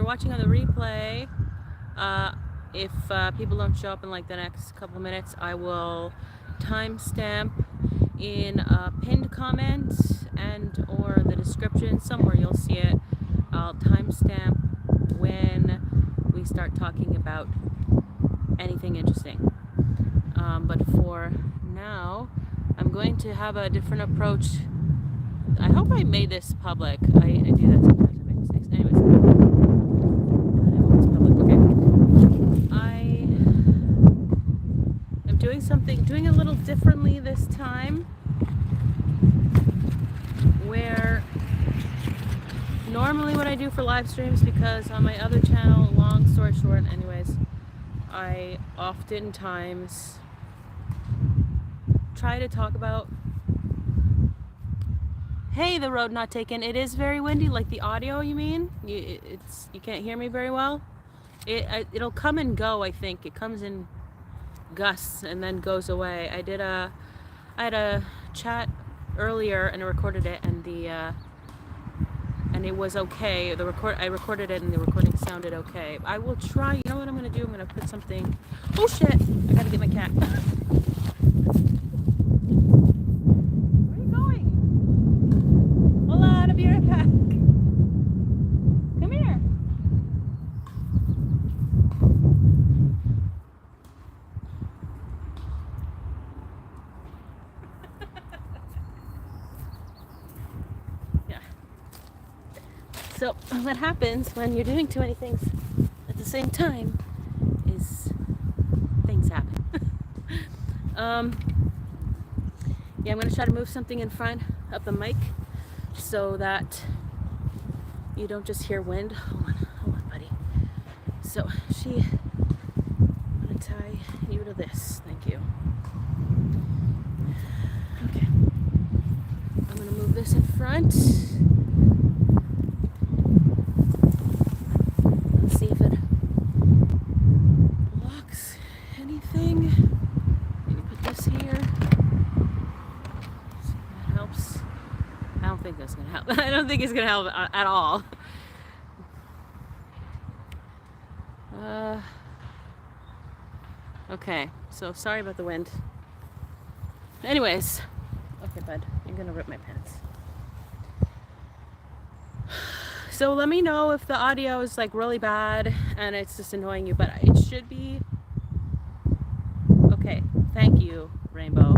watching on the replay, if people don't show up in like the next couple minutes, I will timestamp in a pinned comment and or the description, somewhere you'll see it. I'll timestamp when we start talking about anything interesting. But for now, I'm going to have a different approach. I hope I made this public. I do that sometimes. I make mistakes. Anyways, I hope it's public. Okay. I am doing a little differently this time, where normally what I do for live streams, because on my other channel, long story short, anyways, I oftentimes try to talk about, hey, the road not taken. It is very windy, like the audio, you mean? You can't hear me very well? It'll come and go, I think. It comes in gusts and then goes away. I had a chat earlier and I recorded it, and it was okay. I recorded it and the recording sounded okay. I will try. You know what I'm gonna do? I'm gonna put something. Oh shit! I gotta get my cat. Where are you going? Hold on, I'll be right back. Come here. Yeah. So what happens when you're doing too many things at the same time is things happen. Yeah, I'm going to try to move something in front of the mic so that you don't just hear wind. Hold on, buddy. So I'm going to tie you to this. Thank you. Okay. I'm going to move this in front. Let's see if it blocks anything. Maybe put this here. See if that helps. I don't think that's going to help. I don't think it's going to help at all. Okay, so sorry about the wind. Anyways, okay, bud, you're going to rip my pants. So let me know if the audio is like really bad and it's just annoying you, but it should be okay. Thank you, Rainbow.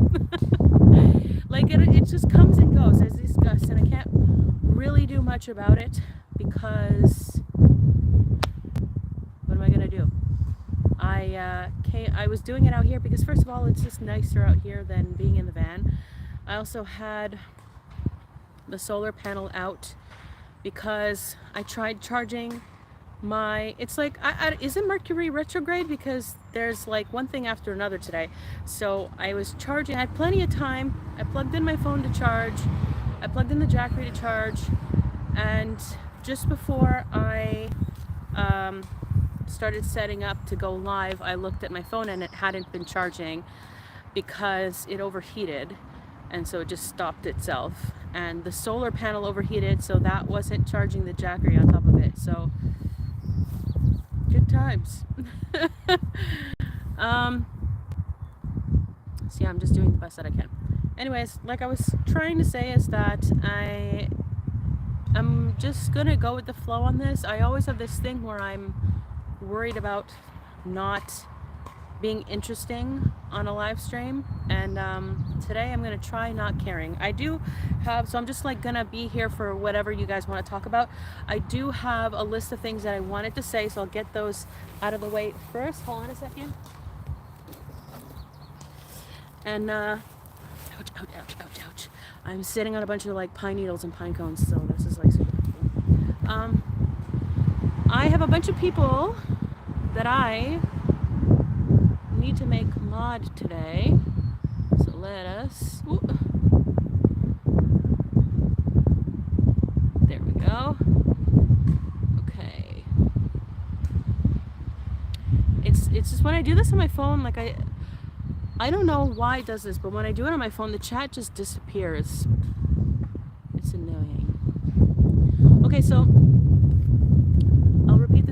Like it just comes and goes as these gusts, and I can't really do much about it because what am I gonna do? I was doing it out here because first of all, it's just nicer out here than being in the van. I also had the solar panel out because I tried charging my, it's like, is it Mercury retrograde? Because there's like one thing after another today. So I was charging, I had plenty of time. I plugged in my phone to charge. I plugged in the Jackery to charge. And just before I started setting up to go live, I looked at my phone and it hadn't been charging because it overheated. And so it just stopped itself. And the solar panel overheated, so that wasn't charging the Jackery on top of it. So good times. So yeah, I'm just doing the best that I can. Anyways, like I was trying to say is that I'm just gonna go with the flow on this. I always have this thing where I'm worried about not being interesting on a live stream, and today I'm gonna try not caring. I do have, so I'm just like gonna be here for whatever you guys want to talk about. I do have a list of things that I wanted to say, so I'll get those out of the way first. Hold on a second. And ouch, ouch, ouch, ouch, ouch. I'm sitting on a bunch of like pine needles and pine cones, so this is like super cool. I have a bunch of people that I need to make mod today, so let us, there we go. Okay, it's just when I do this on my phone, like I don't know why it does this, but when I do it on my phone, the chat just disappears. It's annoying. Okay, so I'll repeat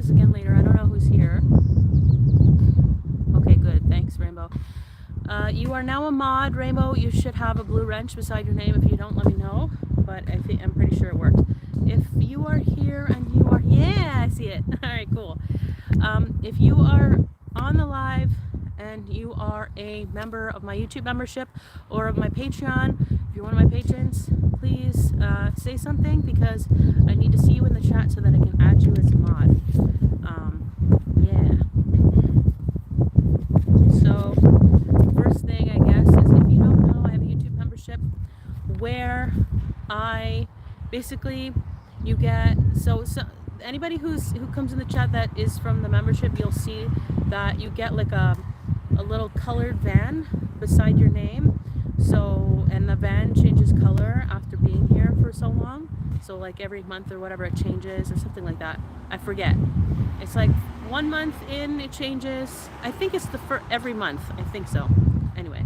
You are now a mod, Rainbow. You should have a blue wrench beside your name. If you don't, let me know. But I'm pretty sure it worked. If you are here and you are, yeah, I see it. All right, cool. If you are on the live and you are a member of my YouTube membership or of my Patreon, if you're one of my patrons, please say something, because I need to see you in the chat so that I can add you as a mod. Yeah. So, first thing, I guess, is if you don't know, I have a YouTube membership where I basically, you get, so anybody who comes in the chat that is from the membership, you'll see that you get like a little colored van beside your name. So, and the van changes color after being here for so long. So like every month or whatever it changes or something like that. I forget. It's like 1 month in it changes. I think it's every month. I think so. Anyway.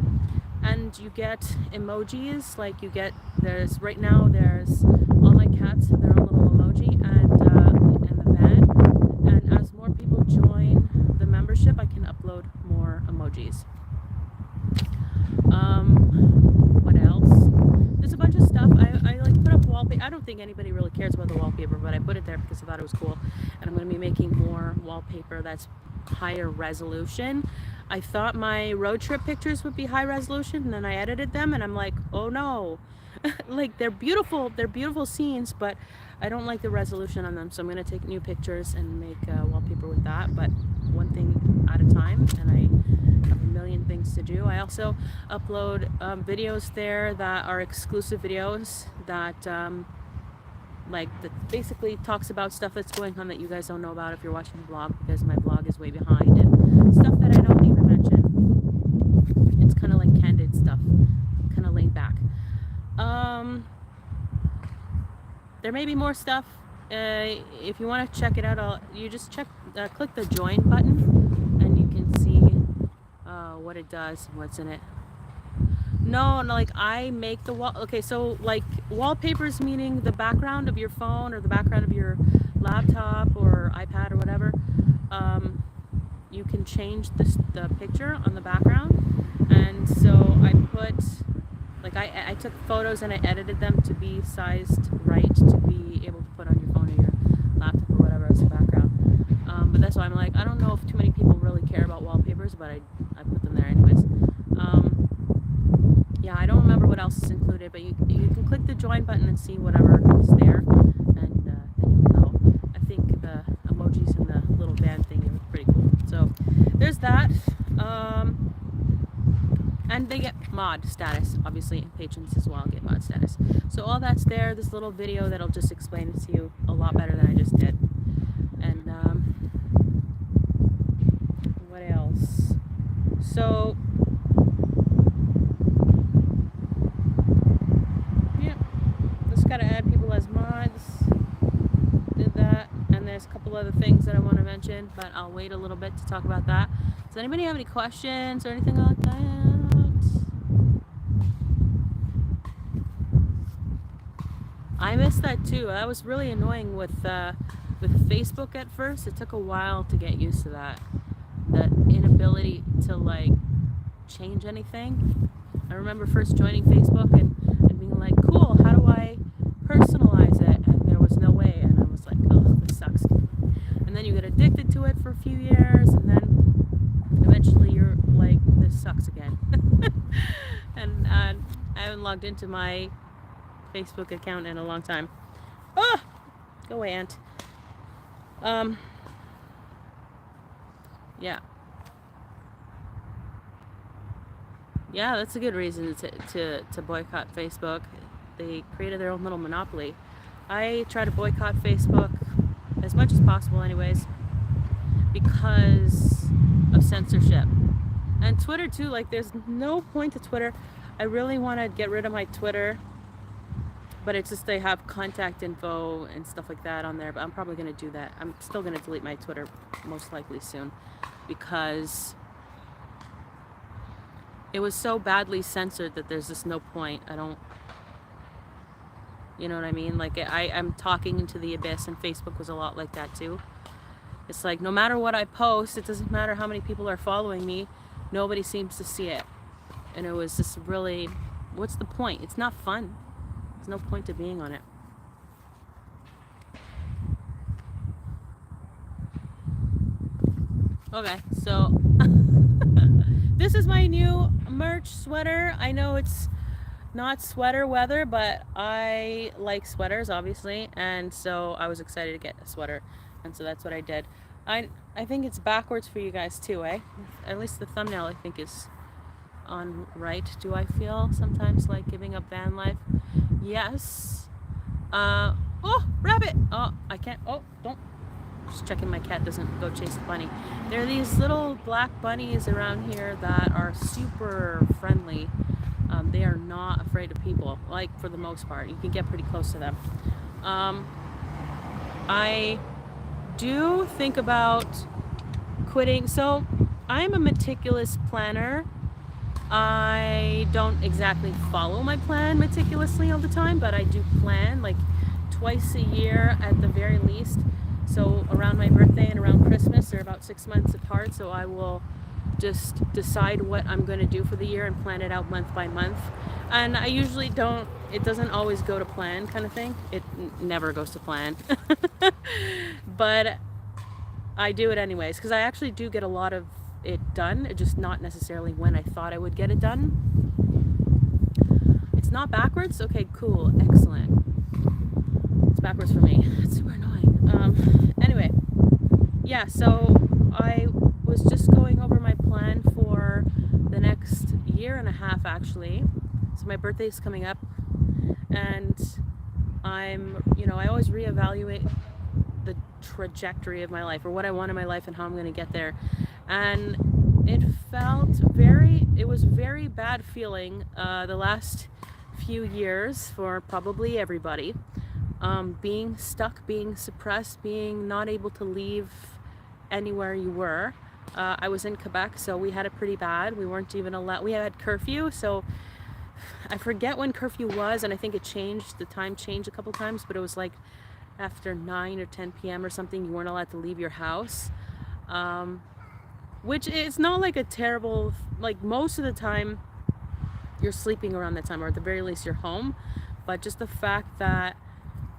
And you get emojis, like you get, right now there's, all my cats have their own little emoji and the van. And as more people join the membership, I can upload more emojis. What else? There's a bunch of stuff. I like put up wallpaper. I don't think anybody really cares about the wallpaper, but I put it there because I thought it was cool. And I'm going to be making more wallpaper that's higher resolution. I thought my road trip pictures would be high resolution, and then I edited them and I'm like, oh no. Like they're beautiful scenes, but I don't like the resolution on them, so I'm going to take new pictures and make wallpaper with that, but one thing at a time, and I have a million things to do. I also upload videos there that are exclusive videos that that basically talks about stuff that's going on that you guys don't know about if you're watching the vlog, because my vlog is way behind, and stuff that I don't even mention. It's kind of like candid stuff, kind of laid back. There may be more stuff. If you want to check it out, you just click the join button and you can see what it does and what's in it. No, like I make the wall. Okay, so like wallpapers, meaning the background of your phone or the background of your laptop or iPad or whatever. You can change the picture on the background, and so I put, like I took photos and I edited them to be sized right to be able to put on your phone or your laptop or whatever as a background. But that's why I'm like, I don't know if too many people really care about wallpapers, but I put them there anyways. Yeah, I don't remember what else is included, but you can click the join button and see whatever is there, and then you'll know. I think the emojis and the little band thing is pretty cool. So there's that. And they get mod status, obviously, and patrons as well get mod status. So all that's there, this little video that'll just explain it to you a lot better than I just did. And what else? So yeah, just gotta add people as mods. Did that, and there's a couple other things that I want to mention, but I'll wait a little bit to talk about that. Does anybody have any questions or anything like that? I missed that too. That was really annoying with Facebook at first. It took a while to get used to that. The inability to like change anything. I remember first joining Facebook and being like, cool, how do I personalize it? And there was no way, and I was like, oh, this sucks. And then you get addicted to it for a few years, and then eventually you're like, this sucks again. And I haven't logged into my Facebook account in a long time. Oh, go away, Ant. Yeah, that's a good reason to boycott Facebook. They created their own little monopoly. I try to boycott Facebook as much as possible anyways, because of censorship. And Twitter too, like there's no point to Twitter. I really want to get rid of my Twitter, but it's just they have contact info and stuff like that on there, but I'm probably going to do that. I'm still going to delete my Twitter most likely soon, because it was so badly censored that there's just no point. I don't, you know what I mean? Like I'm talking into the abyss, and Facebook was a lot like that too. It's like no matter what I post, it doesn't matter how many people are following me, nobody seems to see it. And it was just really, what's the point? It's not fun. There's no point to being on it. Okay, so this is my new merch sweater. I know it's not sweater weather, but I like sweaters, obviously, and so I was excited to get a sweater, and so that's what I did. I think it's backwards for you guys too, eh? At least the thumbnail I think is on right. Do I feel sometimes like giving up van life? Yes. Oh, rabbit! Oh, I can't. Oh, don't. Just checking my cat doesn't go chase the bunny. There are these little black bunnies around here that are super friendly. They are not afraid of people, like, for the most part. You can get pretty close to them. I do think about quitting. So I'm a meticulous planner. I don't exactly follow my plan meticulously all the time, but I do plan like twice a year at the very least. So around my birthday and around Christmas, they're about 6 months apart, so I will just decide what I'm going to do for the year and plan it out month by month. And I usually don't, it doesn't always go to plan kind of thing. It never goes to plan. But I do it anyways, because I actually do get a lot of it done, just not necessarily when I thought I would get it done. It's not backwards? Okay, cool, excellent. It's backwards for me. It's super annoying. Anyway, yeah, so I was just going over my plan for the next year and a half, actually. So my birthday's coming up, and I always reevaluate the trajectory of my life, or what I want in my life and how I'm going to get there. And it was very bad feeling the last few years for probably everybody. Being stuck, being suppressed, being not able to leave anywhere you were. I was in Quebec, so we had it pretty bad. We weren't even allowed, we had curfew, so I forget when curfew was, and I think it changed, the time changed a couple times, but it was like after 9 or 10 p.m. or something, you weren't allowed to leave your house. Which is not like a terrible, like most of the time you're sleeping around that time, or at the very least you're home. But just the fact that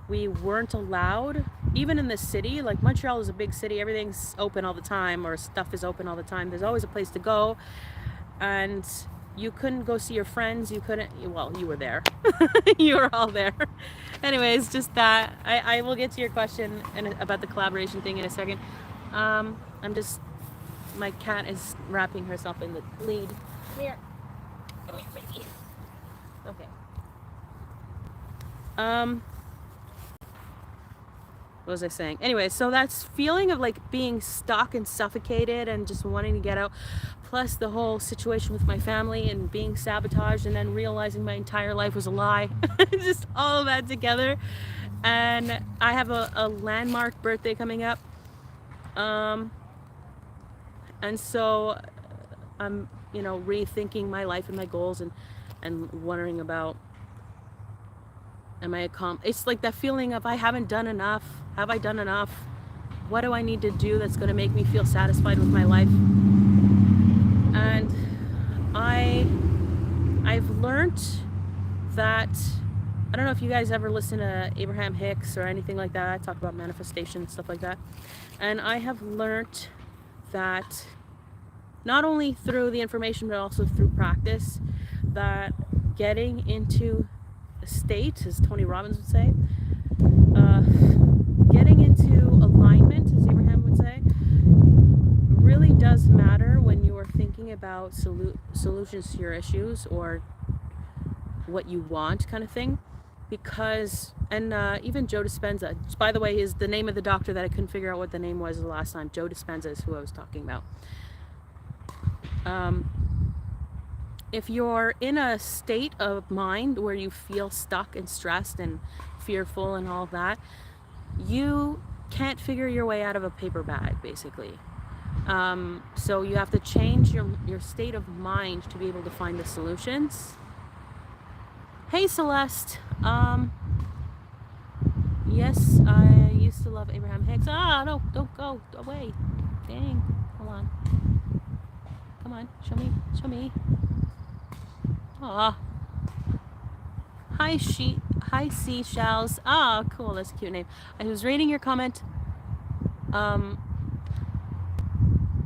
we weren't allowed, even in the city, like Montreal is a big city, everything's open all the time, or stuff is open all the time, there's always a place to go, and you couldn't go see your friends, you couldn't, well, you were there. You were all there. Anyways, just that. I will get to your question about the collaboration thing in a second. My cat is wrapping herself in the lead. Come here. Come here, baby. Okay. What was I saying? Anyway, so that's feeling of like being stuck and suffocated and just wanting to get out, plus the whole situation with my family and being sabotaged, and then realizing my entire life was a lie. Just all of that together. And I have a landmark birthday coming up. And so I'm, rethinking my life and my goals, and wondering about, it's like that feeling of I haven't done enough. Have I done enough? What do I need to do that's going to make me feel satisfied with my life? And I've learned that, I don't know if you guys ever listen to Abraham Hicks or anything like that, talk about manifestation and stuff like that. And I have learned that not only through the information, but also through practice, that getting into a state, as Tony Robbins would say, getting into alignment, as Abraham would say, really does matter when you are thinking about solutions to your issues, or what you want, kind of thing. Because, and even Joe Dispenza, by the way, is the name of the doctor that I couldn't figure out what the name was the last time. Joe Dispenza is who I was talking about. If you're in a state of mind where you feel stuck and stressed and fearful and all that, you can't figure your way out of a paper bag, basically. So you have to change your state of mind to be able to find the solutions. Hey, Celeste. Yes, I used to love Abraham Hicks. No, don't go away. Dang, hold on. Come on, show me. Aw. Hi seashells. Ah, cool. That's a cute name. I was reading your comment.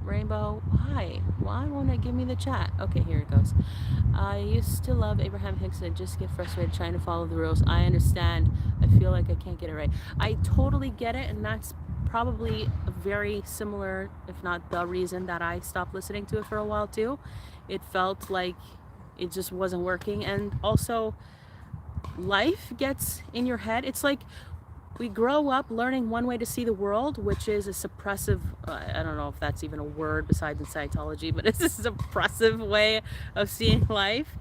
Rainbow. Hi. Why won't it give me the chat? Okay, here it goes. I used to love Abraham Hicks and just get frustrated trying to follow the rules. I understand. I feel like I can't get it right. I totally get it, and that's probably a very similar, if not the reason that I stopped listening to it for a while too. It felt like it just wasn't working, and also life gets in your head. It's like we grow up learning one way to see the world, which is a suppressive, I don't know if that's even a word besides in Scientology, but it's a suppressive way of seeing life.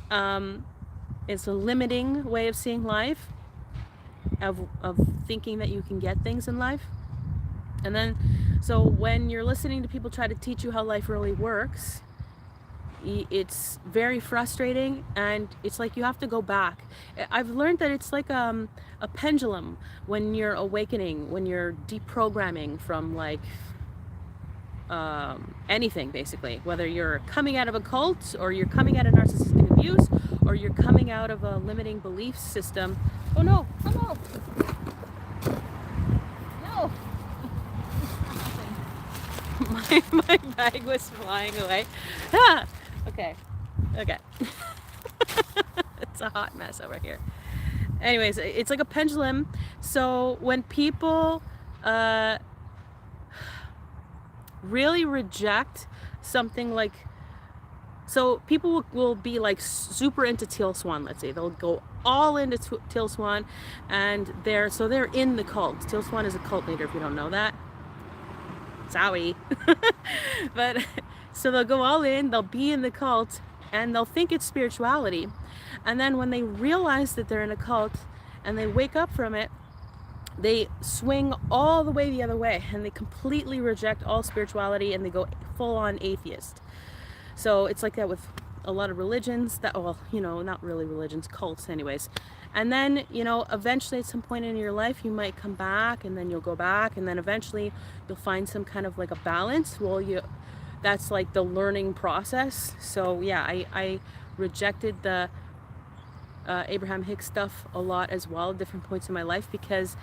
It's a limiting way of seeing life, of thinking that you can get things in life. And then, so when you're listening to people try to teach you how life really works, it's very frustrating, and it's like you have to go back. I've learned that it's like a pendulum when you're awakening, when you're deprogramming from like anything, basically, whether you're coming out of a cult, or you're coming out of narcissistic abuse, or you're coming out of a limiting belief system. Oh no, oh no, no. my bag was flying away. Ah! Okay. It's a hot mess over here. Anyways, it's like a pendulum. So when people really reject something, like, so people will be like super into Teal Swan, let's say. They'll go all into Teal Swan, and they're in the cult. Teal Swan is a cult leader, if you don't know that. Sorry. But so they'll go all in, they'll be in the cult, and they'll think it's spirituality. And then when they realize that they're in a cult and they wake up from it, they swing all the way the other way, and they completely reject all spirituality, and they go full on atheist. So it's like that with a lot of religions that, well, you know, not really religions, cults anyways. And then, you know, eventually at some point in your life, you might come back, and then you'll go back, and then eventually you'll find some kind of like a balance. Well, that's like the learning process. So yeah, I rejected the Abraham Hicks stuff a lot as well at different points in my life, because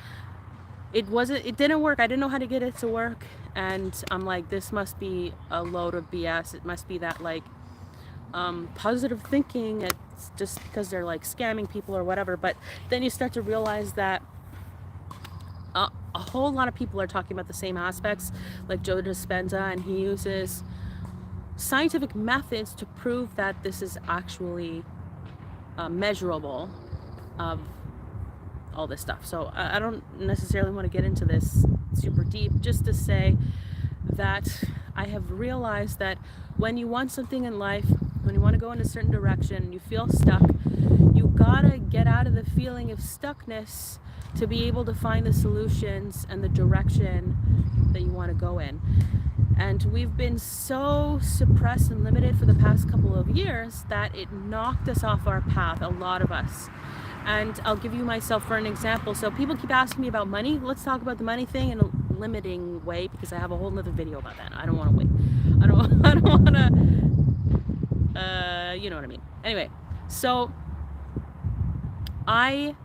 it didn't work. I didn't know how to get it to work, and I'm like, this must be a load of BS. It must be that like positive thinking. It's just because they're like scamming people or whatever. But then you start to realize that a whole lot of people are talking about the same aspects, like Joe Dispenza, and he uses scientific methods to prove that this is actually measurable of all this stuff. So I don't necessarily want to get into this super deep, just to say that I have realized that when you want something in life, when you want to go in a certain direction and you feel stuck, you gotta get out of the feeling of stuckness to be able to find the solutions and the direction that you want to go in. And we've been so suppressed and limited for the past couple of years that it knocked us off our path, a lot of us. And I'll give you myself for an example. So people keep asking me about money. Let's talk about the money thing in a limiting way, because I have a whole nother video about that. I don't want to wait. I don't want to, you know what I mean. Anyway, so I,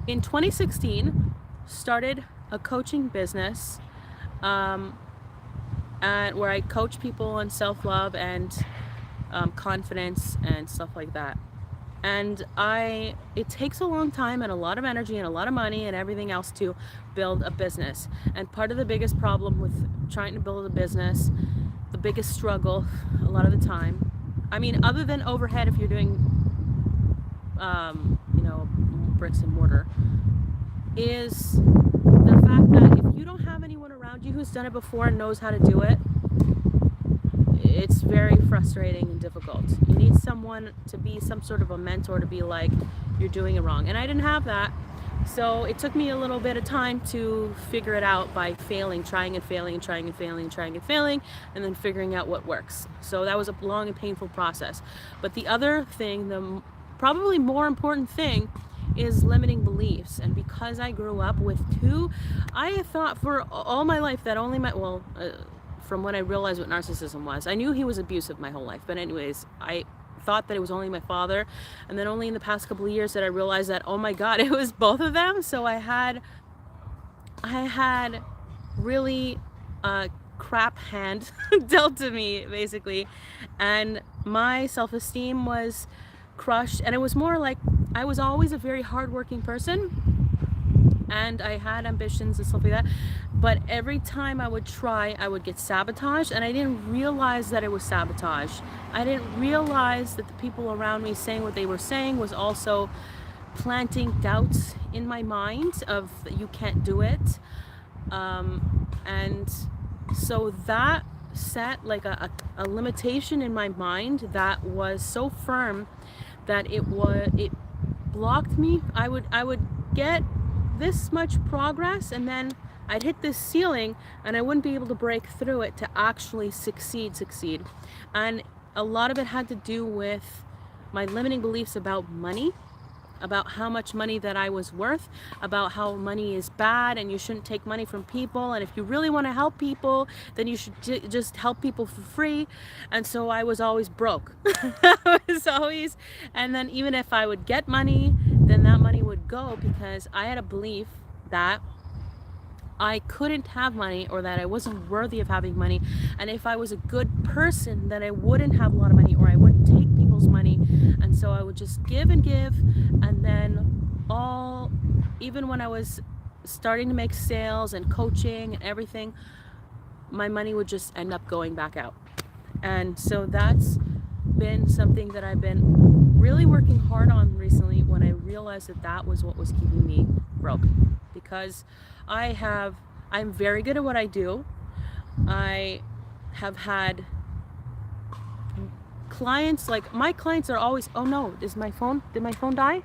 in 2016, started a coaching business, and where I coach people on self-love and confidence and stuff like that. And it takes a long time and a lot of energy and a lot of money and everything else to build a business. And part of the biggest problem with trying to build a business, the biggest struggle a lot of the time, I mean, other than overhead, if you're doing, you know, bricks and mortar, is the fact that if you don't have anyone around you who's done it before and knows how to do it, it's very frustrating and difficult. You need someone to be some sort of a mentor, to be like, you're doing it wrong. And I didn't have that. So it took me a little bit of time to figure it out by failing, trying and failing, and trying and failing, and trying and failing, and then figuring out what works. So that was a long and painful process. But the other thing, the probably more important thing, is limiting beliefs. And because I grew up with I thought for all my life that only from when I realized what narcissism was, I knew he was abusive my whole life. But anyways, I thought that it was only my father, and then only in the past couple of years that I realized that, oh my God, it was both of them. So I had really crap hand dealt to me, basically, and my self-esteem was crushed. And it was more like, I was always a very hardworking person, and I had ambitions and stuff like that, but every time I would try, I would get sabotaged, and I didn't realize that it was sabotage. I didn't realize that the people around me saying what they were saying was also planting doubts in my mind of, you can't do it. And so that set like a limitation in my mind that was so firm that it blocked me. I would get this much progress, and then I'd hit this ceiling, and I wouldn't be able to break through it to actually succeed. And a lot of it had to do with my limiting beliefs about money, about how much money that I was worth, about how money is bad and you shouldn't take money from people, and if you really want to help people, then you should just help people for free. And so I was always broke. I was always, and then even if I would get money, then that money would go, because I had a belief that I couldn't have money, or that I wasn't worthy of having money, and if I was a good person, then I wouldn't have a lot of money, or I wouldn't take people's money. And so I would just give and give, and then even when I was starting to make sales and coaching and everything, my money would just end up going back out. And so that's been something that I've been really working hard on recently, when I realized that that was what was keeping me broke. Because I'm very good at what I do. I have had clients, like my clients are always, oh no, did my phone die?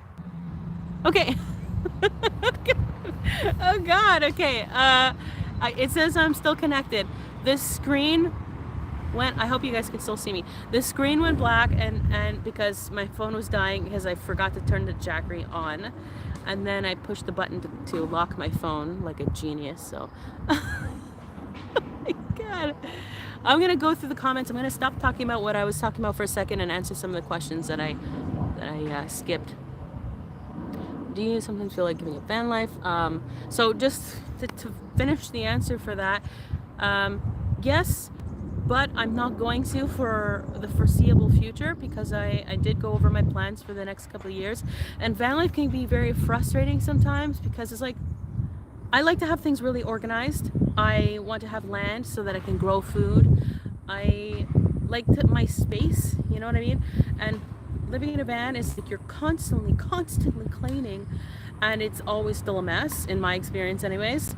Okay. Oh God, okay. It says I'm still connected. This screen went, I hope you guys can still see me. This screen went black, and because my phone was dying, because I forgot to turn the Jackery on. And then I pushed the button to lock my phone like a genius. So, oh my God. I'm going to go through the comments. I'm going to stop talking about what I was talking about for a second and answer some of the questions that I skipped. Do you sometimes feel like giving up van life? So just to finish the answer for that, yes, but I'm not going to for the foreseeable future, because I did go over my plans for the next couple of years. And van life can be very frustrating sometimes, because it's like, I like to have things really organized. I want to have land so that I can grow food. I like my space, you know what I mean? And living in a van is like you're constantly cleaning, and it's always still a mess, in my experience anyways.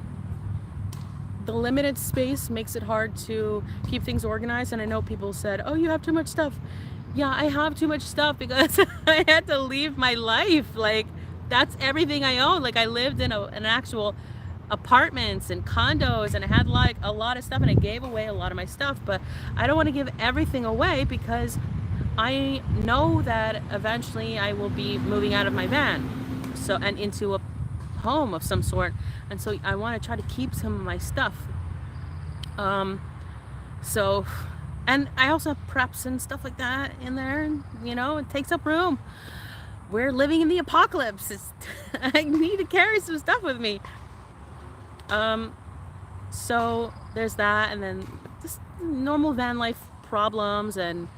The limited space makes it hard to keep things organized. And I know people said, oh, you have too much stuff. Yeah, I have too much stuff because I had to leave my life. Like, that's everything I own. Like, I lived in an actual apartments and condos, and I had like a lot of stuff, and I gave away a lot of my stuff. But I don't want to give everything away, because I know that eventually I will be moving out of my van, so, and into a home of some sort. And so I want to try to keep some of my stuff. So, and I also have preps and stuff like that in there, and you know, it takes up room. We're living in the apocalypse. I need to carry some stuff with me. So there's that, and then just normal van life problems, and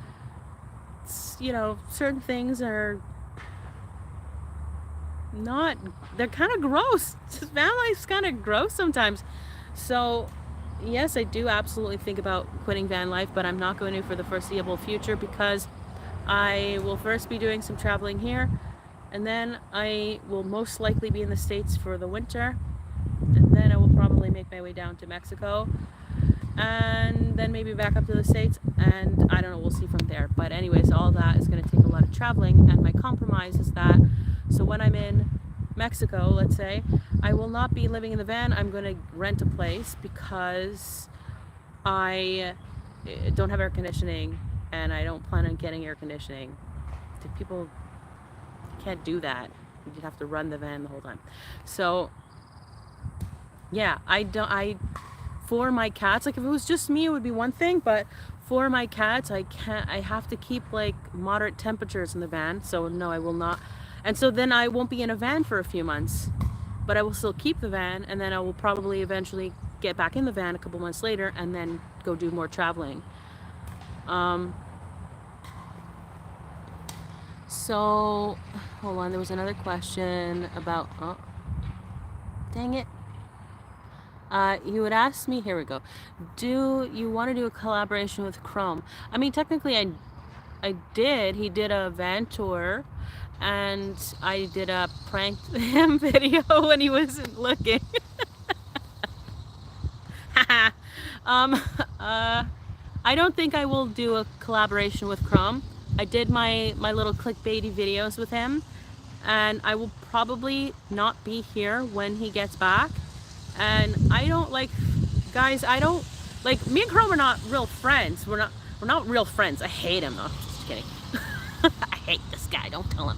you know, certain things are not, they're kind of gross. Van life's kind of gross sometimes. So yes, I do absolutely think about quitting van life, but I'm not going to for the foreseeable future, because I will first be doing some traveling here, and then I will most likely be in the States for the winter, and then I will probably make my way down to Mexico, and then maybe back up to the States, and I don't know, we'll see from there. But anyways, all that is going to take a lot of traveling, and my compromise is that, so when I'm in Mexico, let's say, I will not be living in the van. I'm going to rent a place, because I don't have air conditioning, and I don't plan on getting air conditioning. People can't do that. You have to run the van the whole time. So yeah, for my cats, like if it was just me, it would be one thing, but for my cats, I have to keep like moderate temperatures in the van. So no, I will not. And so then I won't be in a van for a few months, but I will still keep the van, and then I will probably eventually get back in the van a couple months later and then go do more traveling. So hold on, there was another question about, oh, dang it. You would ask me, here we go, do you want to do a collaboration with Chrome? I mean, technically I did. He did a van tour, and I did a prank him video when he wasn't looking. I don't think I will do a collaboration with Chrome. I did my little clickbaity videos with him, and I will probably not be here when he gets back. And I don't like, guys, I don't like, me and Chrome are not real friends. We're not real friends. I hate him. Oh, just kidding. I hate this guy. Don't tell him.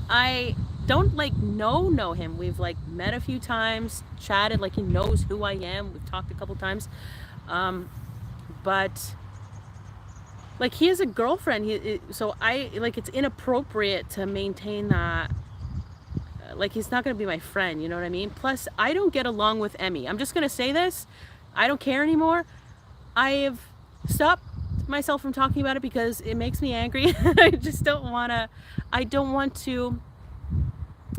I don't like know him. We've like met a few times, chatted, like he knows who I am. We've talked a couple times. But like he has a girlfriend. So I like, it's inappropriate to maintain that. Like he's not going to be my friend, you know what I mean? Plus, I don't get along with Emmy. I'm just going to say this. I don't care anymore. I have stopped myself from talking about it because it makes me angry. I just don't want to, I don't want to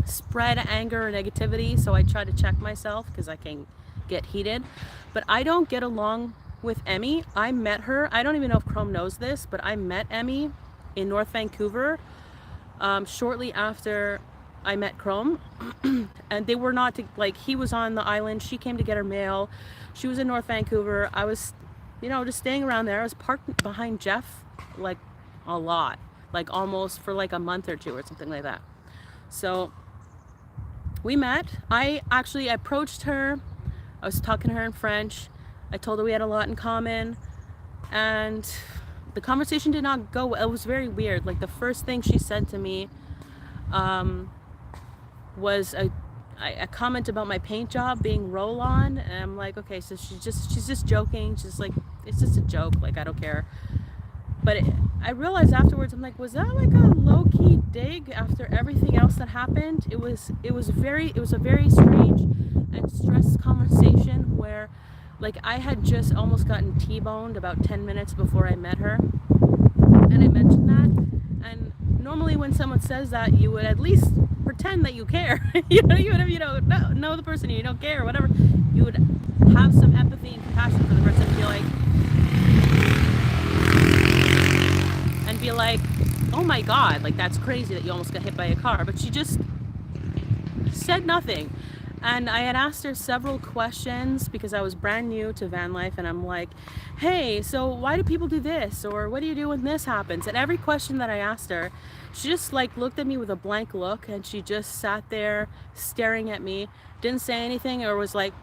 spread anger or negativity. So I try to check myself because I can get heated. But I don't get along with Emmy. I met her. I don't even know if Chrome knows this, but I met Emmy in North Vancouver shortly after I met Chrome. And they were not like, he was on the island, she came to get her mail, she was in North Vancouver, I was, you know, just staying around there. I was parked behind Jeff like a lot, like almost for like a month or two or something like that. So we met. I actually approached her, I was talking to her in French, I told her we had a lot in common, and the conversation did not go, it was very weird. Like the first thing she said to me was a comment about my paint job being roll-on, and I'm like, okay, so she's just joking. She's like, it's just a joke, like I don't care. But I realized afterwards, I'm like, was that like a low-key dig after everything else that happened? It was a very strange and stressed conversation where like I had just almost gotten T-boned about 10 minutes before I met her, and I mentioned that. And normally when someone says that, you would at least pretend that you care. You know, even if you don't know the person, you don't care or whatever, you would have some empathy and compassion for the person, and be like, oh my god, like that's crazy that you almost got hit by a car. But she just said nothing. And I had asked her several questions because I was brand new to van life, and I'm like, hey, so why do people do this, or what do you do when this happens? And every question that I asked her, she just like looked at me with a blank look, and she just sat there staring at me, didn't say anything, or was like,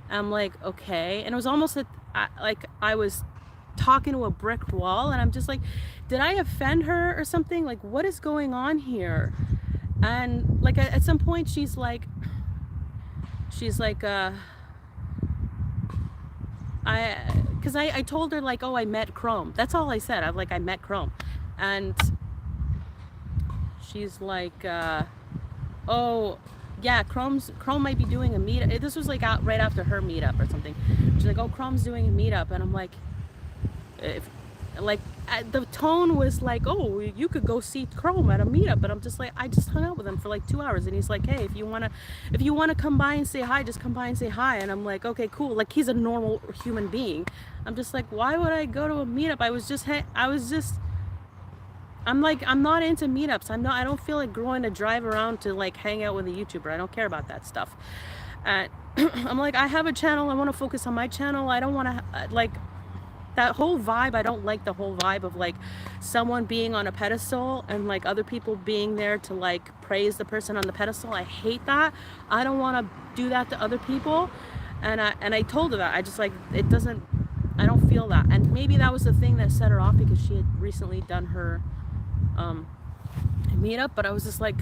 I'm like, okay. And it was almost like I was talking to a brick wall, and I'm just like, did I offend her or something? Like, what is going on here? And like at some point she's like I told her like, oh, I met Chrome. That's all I said. I'm like, I met Chrome. And she's like, oh yeah, Chrome might be doing a meetup. This was like right after her meetup or something. She's like, oh, Chrome's doing a meetup. And I'm like, the tone was like, oh, you could go see Chrome at a meetup. But I'm just like, I just hung out with him for like 2 hours, and he's like, hey, if you wanna come by and say hi, just come by and say hi. And I'm like, okay, cool. Like, he's a normal human being. I'm just like, why would I go to a meetup? I'm like, I'm not into meetups. I don't feel like going to drive around to like hang out with a YouTuber. I don't care about that stuff. And I'm like, I have a channel. I want to focus on my channel. I don't want to like that whole vibe. I don't like the whole vibe of like someone being on a pedestal and like other people being there to like praise the person on the pedestal. I hate that. I don't want to do that to other people. And I told her that. I just like, I don't feel that. And maybe that was the thing that set her off, because she had recently done her meetup, but I was just like,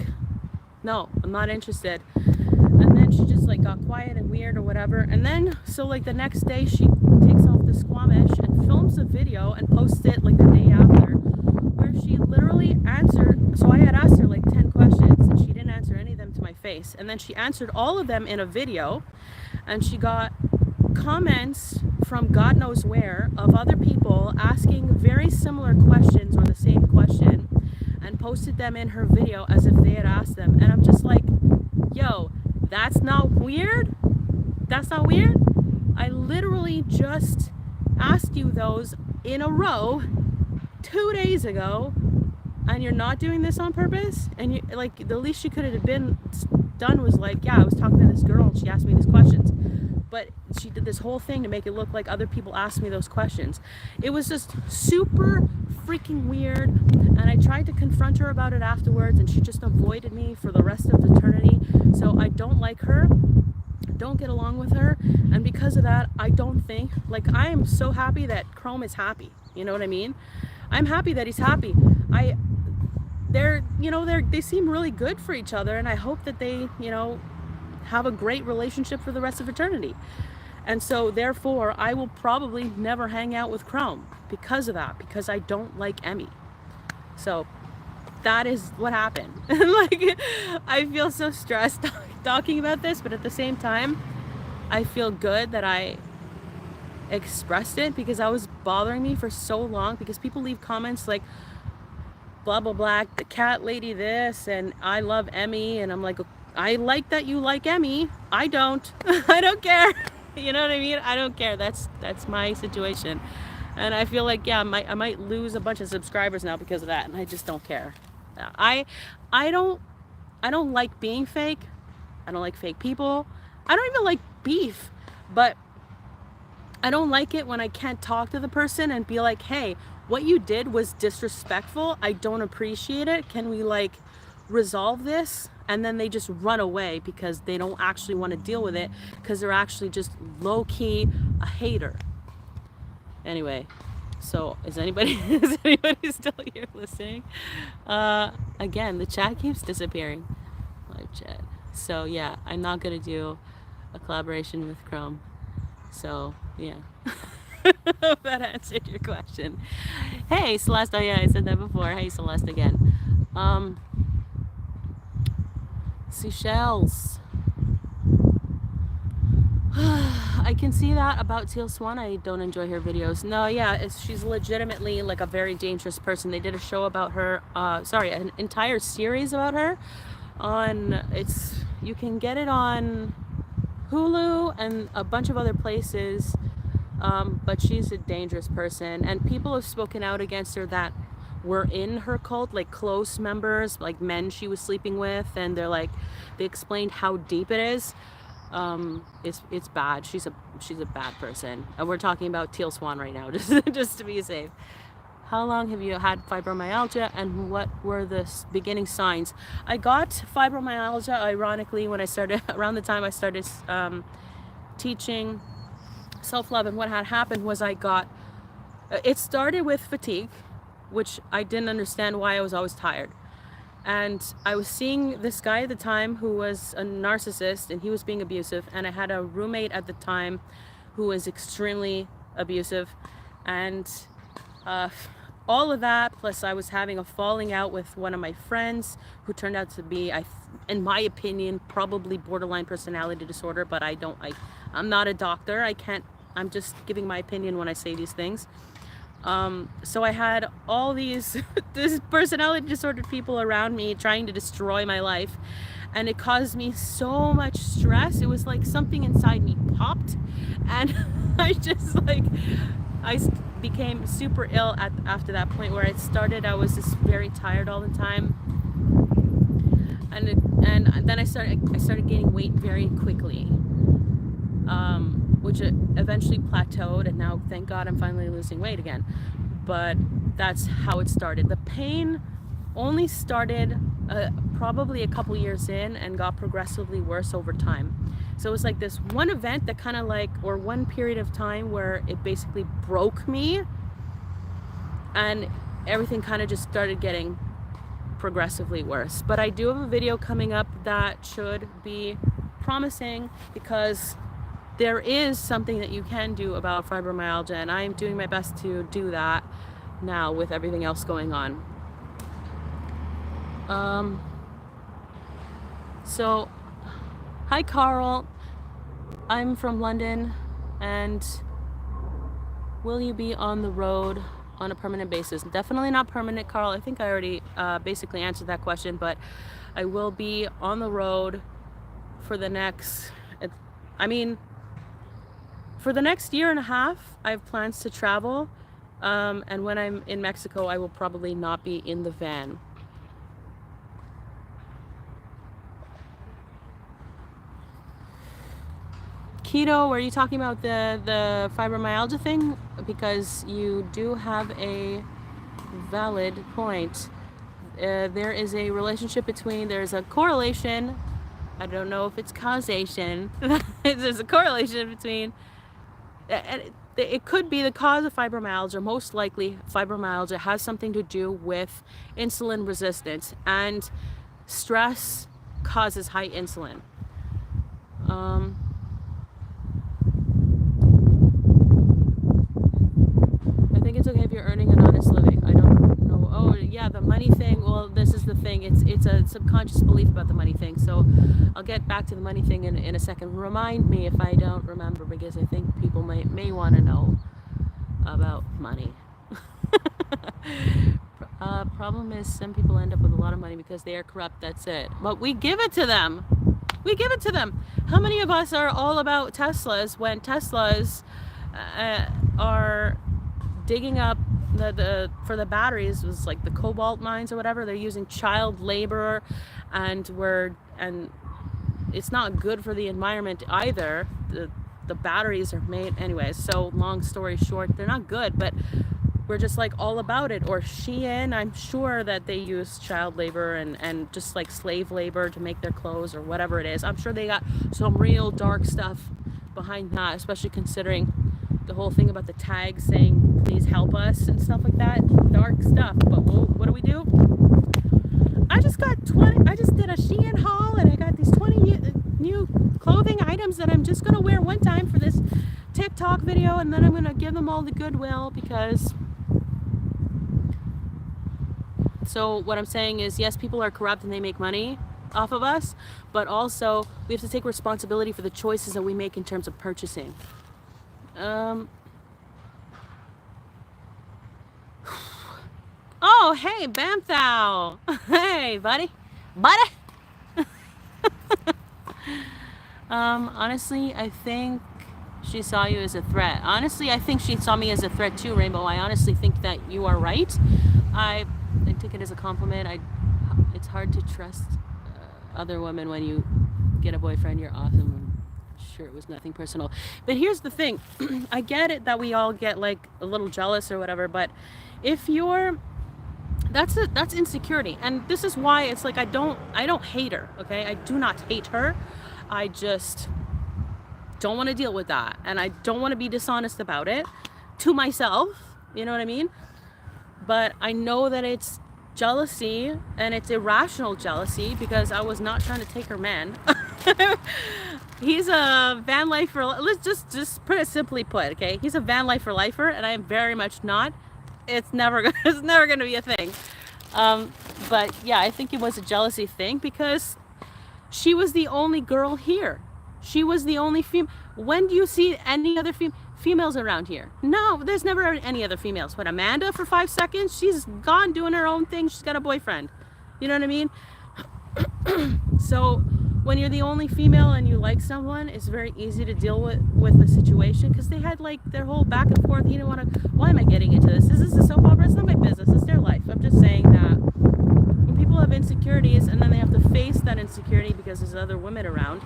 no, I'm not interested. And then then she just like got quiet and weird or whatever. And then so like the next day she takes off the Squamish and films a video and posts it like the day after, where she literally answered. So I had asked her like 10 questions and she didn't answer any of them to my face, and then she answered all of them in a video, and she got comments from God knows where of other people asking very similar questions or the same question, and posted them in her video as if they had asked them. And I'm just like, yo, that's not weird? That's not weird? I literally just asked you those in a row 2 days ago, and you're not doing this on purpose? And you like, the least you could have been done was like, yeah, I was talking to this girl and she asked me these questions. But she did this whole thing to make it look like other people asked me those questions. It was just super freaking weird, and I tried to confront her about it afterwards, and she just avoided me for the rest of eternity. So I don't like her, don't get along with her, and because of that, I don't think, like, I am so happy that Chrome is happy, you know what I mean? I'm happy that he's happy. They seem really good for each other, and I hope that they, have a great relationship for the rest of eternity. And so therefore I will probably never hang out with Chrome because of that, because I don't like Emmy. So that is what happened. Like, I feel so stressed talking about this, but at the same time I feel good that I expressed it, because that was bothering me for so long, because people leave comments like blah blah blah, the cat lady this, and I love Emmy, and I'm like, I like that you like Emmy. I don't. I don't care. You know what I mean? I don't care. That's my situation. And I feel like, yeah, I might lose a bunch of subscribers now because of that, and I just don't care. I don't like being fake. I don't like fake people. I don't even like beef, but I don't like it when I can't talk to the person and be like, hey, what you did was disrespectful. I don't appreciate it. Can we like resolve this? And then they just run away because they don't actually want to deal with it, because they're actually just low-key a hater. Anyway, so is anybody still here listening? Again, the chat keeps disappearing. Live chat. So yeah, I'm not gonna do a collaboration with Chrome. So yeah. Hope that answered your question. Hey Celeste, oh yeah, I said that before. Hey Celeste again. Seychelles. I can see that about Teal Swan. I don't enjoy her videos. No, yeah, she's legitimately like a very dangerous person. They did a show about her, an entire series about her on, you can get it on Hulu and a bunch of other places, but she's a dangerous person, and people have spoken out against her that were in her cult, like close members, like men she was sleeping with, and they explained how deep it is. It's bad. She's a bad person, and we're talking about Teal Swan right now, just to be safe. How long have you had fibromyalgia, and what were the beginning signs? I got fibromyalgia ironically when I started, around the time I started teaching self-love, and what had happened was it started with fatigue, which I didn't understand why I was always tired. And I was seeing this guy at the time who was a narcissist, and he was being abusive, and I had a roommate at the time who was extremely abusive, and all of that, plus I was having a falling out with one of my friends who turned out to be, in my opinion, probably borderline personality disorder, but I'm not a doctor. I'm just giving my opinion when I say these things. So I had all these personality disordered people around me trying to destroy my life, and it caused me so much stress. It was like something inside me popped, and I became super ill after that point, where I was just very tired all the time, and then I started gaining weight very quickly, which eventually plateaued, and now thank God I'm finally losing weight again. But that's how it started. The pain only started probably a couple years in and got progressively worse over time. So it was like this one event that kind of or one period of time where it basically broke me, and everything kind of just started getting progressively worse. But I do have a video coming up that should be promising because there is something that you can do about fibromyalgia, and I'm doing my best to do that now with everything else going on. So, hi Carl, I'm from London, and will you be on the road on a permanent basis? Definitely not permanent, Carl. I think I already basically answered that question, but I will be on the road for the next, for the next year and a half. I have plans to travel, and when I'm in Mexico, I will probably not be in the van. Keto, were you talking about the fibromyalgia thing? Because you do have a valid point. There is a relationship between, there's a correlation, I don't know if it's causation, there's a correlation between, and it could be the cause of fibromyalgia. Most likely fibromyalgia has something to do with insulin resistance, and stress causes high insulin. I think it's okay if you're earning an honest living. I don't know. Oh yeah, the money thing. Well, this is the thing. It's a subconscious belief about the money thing. So I'll get back to the money thing in a second. Remind me if I don't remember, because I think people may want to know about money. Problem is, some people end up with a lot of money because they are corrupt. That's it. But we give it to them. We give it to them. How many of us are all about Teslas when Teslas are digging up for the batteries, was like the cobalt mines or whatever? They're using child labor, and it's not good for the environment either. The batteries are made anyway. So long story short, they're not good, but we're just like all about it. Or Shein, I'm sure that they use child labor and just like slave labor to make their clothes or whatever it is. I'm sure they got some real dark stuff behind that, especially considering the whole thing about the tags saying please help us and stuff like that. Dark stuff. But what do? I just did a Shein haul, and I got these 20 new clothing items that I'm just gonna wear one time for this TikTok video, and then I'm gonna give them all the goodwill. Because so what I'm saying is, yes, people are corrupt and they make money off of us, but also we have to take responsibility for the choices that we make in terms of purchasing. Oh, hey, Bamthou. Hey, buddy. Honestly, I think she saw you as a threat. Honestly, I think she saw me as a threat too, Rainbow. I honestly think that you are right. I take it as a compliment. It's hard to trust other women when you get a boyfriend. You're awesome. Sure, it was nothing personal. But here's the thing. I get it that we all get like a little jealous or whatever, but if you're, that's insecurity. And this is why it's like I don't hate her, okay? I do not hate her. I just don't want to deal with that, and I don't want to be dishonest about it to myself, you know what I mean? But I know that it's jealousy, and it's irrational jealousy, because I was not trying to take her man. He's a van lifer. Let's just put it simply put, okay? He's a van lifer lifer, and I am very much not. It's never gonna be a thing. But yeah, I think it was a jealousy thing, because she was the only girl here. She was the only female. When do you see any other females around here? No, there's never any other females. But Amanda, for 5 seconds, she's gone doing her own thing. She's got a boyfriend. You know what I mean? So when you're the only female and you like someone, it's very easy to deal with the situation, because they had like their whole back and forth. He didn't want to. Why am I getting into this? Is this a soap opera? It's not my business. It's their life. I'm just saying that when people have insecurities and then they have to face that insecurity because there's other women around,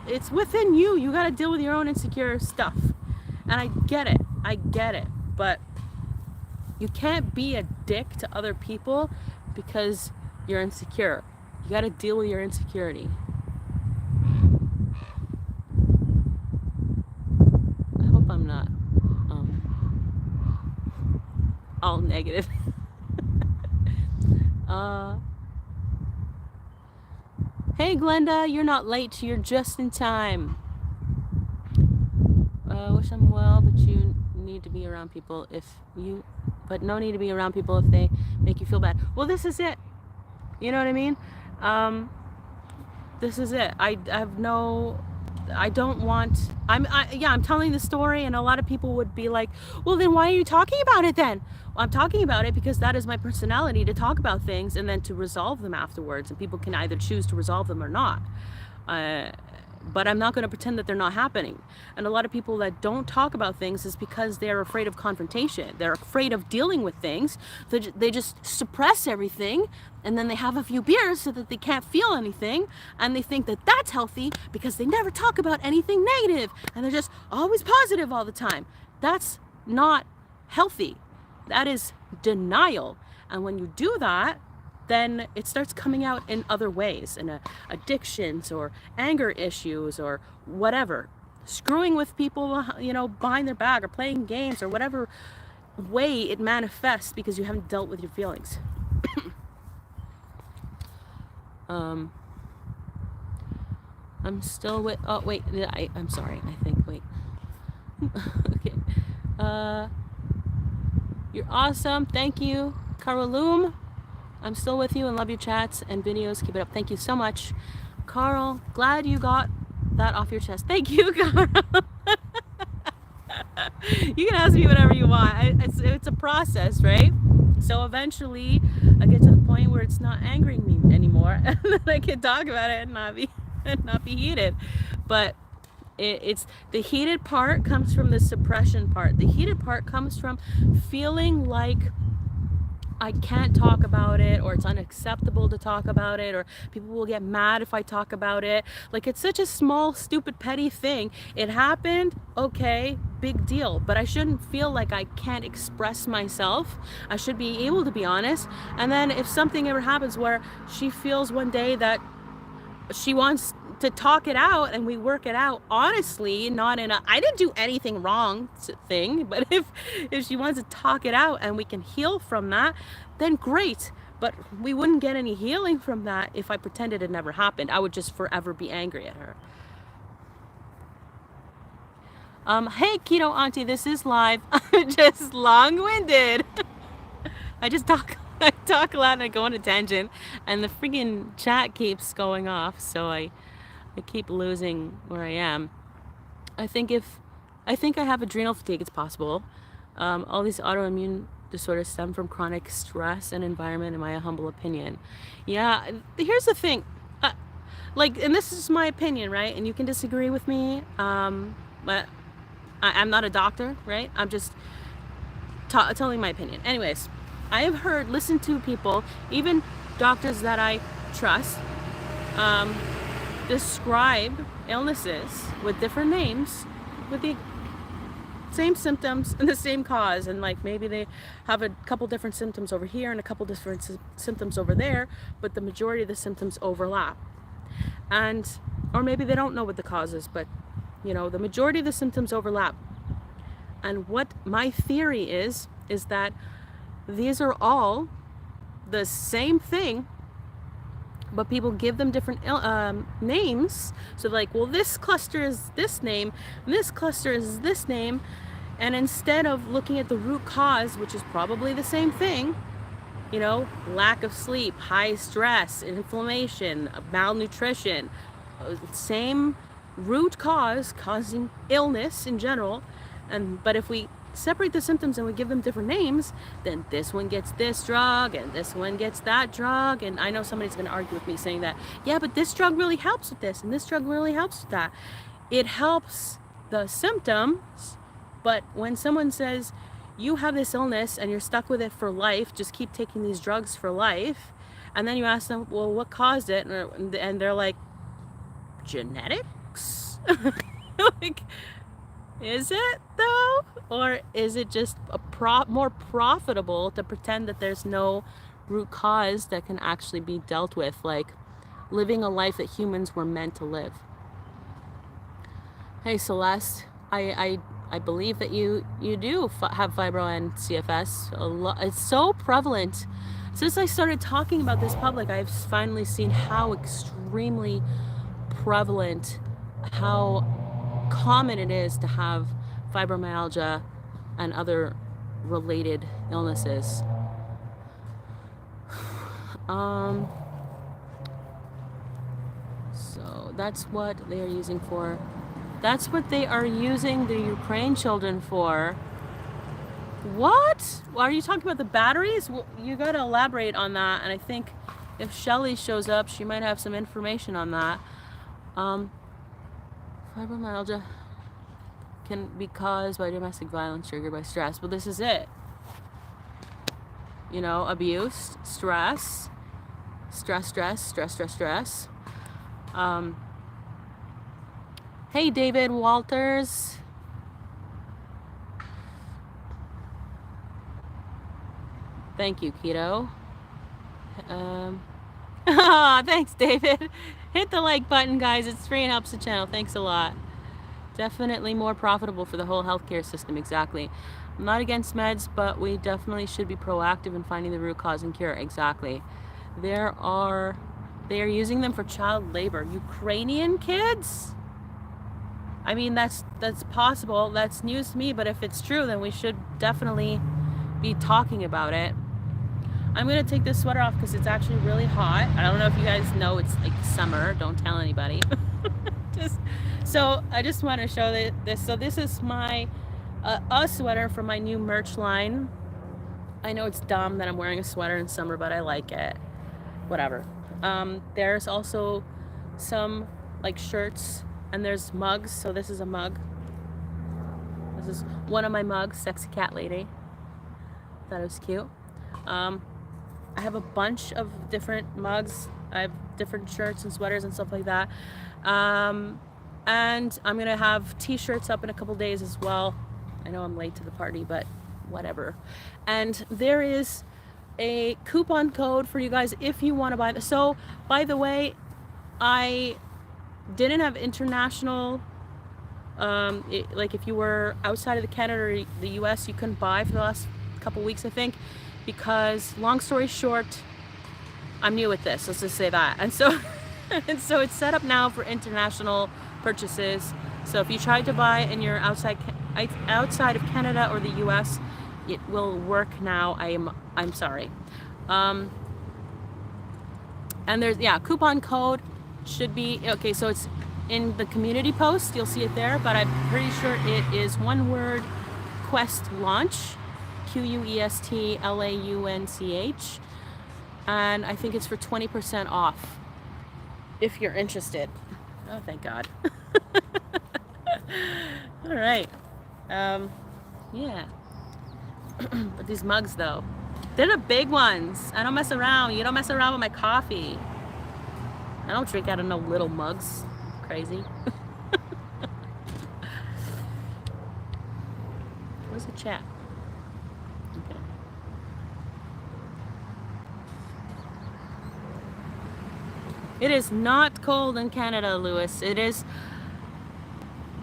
it's within you. You got to deal with your own insecure stuff. And I get it. But you can't be a dick to other people because you're insecure. You got to deal with your insecurity. I hope I'm not all negative. Hey Glenda, you're not late, you're just in time. Wish them well, but you need to be around people but no need to be around people if they make you feel bad. Well, this is it. You know what I mean? This is it. I don't want, I'm telling the story, and a lot of people would be like, well, then why are you talking about it then? Well, I'm talking about it because that is my personality, to talk about things and then to resolve them afterwards, and people can either choose to resolve them or not. But I'm not going to pretend that they're not happening. And a lot of people that don't talk about things is because they're afraid of confrontation. They're afraid of dealing with things. They just suppress everything, and then they have a few beers so that they can't feel anything, and they think that that's healthy because they never talk about anything negative, and they're just always positive all the time. That's not healthy. That is denial. And when you do that, then it starts coming out in other ways, in addictions or anger issues or whatever. Screwing with people, behind their back, or playing games, or whatever way it manifests because you haven't dealt with your feelings. I'm still with, oh wait, I'm sorry, I think, wait. Okay. You're awesome, thank you, Caroloom. I'm still with you and love your chats and videos. Keep it up. Thank you so much. Carl, glad you got that off your chest. Thank you, Carl. You can ask me whatever you want. It's a process, right? So eventually I get to the point where it's not angering me anymore, and then I can talk about it and not be heated. But it's the heated part comes from the suppression part. The heated part comes from feeling like I can't talk about it, or it's unacceptable to talk about it, or people will get mad if I talk about it. Like, it's such a small, stupid, petty thing. It happened, okay, big deal. But I shouldn't feel like I can't express myself. I should be able to be honest. And then if something ever happens where she feels one day that she wants to talk it out, and we work it out honestly, not in a I didn't do anything wrong thing, but if she wants to talk it out and we can heal from that, then great. But we wouldn't get any healing from that if I pretended it never happened. I would just forever be angry at her. Hey Keto Auntie, this is live. I'm just long-winded. I talk a lot and I go on a tangent, and the freaking chat keeps going off, so I keep losing where I am. I think I have adrenal fatigue. It's possible. All these autoimmune disorders stem from chronic stress and environment, in my humble opinion. Yeah, here's the thing. And this is my opinion, right? And you can disagree with me, but I'm not a doctor, right? I'm just telling my opinion. Anyways, I have listened to people, even doctors that I trust, describe illnesses with different names, with the same symptoms and the same cause, and like maybe they have a couple different symptoms over here and a couple different symptoms over there, but the majority of the symptoms overlap. Or maybe they don't know what the cause is, but the majority of the symptoms overlap. And what my theory is that these are all the same thing, but people give them different names. So like, well, this cluster is this name, and this cluster is this name. And instead of looking at the root cause, which is probably the same thing, lack of sleep, high stress, inflammation, malnutrition, same root cause causing illness in general. But if we separate the symptoms and we give them different names, then this one gets this drug and this one gets that drug. And I know somebody's going to argue with me saying that, yeah, but this drug really helps with this and this drug really helps with that. It helps the symptoms, but when someone says you have this illness and you're stuck with it for life, just keep taking these drugs for life, and then you ask them, well, what caused it? And they're like, genetics? Like, is it though? Or is it just more profitable to pretend that there's no root cause that can actually be dealt with, like living a life that humans were meant to live? Hey Celeste, I believe that you do have fibro and CFS. It's so prevalent. Since I started talking about this public, I've finally seen how extremely prevalent, how common it is to have fibromyalgia and other related illnesses. So that's what they are using for. That's what they are using the Ukraine children for. What? Are you talking about the batteries? Well, you got to elaborate on that. And I think if Shelly shows up, she might have some information on that. Fibromyalgia can be caused by domestic violence triggered by stress. But this is it. You know, abuse, stress. Hey, David Walters. Thank you, Keto. Thanks, David. Hit the like button, guys. It's free and helps the channel. Thanks a lot. Definitely more profitable for the whole healthcare system. Exactly. I'm not against meds, but we definitely should be proactive in finding the root cause and cure. Exactly. They are using them for child labor. Ukrainian kids? I mean, that's possible. That's news to me, but if it's true, then we should definitely be talking about it. I'm going to take this sweater off because it's actually really hot. I don't know if you guys know it's like summer. Don't tell anybody. So I just want to show this. So this is my a sweater from my new merch line. I know it's dumb that I'm wearing a sweater in summer, but I like it. Whatever. There's also some like shirts, and there's mugs. So this is a mug. This is one of my mugs, Sexy Cat Lady. Thought it was cute. I have a bunch of different mugs. I have different shirts and sweaters and stuff like that. And I'm gonna have t-shirts up in a couple days as well. I know I'm late to the party, but whatever. And there is a coupon code for you guys if you want to buy this. So, by the way, I didn't have international, like if you were outside of the Canada or the US, you couldn't buy for the last couple weeks, I think, because long story short, I'm new at this, let's just say that. And so it's set up now for international purchases. So if you tried to buy and you're outside of Canada or the US, it will work now. I'm sorry. And there's, yeah, coupon code should be, okay, so it's in the community post, you'll see it there, but I'm pretty sure it is one word, Quest Launch, QUEST LAUNCH, and I think it's for 20% off if you're interested. Oh, thank God. All right. Yeah. But these mugs, though, they're the big ones. I don't mess around. You don't mess around with my coffee. I don't drink out of no little mugs. Crazy. Where's the chat? Okay. It is not cold in Canada, Lewis. It is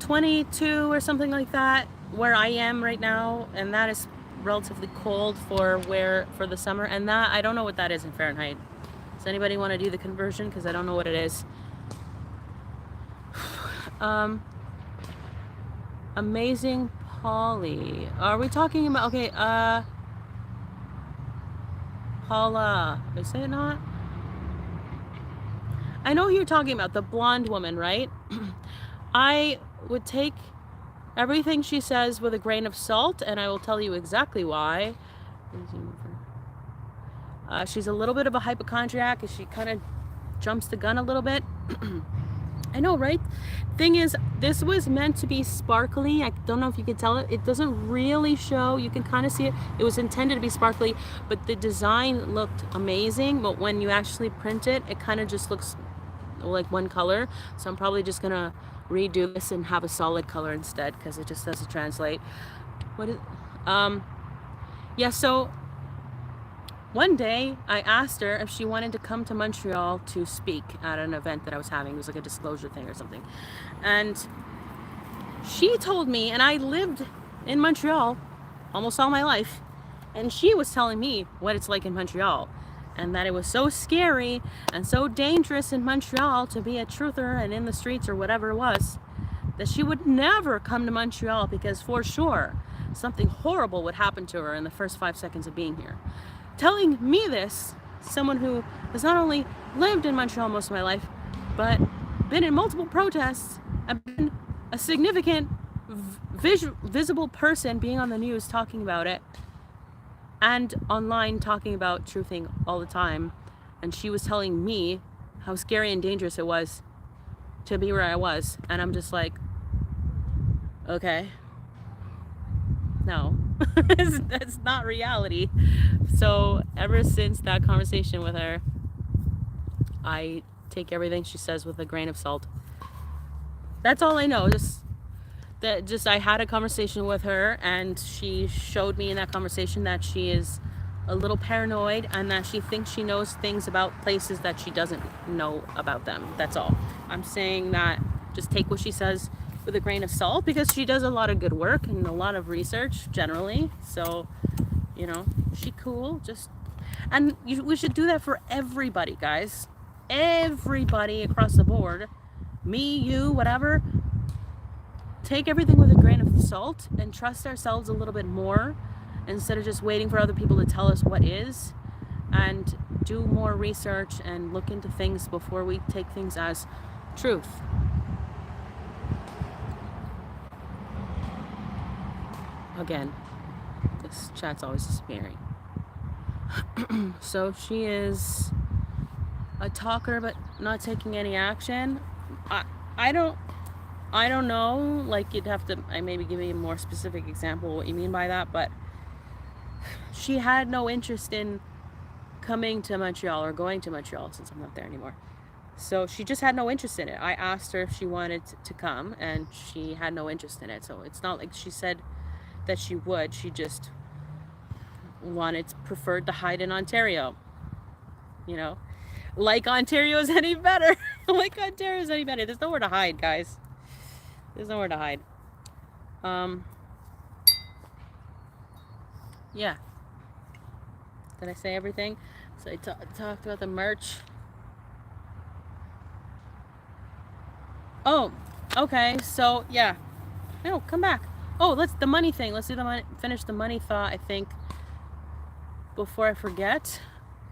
22 or something like that where I am right now, and that is relatively cold for the summer. And that, I don't know what that is in Fahrenheit. Does anybody want to do the conversion? Because I don't know what it is. Amazing Polly. Are we talking about, okay, Paula, is it not? I know who you're talking about, the blonde woman, right? I would take everything she says with a grain of salt, and I will tell you exactly why. She's a little bit of a hypochondriac, and she kind of jumps the gun a little bit. I know, right? Thing is, this was meant to be sparkly. I don't know if you can tell it. It doesn't really show. You can kind of see it. It was intended to be sparkly, but the design looked amazing. But when you actually print it, it kind of just looks like one color. So I'm probably just gonna redo this and have a solid color instead, because it just doesn't translate. What is yeah, so one day I asked her if she wanted to come to Montreal to speak at an event that I was having. It was like a disclosure thing or something, and she told me, and I lived in Montreal almost all my life, and she was telling me what it's like in Montreal. and that it was so scary and so dangerous in Montreal to be a truther and in the streets or whatever it was, that she would never come to Montreal because for sure something horrible would happen to her in the first 5 seconds of being here. Telling me this, someone who has not only lived in Montreal most of my life, but been in multiple protests and been a significant visible person being on the news talking about it and online talking about truthing all the time, and she was telling me how scary and dangerous it was to be where I was, and I'm just like, okay, no. That's not reality. So ever since that conversation with her, I take everything she says with a grain of salt. That's all I know. Just I had a conversation with her, and she showed me in that conversation that she is a little paranoid and that she thinks she knows things about places that she doesn't know about them. That's all. I'm saying that just take what she says with a grain of salt, because she does a lot of good work and a lot of research generally. So, you know, she cool. And we should do that for everybody, guys. Everybody across the board. Me, you, whatever. Take everything with a grain of salt and trust ourselves a little bit more instead of just waiting for other people to tell us what is, and do more research and look into things before we take things as truth. Again, this chat's always disappearing. So she is a talker but not taking any action. I don't know, like, you'd have to maybe give me a more specific example of what you mean by that, but she had no interest in coming to Montreal or going to Montreal, since I'm not there anymore. So she just had no interest in it. I asked her if she wanted to come, and she had no interest in it. So it's not like she said that she would. She just preferred to hide in Ontario. You know, like Ontario's any better. Like Ontario's any better. There's nowhere to hide, guys. There's nowhere to hide. Yeah. Did I say everything? So I talked about the merch. Oh, okay. So yeah. No, come back. Oh, the money thing. Let's do the money. Finish the money thought, I think, before I forget.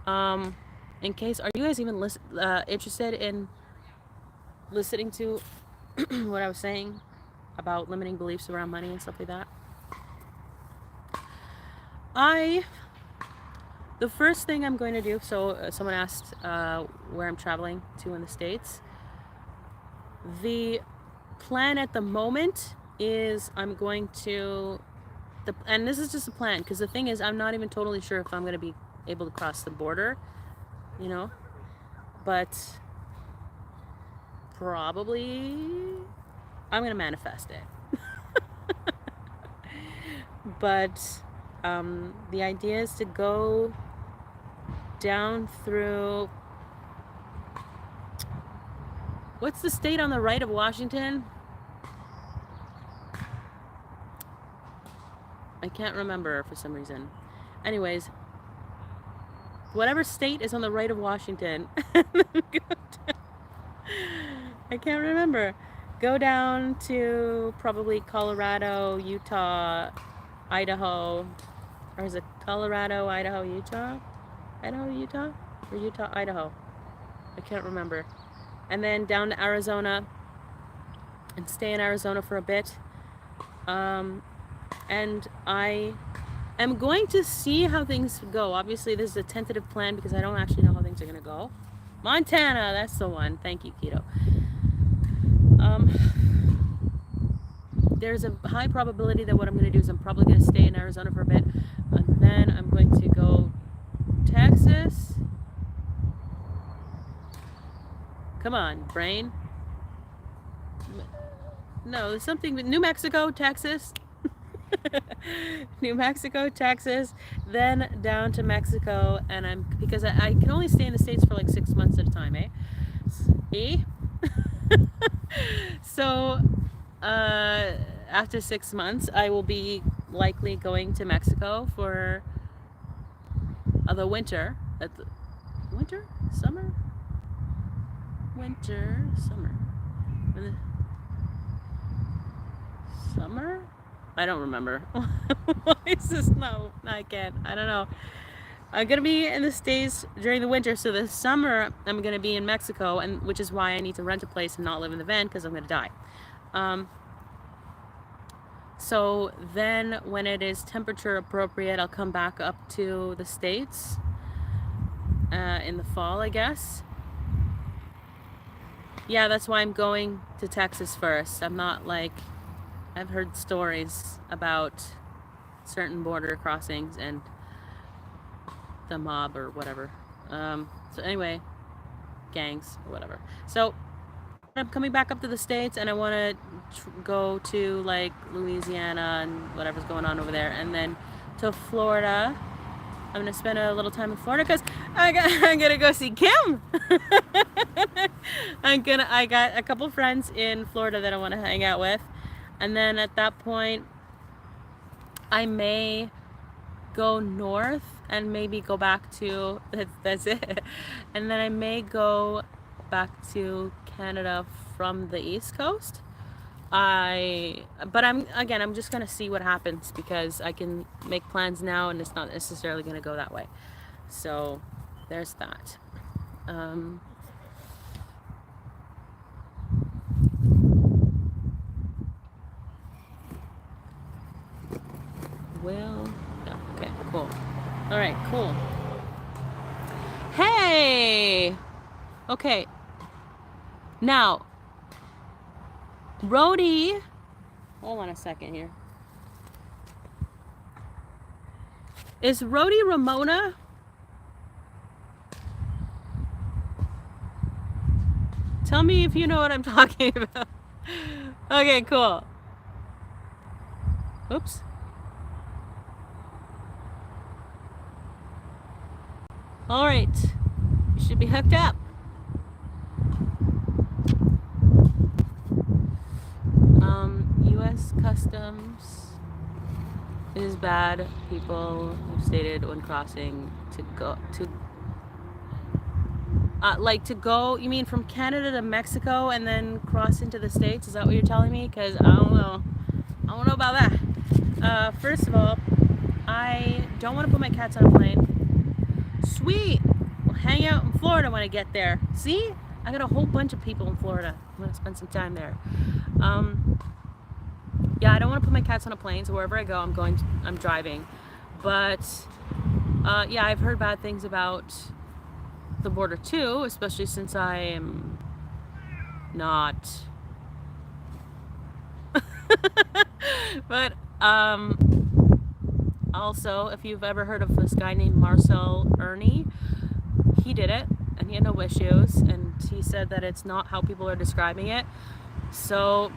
In case, are you guys even interested in listening to what I was saying about limiting beliefs around money and stuff like that? The first thing I'm going to do, so someone asked where I'm traveling to in the States. The plan at the moment is I'm going to, and this is just a plan, because the thing is, I'm not even totally sure if I'm going to be able to cross the border, you know, but probably I'm going to manifest it. But the idea is to go down through, what's the state on the right of Washington? I can't remember for some reason. Anyways, whatever state is on the right of Washington. I can't remember. Go down to probably Colorado, Utah, Idaho. Or is it Colorado, Idaho, Utah? Idaho, Utah? Or Utah, Idaho? I can't remember. And then down to Arizona and stay in Arizona for a bit. And I am going to see how things go. Obviously, this is a tentative plan because I don't actually know how things are going to go. Montana, that's the one. Thank you, Keto. There's a high probability that what I'm going to do is I'm probably going to stay in Arizona for a bit. And then I'm going to go Texas. Come on, brain. No, there's something. New Mexico, Texas. New Mexico, Texas, then down to Mexico, and because I can only stay in the States for like 6 months at a time, So after 6 months, I will be likely going to Mexico for the winter. winter, summer, winter, summer, summer. I don't remember. Why is this? No, I can't. I don't know. I'm gonna be in the States during the winter, so this summer I'm gonna be in Mexico, and which is why I need to rent a place and not live in the van because I'm gonna die. So then when it is temperature appropriate, I'll come back up to the States in the fall, I guess. Yeah, that's why I'm going to Texas first. I'm not like, I've heard stories about certain border crossings and the mob or whatever. So anyway, gangs or whatever. So I'm coming back up to the States, and I want to go to like Louisiana and whatever's going on over there, and then to Florida. I'm gonna spend a little time in Florida because I'm gonna go see Kim. I got a couple friends in Florida that I want to hang out with, and then at that point I may go north and maybe go back to that's it, and then I may go back to Canada from the East Coast. But I'm just gonna see what happens because I can make plans now and it's not necessarily gonna go that way. So there's that. Well, yeah, okay, cool. All right, cool. Hey, okay. Now, Rhodey, hold on a second here. Is Rhodey Ramona? Tell me if you know what I'm talking about. Okay, cool. Oops. All right, you should be hooked up. U.S. Customs is bad. People have stated when crossing to go to to go. You mean from Canada to Mexico and then cross into the States? Is that what you're telling me? Because I don't know about that. First of all, I don't want to put my cats on a plane. Sweet, we'll hang out in Florida when I get there. See, I got a whole bunch of people in Florida. I'm gonna spend some time there. Yeah, I don't want to put my cats on a plane, so wherever I go, I'm driving. But yeah, I've heard bad things about the border too, especially since I am not. But also, if you've ever heard of this guy named Marcel Ernie, he did it and he had no issues, and he said that it's not how people are describing it. So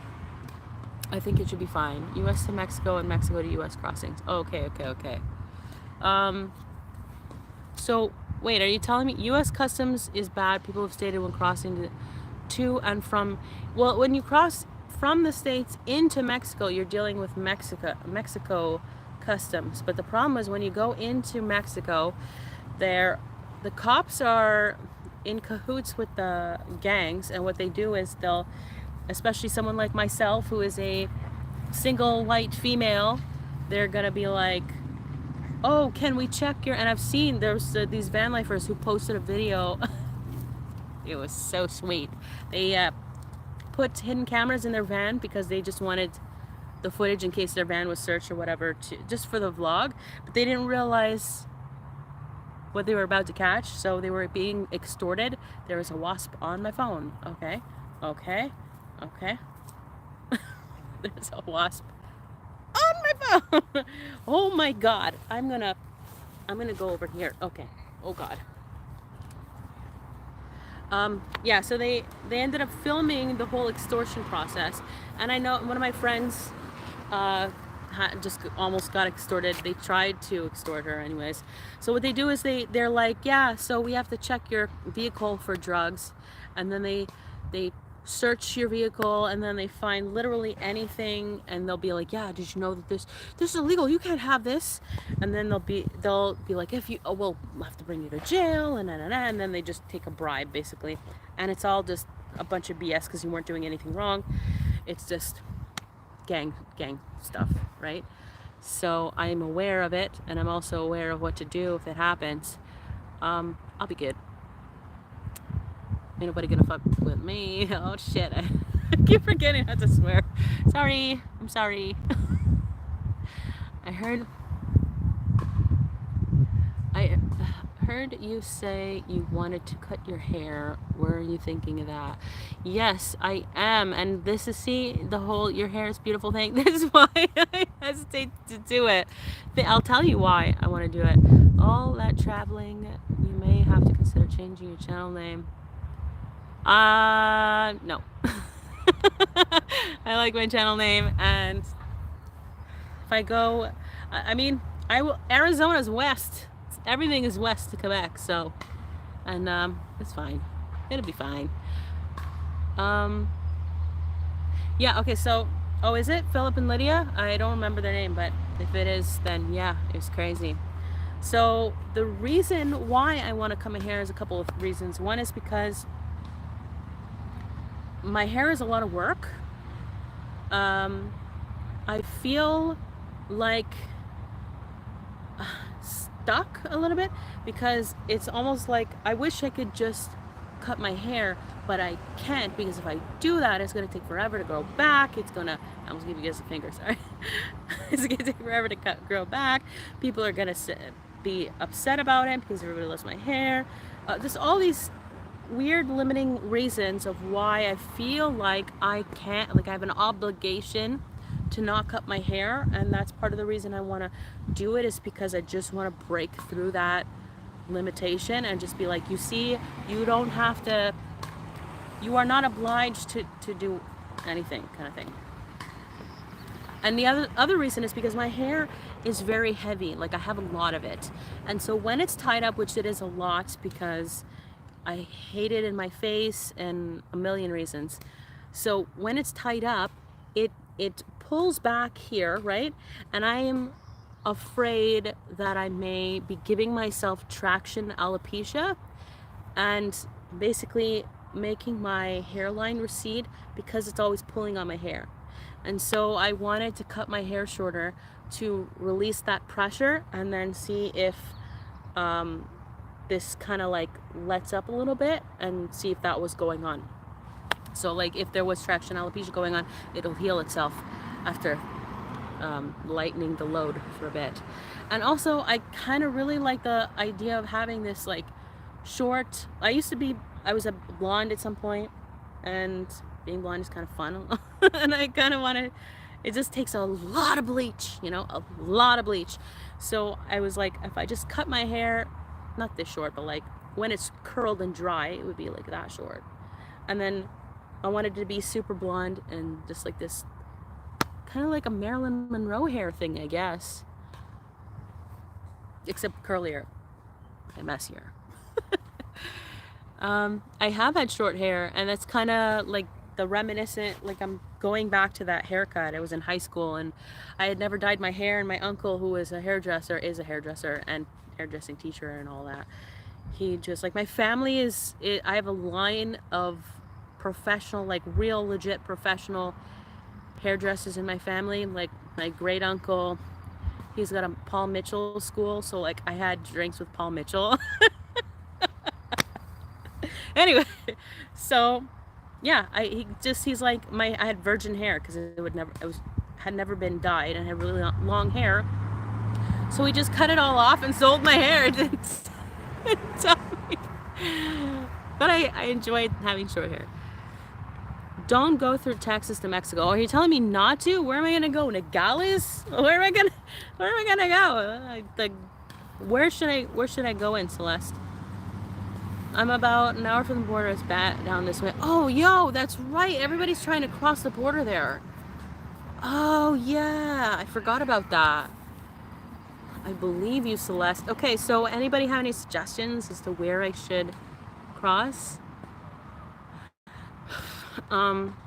I think it should be fine. US to Mexico and Mexico to US crossings. Okay. So wait, are you telling me US Customs is bad? People have stated when crossing to and from, well, when you cross from the States into Mexico, you're dealing with Mexico Customs. But the problem is when you go into Mexico, the cops are in cahoots with the gangs, and what they do is they'll, especially someone like myself who is a single white female, they're gonna be like, oh, can we check your, and I've seen there's these van lifers who posted a video. It was so sweet. They put hidden cameras in their van because they just wanted the footage in case their van was searched or whatever, just for the vlog, but they didn't realize what they were about to catch, so they were being extorted. There was a wasp on my phone. Okay. There's a wasp on my phone. Oh my god. I'm gonna go over here. Okay. Oh god. Yeah, so they ended up filming the whole extortion process, and I know one of my friends just almost got extorted. They tried to extort her anyways. So what they do is they're like, yeah, so we have to check your vehicle for drugs, and then they search your vehicle, and then they find literally anything, and they'll be like, yeah, did you know that this is illegal, you can't have this. And then they'll be like, if you, oh well, we'll have to bring you to jail, and then they just take a bribe basically. And it's all just a bunch of BS because you weren't doing anything wrong. It's just gang stuff, right? So I'm aware of it, and I'm also aware of what to do if it happens. I'll be good. Ain't nobody gonna fuck with me. Oh shit, I keep forgetting how to swear. Sorry, I'm sorry. I heard you say you wanted to cut your hair. Were you thinking of that? Yes, I am. And this is, see, the whole your hair is beautiful thing. This is why I hesitate to do it. I'll tell you why I want to do it. All that traveling, you may have to consider changing your channel name. No. I like my channel name, and if I go, I mean, I will. Arizona's west. Everything is west to Quebec, so, and it's fine. It'll be fine. Yeah. Okay. So, oh, is it Philip and Lydia? I don't remember their name, but if it is, then yeah, it's crazy. So the reason why I want to cut my hair is a couple of reasons. One is because my hair is a lot of work. I feel like stuck a little bit because it's almost like I wish I could just cut my hair, but I can't, because if I do that, it's going to take forever to grow back. It's going to, I almost give you guys a finger, sorry. It's going to take forever to grow back. People are going to be upset about it because everybody loves my hair. There's all these weird limiting reasons of why I feel like I can't, like I have an obligation to not cut my hair, and that's part of the reason I want to do it, is because I just want to break through that limitation and just be like, you see, you don't have to, you are not obliged to do anything, kind of thing. And the other reason is because my hair is very heavy, like I have a lot of it, and so when it's tied up, which it is a lot because I hate it in my face and a million reasons. So when it's tied up, it pulls back here, right? And I am afraid that I may be giving myself traction alopecia and basically making my hairline recede because it's always pulling on my hair. And so I wanted to cut my hair shorter to release that pressure and then see if this kind of like lets up a little bit and see if that was going on. So like if there was traction alopecia going on, it'll heal itself after lightening the load for a bit. And also I kind of really like the idea of having this like short, I was a blonde at some point, and being blonde is kind of fun. And I kind of want to, it just takes a lot of bleach, you know, a lot of bleach. So I was like, if I just cut my hair, not this short, but like when it's curled and dry, it would be like that short. And then I wanted to be super blonde and just like this, kind of like a Marilyn Monroe hair thing, I guess. Except curlier and messier. I have had short hair, and that's kind of like the reminiscent, like I'm going back to that haircut. I was in high school and I had never dyed my hair, and my uncle, who is a hairdresser and hairdressing teacher and all that, he just like, my family is, I have a line of professional, like real legit professional hairdressers in my family. Like my great uncle, he's got a Paul Mitchell school, so like I had drinks with Paul Mitchell. Anyway, so yeah, he's like, I had virgin hair because had never been dyed and had really long hair. So he just cut it all off and sold my hair. It didn't tell me. But I enjoyed having short hair. Don't go through Texas to Mexico. Are you telling me not to? Where am I gonna go? Nogales? Where am I gonna go? Like, where should I go in, Celeste? I'm about an hour from the border. It's back down this way. Oh, yo, that's right. Everybody's trying to cross the border there. Oh yeah, I forgot about that. I believe you, Celeste. Okay, so anybody have any suggestions as to where I should cross? Um,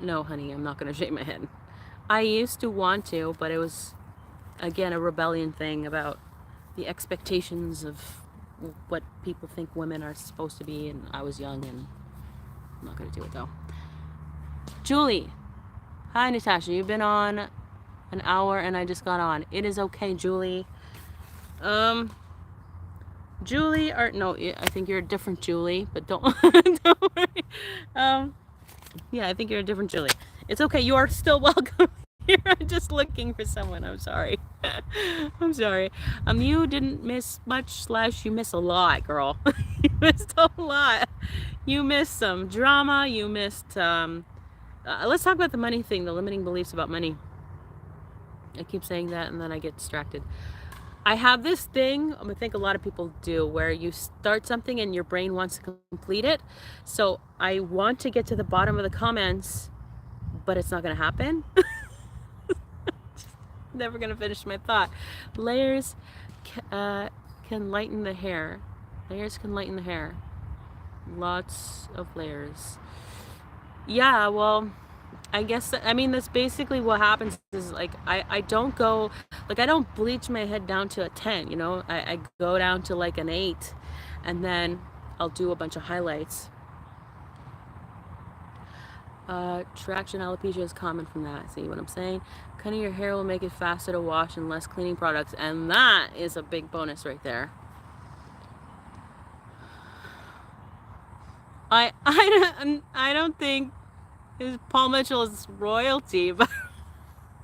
no, honey, I'm not gonna shave my head. I used to want to, but it was, again, a rebellion thing about the expectations of what people think women are supposed to be, and I was young, and I'm not gonna do it though. Julie, hi Natasha, you've been on an hour and I just got on. It is okay, Julie. Julie, or no, I think you're a different Julie, but don't don't worry. Yeah, I think you're a different Julie. It's okay, you are still welcome here. I'm just looking for someone. I'm sorry. I'm sorry. You didn't miss much, slash you miss a lot, girl. You missed a lot. You missed some drama. You missed let's talk about the money thing, the limiting beliefs about money. I keep saying that and then I get distracted. I have this thing, I think a lot of people do, where you start something and your brain wants to complete it. So I want to get to the bottom of the comments, but it's not going to happen. Never going to finish my thought. Layers can lighten the hair. Layers can lighten the hair. Lots of layers. Yeah, well, I guess, I mean, that's basically what happens is, like, I don't go, like, I don't bleach my head down to a 10, you know? I go down to, like, an 8, and then I'll do a bunch of highlights. Traction alopecia is common from that. See what I'm saying? Cutting your hair will make it faster to wash and less cleaning products, and that is a big bonus right there. I don't think Paul Mitchell is royalty, but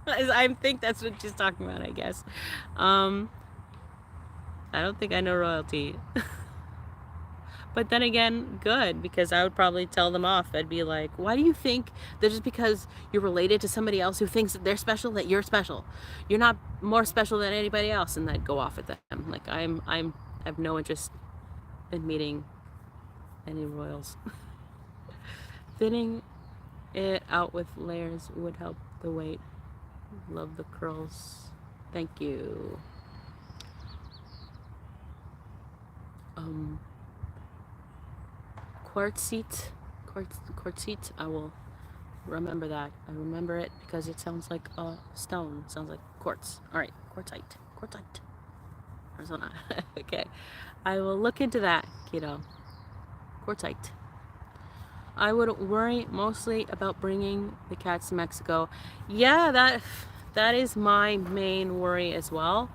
I think that's what she's talking about, I guess. I don't think I know royalty. But then again, good, because I would probably tell them off. I'd be like, why do you think that just because you're related to somebody else who thinks that they're special, that you're special? You're not more special than anybody else. And I'd go off at them. Like, I have no interest in meeting any royals. Thinning it out with layers would help the weight. Love the curls. Thank you. Quartzite. I will remember that. I remember it because it sounds like a stone. It sounds like quartz. All right, quartzite. Arizona. Okay, I will look into that, kiddo. Quartzite. I would worry mostly about bringing the cats to Mexico. Yeah, that is my main worry as well.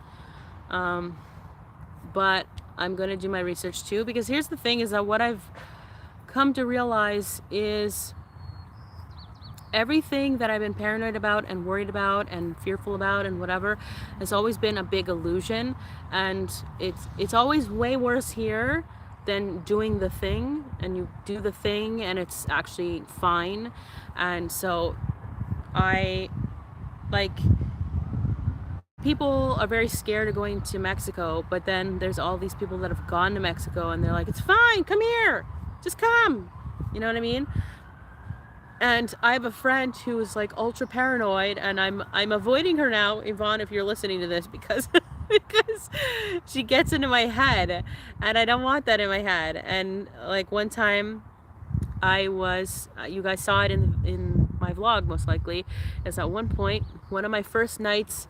But I'm gonna do my research too, because here's the thing, is that what I've come to realize is everything that I've been paranoid about and worried about and fearful about and whatever has always been a big illusion, and it's always way worse here than doing the thing, and you do the thing and it's actually fine. And so people are very scared of going to Mexico, but then there's all these people that have gone to Mexico and they're like, it's fine, come here, just come, you know what I mean? And I have a friend who is like ultra paranoid, and I'm avoiding her now, Yvonne, if you're listening to this, because she gets into my head, and I don't want that in my head. And like one time you guys saw it in my vlog most likely, is at one point, one of my first nights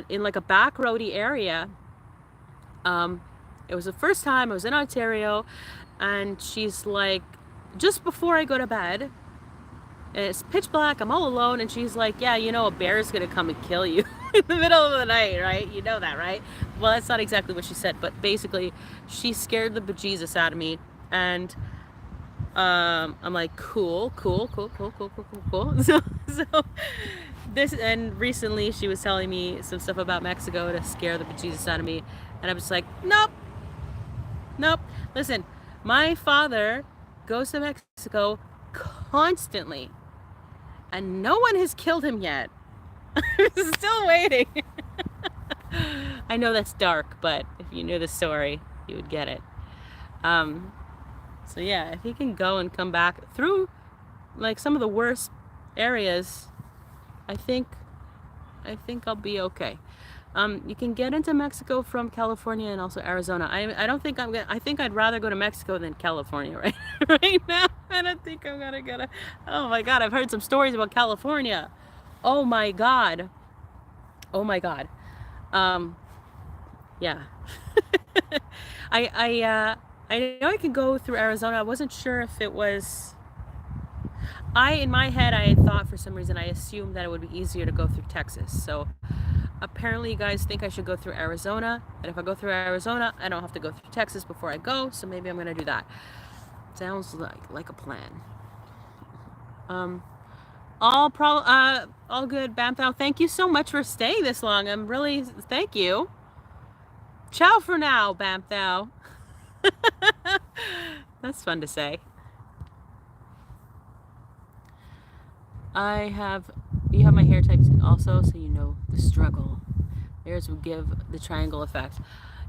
in like a back roady area, it was the first time I was in Ontario, and she's like, just before I go to bed, and it's pitch black, I'm all alone, and she's like, yeah, you know, a bear is gonna come and kill you in the middle of the night, right? You know that, right? Well, that's not exactly what she said, but basically she scared the bejesus out of me. And I'm like, cool. So this, and recently she was telling me some stuff about Mexico to scare the bejesus out of me, and I'm just like, nope. Listen, my father goes to Mexico constantly, and no one has killed him yet. I'm still waiting. I know that's dark, but if you knew the story, you would get it. So yeah, if he can go and come back through like some of the worst areas, I think I'll be okay. You can get into Mexico from California and also Arizona. I don't think I'm gonna. I think I'd rather go to Mexico than California right right now. I don't think I'm gonna get a. Oh my God! I've heard some stories about California. Oh my God. Oh my God. Um, yeah. I know I could go through Arizona. I wasn't sure if it was. In my head, I had thought for some reason, I assumed that it would be easier to go through Texas. So apparently you guys think I should go through Arizona. And if I go through Arizona, I don't have to go through Texas before I go. So maybe I'm going to do that. Sounds like a plan. All good, Bamthou. Thank you so much for staying this long. Thank you. Ciao for now, Bamthou. That's fun to say. You have my hair types also, so you know the struggle. Yours would give the triangle effect.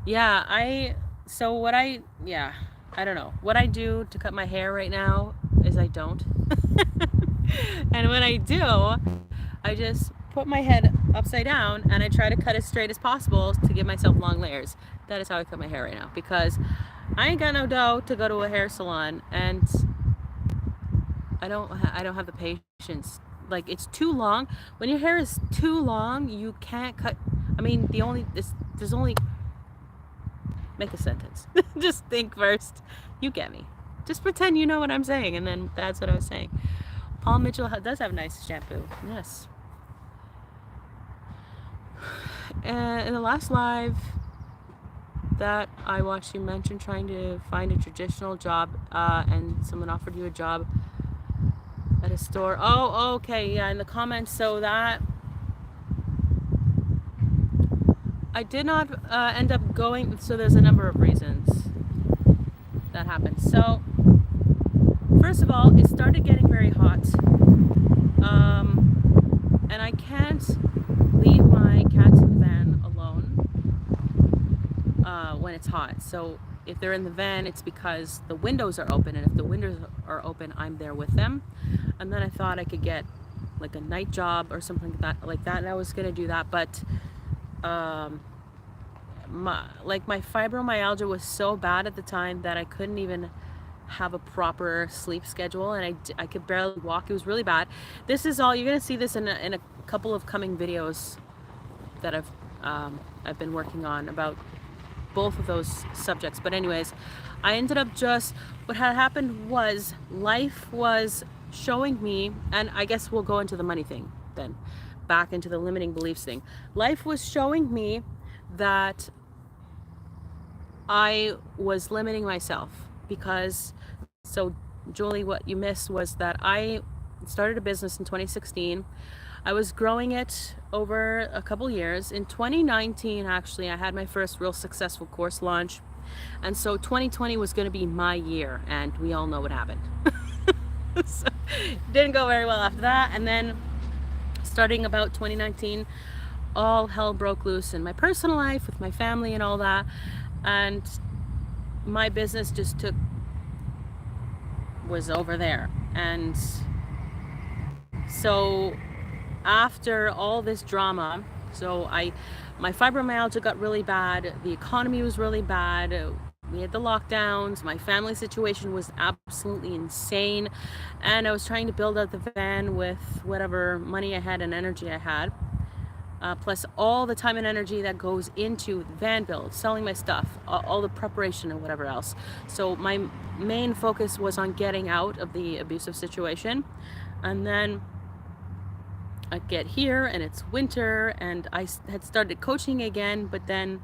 Yeah, I don't know. What I do to cut my hair right now is I don't. And when I do, I just put my head upside down and I try to cut as straight as possible to give myself long layers. That is how I cut my hair right now, because I ain't got no dough to go to a hair salon, and I don't have the patience. Like, it's too long. When your hair is too long, you can't cut. I mean, there's only make a sentence. Just think first. You get me. Just pretend you know what I'm saying, and then that's what I was saying. Paul Mitchell does have nice shampoo. Yes. And in the last live that I watched, you mentioned trying to find a traditional job, and someone offered you a job at a store. Oh, okay, yeah, in the comments. So that I did not end up going. So there's a number of reasons that happened. So first of all, it started getting very hot, and I can't leave my cats in the van alone when it's hot. So if they're in the van, it's because the windows are open, and if the windows are open, I'm there with them. And then I thought I could get like a night job or something like that, and I was gonna do that, but my fibromyalgia was so bad at the time that I couldn't even have a proper sleep schedule, and I could barely walk. It was really bad. This is all you're gonna see this in a couple of coming videos that I've been working on about both of those subjects. But anyways, I ended up what had happened was life was showing me, and I guess we'll go into the money thing then, back into the limiting beliefs thing. Life was showing me that I was limiting myself, because, so Julie, what you missed was that I started a business in 2016. I was growing it over a couple years. In 2019, actually, I had my first real successful course launch. And so 2020 was going to be my year, and we all know what happened. So, didn't go very well after that. And then starting about 2019, all hell broke loose in my personal life with my family and all that. And my business just was over there. And so after all this drama, my fibromyalgia got really bad, the economy was really bad, we had the lockdowns, my family situation was absolutely insane, and I was trying to build out the van with whatever money I had and energy I had, plus all the time and energy that goes into the van build, selling my stuff, all the preparation and whatever else. So my main focus was on getting out of the abusive situation. And then I get here and it's winter, and I had started coaching again, but then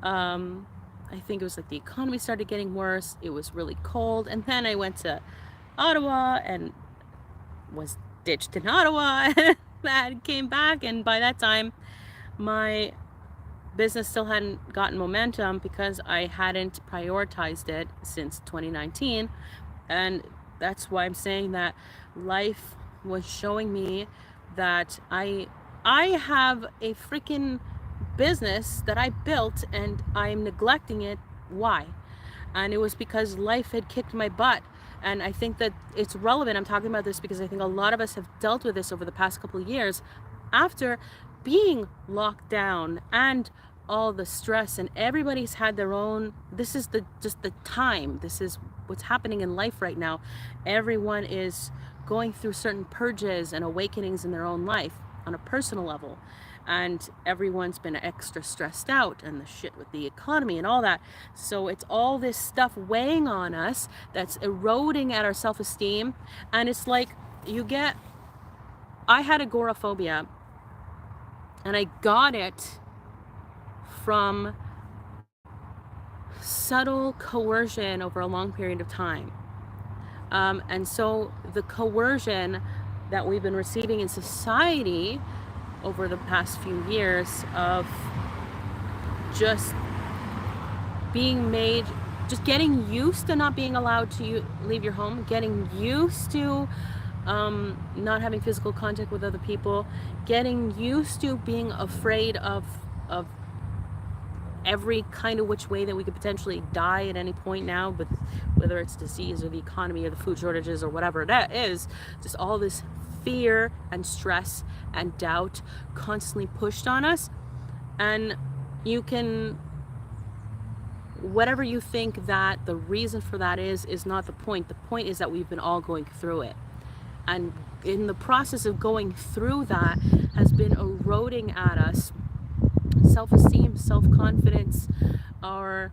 I think it was like the economy started getting worse, it was really cold, and then I went to Ottawa and was ditched in Ottawa. And came back, and by that time my business still hadn't gotten momentum because I hadn't prioritized it since 2019. And that's why I'm saying that life was showing me that I have a freaking business that I built and I'm neglecting it. Why? And it was because life had kicked my butt. And I think that it's relevant. I'm talking about this because I think a lot of us have dealt with this over the past couple of years. After being locked down and all the stress, and everybody's had their own, this is just the time, this is what's happening in life right now. Everyone is going through certain purges and awakenings in their own life on a personal level, and everyone's been extra stressed out, and the shit with the economy and all that. So it's all this stuff weighing on us that's eroding at our self-esteem. And it's like, I had agoraphobia, and I got it from subtle coercion over a long period of time. And so the coercion that we've been receiving in society over the past few years of just being made, just getting used to not being allowed to leave your home, getting used to not having physical contact with other people, getting used to being afraid of every kind of which way that we could potentially die at any point now, but whether it's disease or the economy or the food shortages or whatever that is, just all this fear and stress and doubt constantly pushed on us. And you can, whatever you think that the reason for that is not the point. The point is that we've been all going through it. And in the process of going through that has been eroding at us self-esteem, self-confidence, our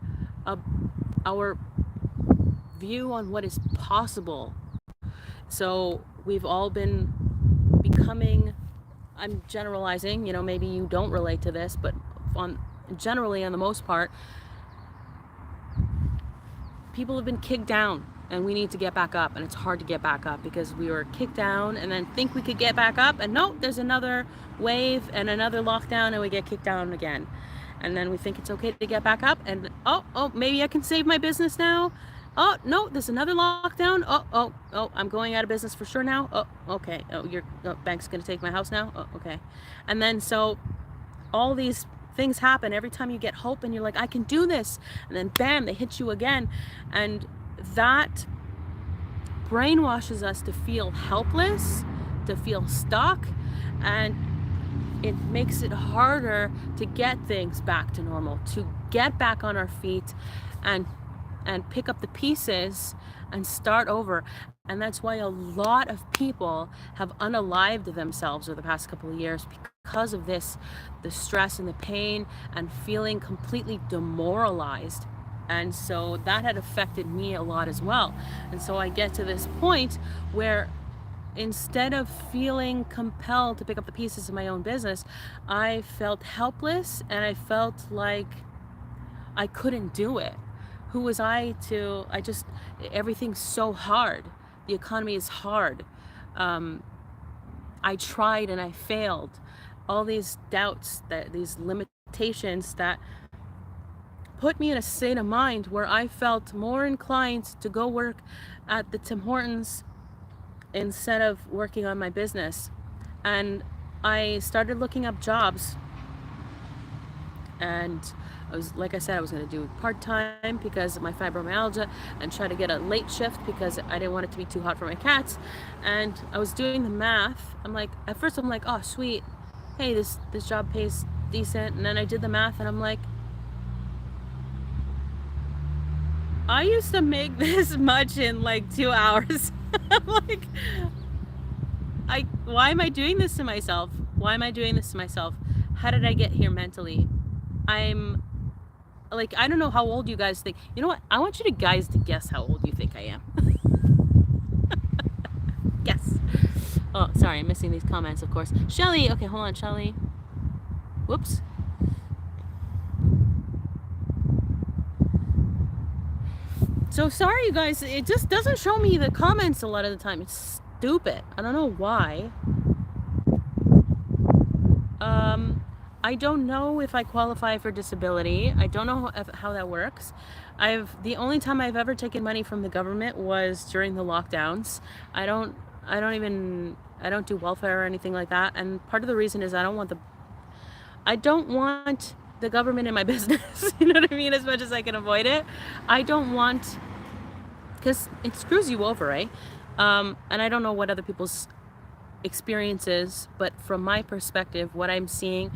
view on what is possible. So we've all been becoming, I'm generalizing, maybe you don't relate to this, but generally on the most part, people have been kicked down, and we need to get back up, and it's hard to get back up because we were kicked down and then think we could get back up, and no, there's another wave and another lockdown, and we get kicked down again. And then we think it's okay to get back up, and oh, maybe I can save my business now. Oh no, there's another lockdown. Oh, I'm going out of business for sure now. Oh, okay. Oh, your bank's gonna take my house now. Oh, okay. And then so all these things happen every time you get hope, and you're like, I can do this, and then bam, they hit you again. And that brainwashes us to feel helpless, to feel stuck, and it makes it harder to get things back to normal, to get back on our feet and pick up the pieces and start over. And that's why a lot of people have unalived themselves over the past couple of years, because of this, the stress and the pain and feeling completely demoralized. And so that had affected me a lot as well. And so I get to this point where instead of feeling compelled to pick up the pieces of my own business, I felt helpless, and I felt like I couldn't do it. Who was I to, everything's so hard. The economy is hard. I tried and I failed. All these doubts, these limitations that put me in a state of mind where I felt more inclined to go work at the Tim Hortons instead of working on my business. And I started looking up jobs, and like I said, I was going to do part-time because of my fibromyalgia, and try to get a late shift because I didn't want it to be too hot for my cats. And I was doing the math. At first I'm like, oh sweet, hey, this job pays decent. And then I did the math, and I'm like, I used to make this much in like 2 hours. I'm like, why am I doing this to myself? Why am I doing this to myself? How did I get here mentally? I'm like, I don't know how old you guys think. You know what? I want you guys to guess how old you think I am. Guess. Oh, sorry, I'm missing these comments, of course. Shelly, okay, hold on, Shelly. Whoops. So sorry, you guys. It just doesn't show me the comments a lot of the time. It's stupid. I don't know why. I don't know if I qualify for disability. I don't know how that works. The only time I've ever taken money from the government was during the lockdowns. I don't do welfare or anything like that. And part of the reason is I don't want the government in my business. You know what I mean? As much as I can avoid it. I don't want, because it screws you over, right? And I don't know what other people's experiences, but from my perspective, what I'm seeing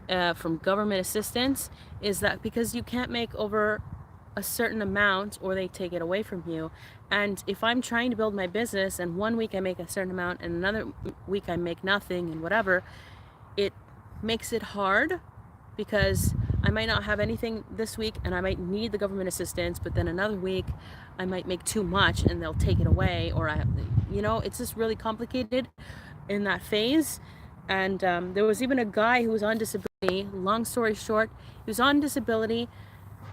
from government assistance is that because you can't make over a certain amount or they take it away from you. And if I'm trying to build my business and one week I make a certain amount and another week I make nothing and whatever, it makes it hard because I might not have anything this week and I might need the government assistance, but then another week I might make too much and they'll take it away, or it's just really complicated in that phase. And there was even a guy who was on disability. Long story short, he was on disability,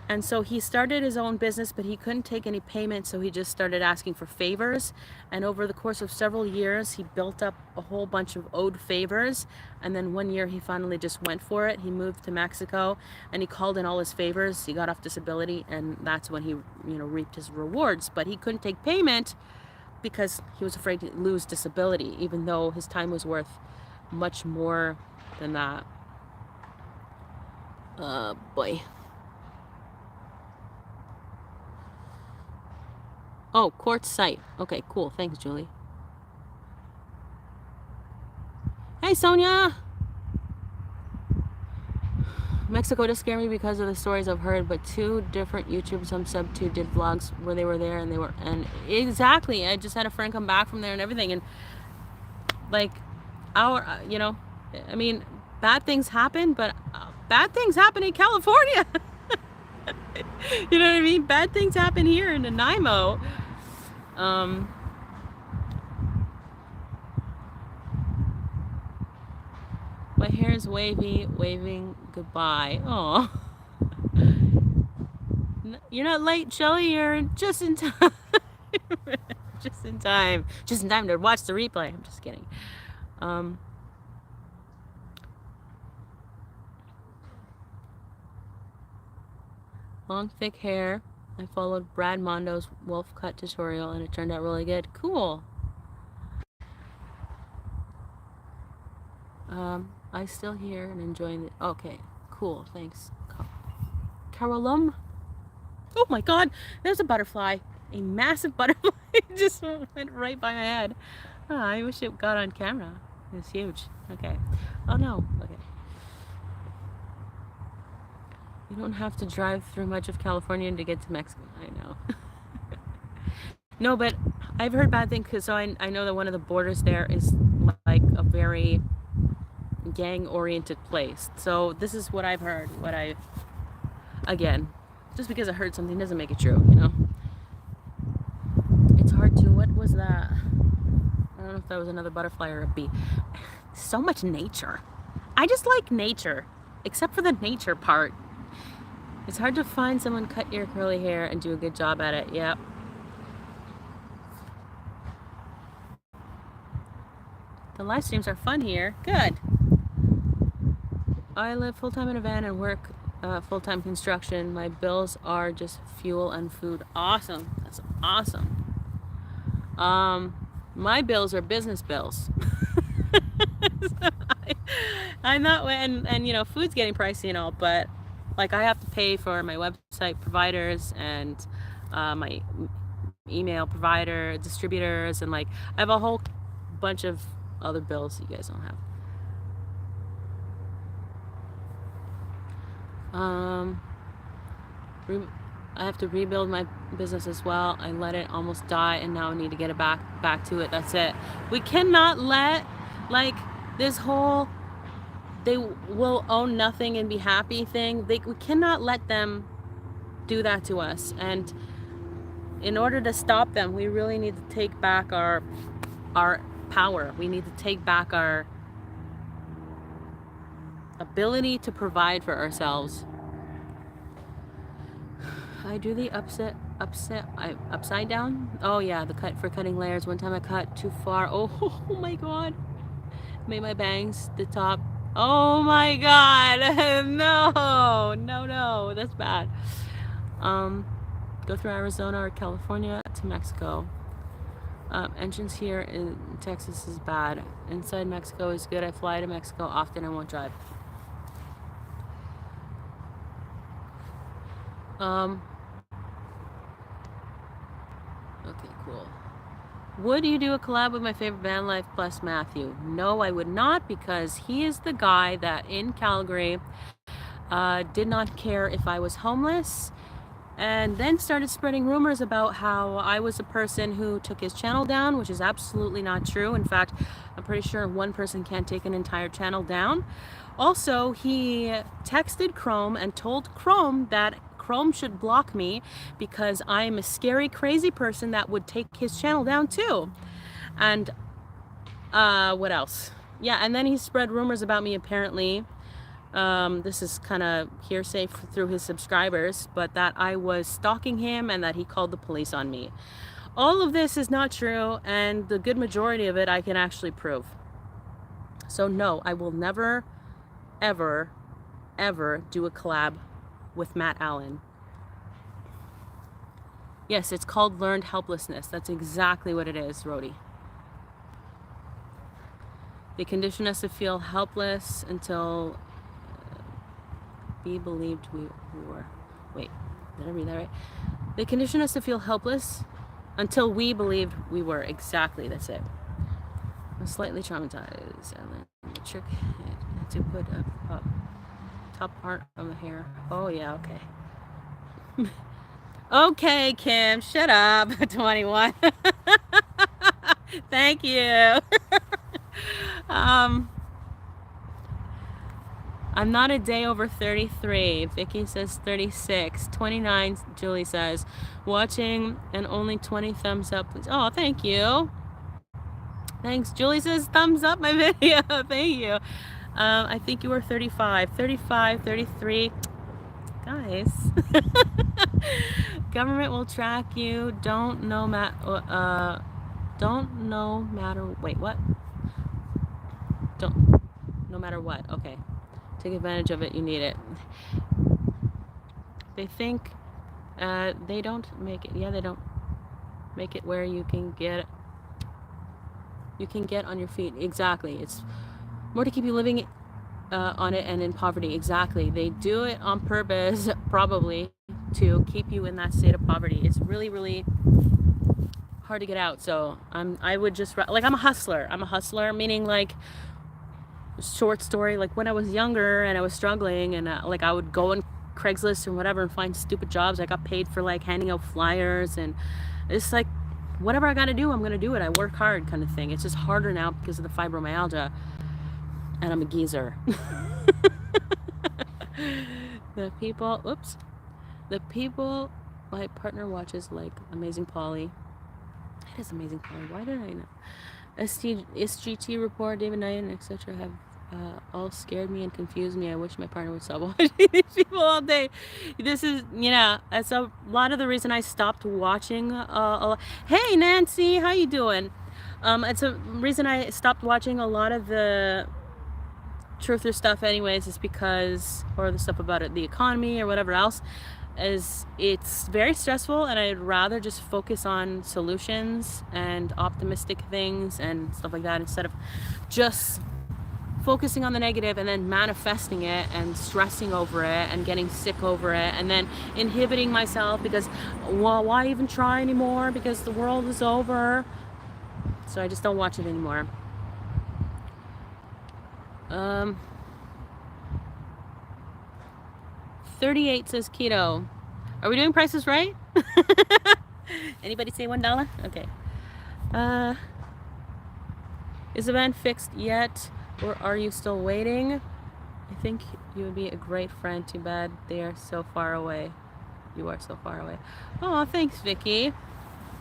and so he started his own business, but he couldn't take any payment, so he just started asking for favors. And over the course of several years, he built up a whole bunch of owed favors. And then one year, he finally just went for it. He moved to Mexico, and he called in all his favors. He got off disability, and that's when he, reaped his rewards. But he couldn't take payment because he was afraid to lose disability, even though his time was worth much more than that. Boy. Oh, quartz site. Okay, cool. Thanks, Julie. Hey, Sonia. Mexico does scare me because of the stories I've heard, but 2 different YouTubers I'm sub to did vlogs where they were there and exactly. I just had a friend come back from there and everything, and like bad things happen, but bad things happen in California. You know what I mean? Bad things happen here in Nanaimo. My hair is waving goodbye. Oh, you're not late, Shelly. You're just in time. Just in time to watch the replay. I'm just kidding. Long thick hair. I followed Brad Mondo's wolf cut tutorial and it turned out really good. Cool. I still hear and enjoying the. Okay, cool. Thanks, Carolum. Oh my God, there's a butterfly. A massive butterfly just went right by my head. Oh, I wish it got on camera. It's huge. Okay. Oh no. Okay. You don't have to drive through much of California to get to Mexico. I know. No, but I've heard bad things because I know that one of the borders there is like a very gang-oriented place. So this is what I've heard. Again, just because I heard something doesn't make it true, It's hard to. What was that? I don't know if that was another butterfly or a bee. So much nature. I just like nature, except for the nature part. It's hard to find someone cut your curly hair and do a good job at it. Yep. The live streams are fun here. Good. I live full-time in a van and work full-time construction. My bills are just fuel and food. Awesome. That's awesome. My bills are business bills. So I'm not, and food's getting pricey and all, but like I have to pay for my website providers and my email provider, distributors, and like I have a whole bunch of other bills you guys don't have. I have to rebuild my business as well. I let it almost die and now I need to get it back to it. That's it. We cannot let like this whole they will own nothing and be happy thing. We cannot let them do that to us. And in order to stop them, we really need to take back our power. We need to take back our ability to provide for ourselves. I do the upside down. Oh yeah, the cut for cutting layers. One time I cut too far. Oh my God. Made my bangs the top. Oh my God. No, that's bad. Go through Arizona or California to Mexico. Entrance here in Texas is bad. Inside Mexico is good. I fly to Mexico often. I won't drive. Okay, cool. Would you do a collab with my favorite van life plus Matthew? No, I would not, because he is the guy that in Calgary did not care if I was homeless, and then started spreading rumors about how I was a person who took his channel down, which is absolutely not true. In fact, I'm pretty sure one person can't take an entire channel down. Also, he texted Chrome and told Chrome that Chrome should block me because I'm a scary, crazy person that would take his channel down too. And what else? Yeah, and then he spread rumors about me, apparently. This is kind of hearsay through his subscribers, but that I was stalking him and that he called the police on me. All of this is not true, and the good majority of it I can actually prove. So no, I will never, ever, ever do a collab with Matt Allen. Yes, it's called learned helplessness. That's exactly what it is, Rhodey. They condition us to feel helpless until we believed we were. Wait, did I read that right? They condition us to feel helpless until we believed we were. Exactly, that's it. I'm slightly traumatized. I learned the trick to put up top part of the hair. Oh yeah, okay. Okay, Kim, shut up. 21. Thank you. I'm not a day over 33. Vicky says 36. 29, Julie says. Watching and only 20 thumbs up, please. Oh, thank you. Thanks. Julie says thumbs up my video. Thank you. I think you were 35. 35, 33. Guys. Government will track you. Don't know matter. Wait, what? Don't. No matter what. Okay. Take advantage of it. You need it. They think they don't make it. Yeah, they don't make it where you can get on your feet. Exactly. It's more to keep you living on it and in poverty. Exactly. They do it on purpose, probably, to keep you in that state of poverty. It's really, really hard to get out. So I would just, like, I'm a hustler. I'm a hustler, meaning, like, short story, like, when I was younger and I was struggling, and like, I would go on Craigslist or whatever and find stupid jobs. I got paid for, like, handing out flyers, and it's like, whatever I gotta do, I'm gonna do it. I work hard, kind of thing. It's just harder now because of the fibromyalgia, and I'm a geezer. The people my partner watches, like Amazing Polly. It is Amazing Polly. Why did I know? SGT report, David Knight, and etc. have all scared me and confused me. I wish my partner would stop watching these people all day. This is, that's a lot of the reason I stopped watching. Hey, Nancy, how you doing? It's a reason I stopped watching a lot of the truther stuff anyways, is because, or the stuff about the economy or whatever else, is it's very stressful, and I'd rather just focus on solutions and optimistic things and stuff like that, instead of just focusing on the negative and then manifesting it and stressing over it and getting sick over it and then inhibiting myself because, well, why even try anymore, because the world is over. So I just don't watch it anymore. 38 says keto. Are we doing prices right? Anybody say $1? Okay. Is the van fixed yet, or are you still waiting? I think you would be a great friend. Too bad they are so far away. You are so far away. Oh, thanks, Vicky.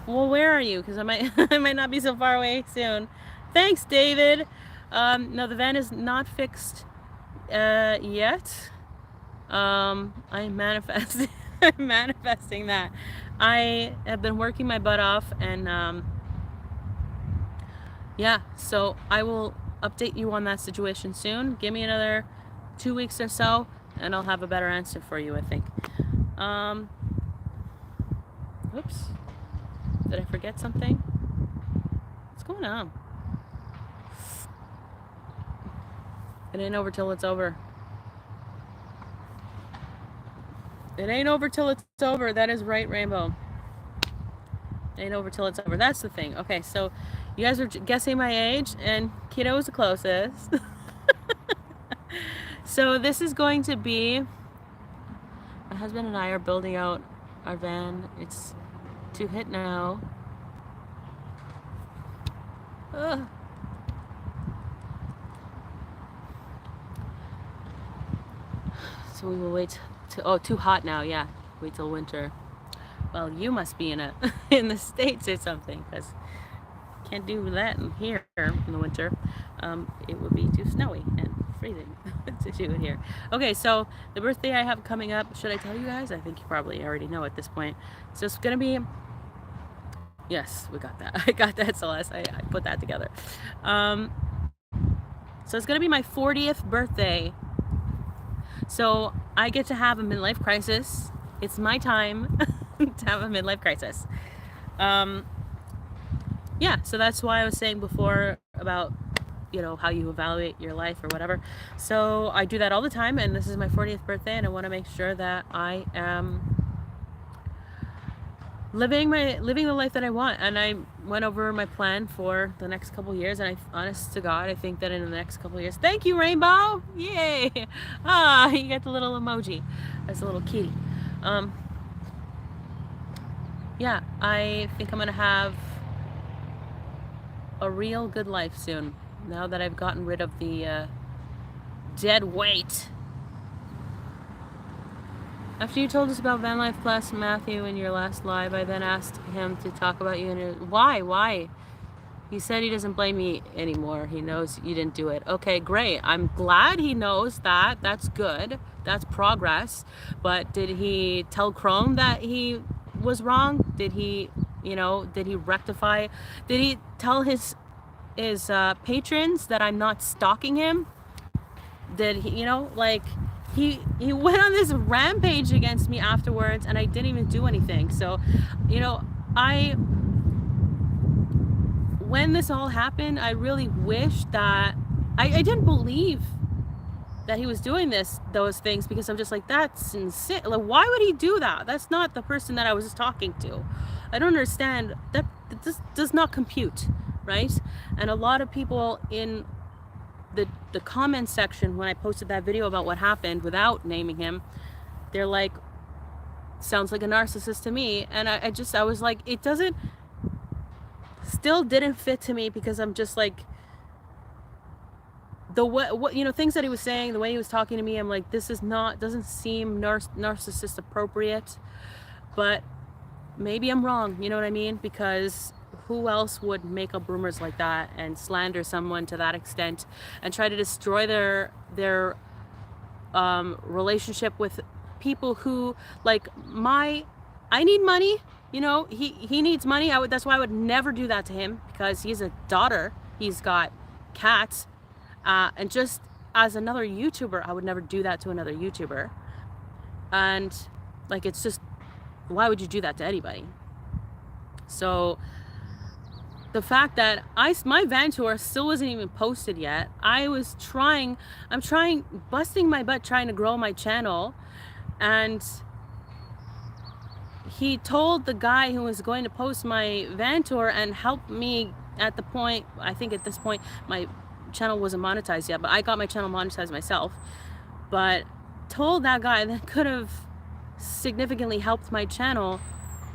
Well, where are you? Because I might not be so far away soon. Thanks, David. No, the van is not fixed yet. I'm manifesting. I'm manifesting that. I have been working my butt off, and yeah, so I will update you on that situation soon. Give me another 2 weeks or so, and I'll have a better answer for you, I think. Oops. Did I forget something? What's going on? It ain't over till it's over. It ain't over till it's over. That is right, Rainbow. Ain't over till it's over. That's the thing. Okay, so you guys are guessing my age, and Keto is the closest. So this is going to be, my husband and I are building out our van. It's to hit now. Ugh. So we will wait to, oh, too hot now, yeah. Wait till winter. Well, you must be in in the States or something, because can't do that in here in the winter. It would be too snowy and freezing to do it here. Okay, so the birthday I have coming up, should I tell you guys? I think you probably already know at this point. So it's gonna be, yes, we got that. I got that, Celeste. I put that together. So it's gonna be my 40th birthday. So I get to have a midlife crisis. It's my time to have a midlife crisis. Yeah, so that's why I was saying before about, you know, how you evaluate your life or whatever. So I do that all the time, and this is my 40th birthday, and I want to make sure that I am living the life that I want. And I went over my plan for the next couple years, and honest to God, I think that in the next couple years, thank you, Rainbow, yay, you got the little emoji, that's a little kitty. Yeah, I think I'm gonna have a real good life soon, now that I've gotten rid of the dead weight. After you told us about Van Life Plus, Matthew, in your last live, I then asked him to talk about you and why? He said he doesn't blame me anymore. He knows you didn't do it. Okay, great. I'm glad he knows that. That's good. That's progress. But did he tell Chrome that he was wrong? Did he, you know, did he rectify? Did he tell his patrons that I'm not stalking him? Did he, you know, like, he went on this rampage against me afterwards, and I didn't even do anything. So, you know, when this all happened, I really wish that I didn't believe that he was doing those things, because I'm just like, that's insane. Like, why would he do that? That's not the person that I was just talking to. I don't understand. That this does not compute, right? And a lot of people in the comment section, when I posted that video about what happened without naming him, they're like, sounds like a narcissist to me. And I was like, it still didn't fit to me, because I'm just like, what you know, things that he was saying, the way he was talking to me, I'm like, this is not, doesn't seem narcissist appropriate. But maybe I'm wrong, you know what I mean? Because who else would make up rumors like that and slander someone to that extent and try to destroy their relationship with people who, like, I need money, you know, he needs money. That's why I would never do that to him, because he's a daughter, he's got cats, and just as another YouTuber, I would never do that to another YouTuber. And like, it's just, why would you do that to anybody? So the fact that my van tour still wasn't even posted yet. I'm busting my butt trying to grow my channel. And he told the guy who was going to post my van tour and help me at the point, I think at this point, my channel wasn't monetized yet, but I got my channel monetized myself. But told that guy that could have significantly helped my channel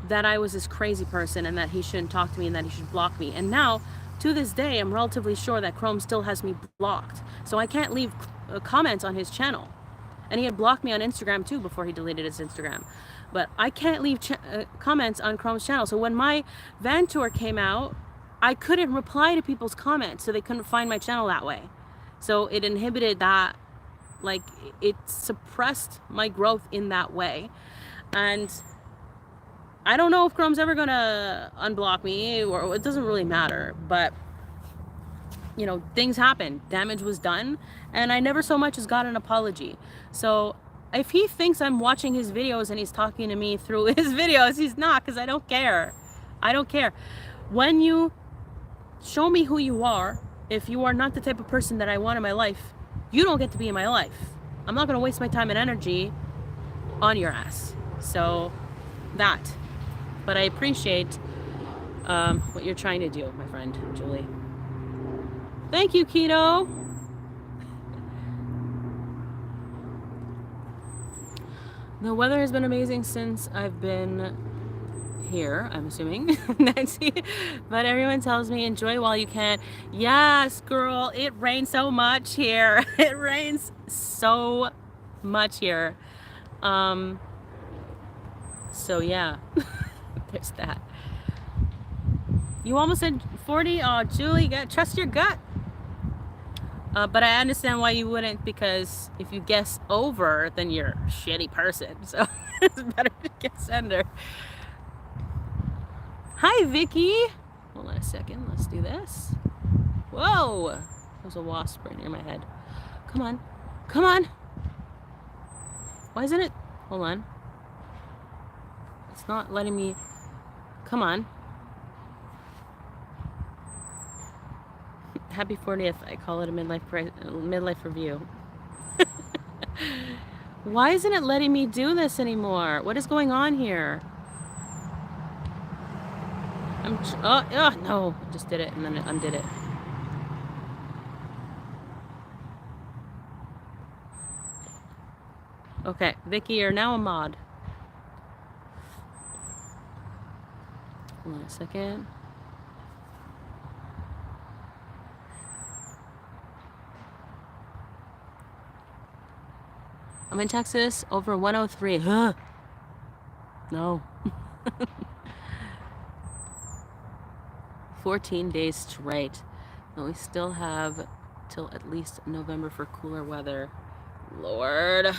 that I was this crazy person and that he shouldn't talk to me and that he should block me. And now, to this day, I'm relatively sure that Chrome still has me blocked. So I can't leave comments on his channel. And he had blocked me on Instagram too before he deleted his Instagram. But I can't leave comments on Chrome's channel. So when my van tour came out, I couldn't reply to people's comments, so they couldn't find my channel that way. So it inhibited that, like, it suppressed my growth in that way. And I don't know if Chrome's ever gonna unblock me, or it doesn't really matter, but you know, things happen, damage was done, and I never so much as got an apology. So if he thinks I'm watching his videos and he's talking to me through his videos, he's not, because I don't care. I don't care. When you show me who you are, if you are not the type of person that I want in my life, you don't get to be in my life. I'm not gonna waste my time and energy on your ass. So that. But I appreciate what you're trying to do, my friend, Julie. Thank you, Keto. The weather has been amazing since I've been here, I'm assuming, Nancy. But everyone tells me enjoy while you can. Yes, girl, it rains so much here. It rains so much here. So yeah, there's that. You almost said 40. Oh, Julie, trust your gut. But I understand why you wouldn't, because if you guess over, then you're a shitty person. So it's better to guess under. Hi, Vicky. Hold on a second. Let's do this. Whoa. There's a wasp right near my head. Come on. Come on. Why isn't it? Hold on. It's not letting me. Come on. Happy 40th. I call it a midlife review. Why isn't it letting me do this anymore? What is going on here? Oh, no. I just did it and then it undid it. Okay, Vicky, you're now a mod. Hold on a second. I'm in Texas, over 103. Huh. No. 14 days straight. And we still have till at least November for cooler weather. Lord.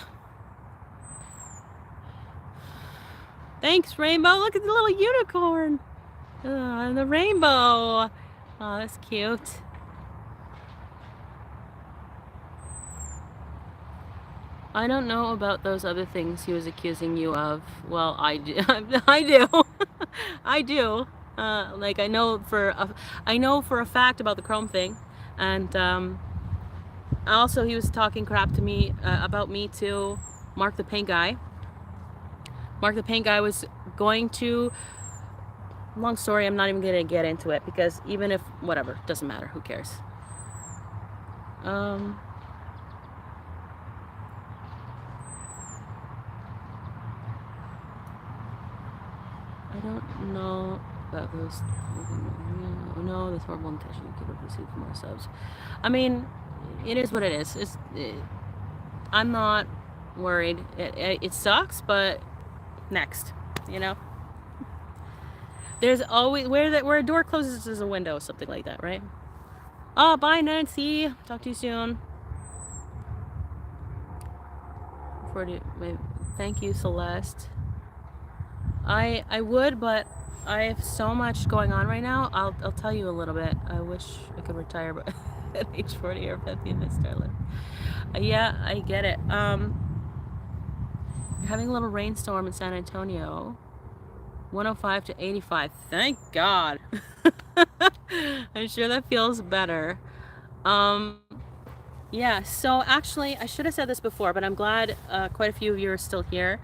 Thanks, Rainbow. Look at the little unicorn. And the rainbow. Oh, that's cute. I don't know about those other things he was accusing you of. Well, I do. I do. I do. Like I know for a fact about the Chrome thing, and also he was talking crap to me about me to Mark the Paint Guy. Mark the Paint Guy was going to. Long story. I'm not even gonna get into it because even if whatever, doesn't matter. Who cares? I don't know about those. No, this horrible intention you could have received from our subs. I mean, it is what it is. I'm not worried. It sucks, but next, you know. There's always where a door closes is a window, something like that, right? Oh, bye, Nancy. Talk to you soon. Thank you, Celeste. I would, but I have so much going on right now. I'll tell you a little bit. I wish I could retire, but at age 40 or 50 in this Starlet. Yeah, I get it. You're having a little rainstorm in San Antonio. 105 to 85. Thank God. I'm sure that feels better. Yeah, so actually, I should have said this before, but I'm glad quite a few of you are still here.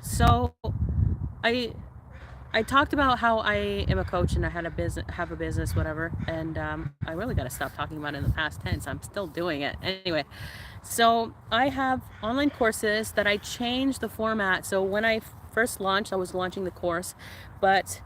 So I talked about how I am a coach and I have a business, whatever, and I really got to stop talking about it in the past tense. I'm still doing it anyway. So I have online courses that I changed the format. So when I first launched, I was launching the course, but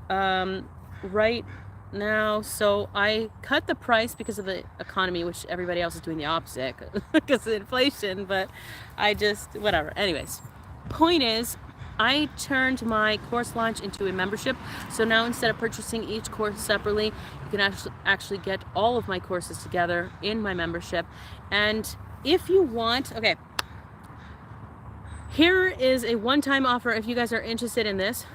right now, so I cut the price because of the economy, which everybody else is doing the opposite because of inflation, but I just, whatever. Anyways, point is, I turned my course launch into a membership. So now instead of purchasing each course separately, you can actually get all of my courses together in my membership. And if you want, okay, here is a one-time offer if you guys are interested in this.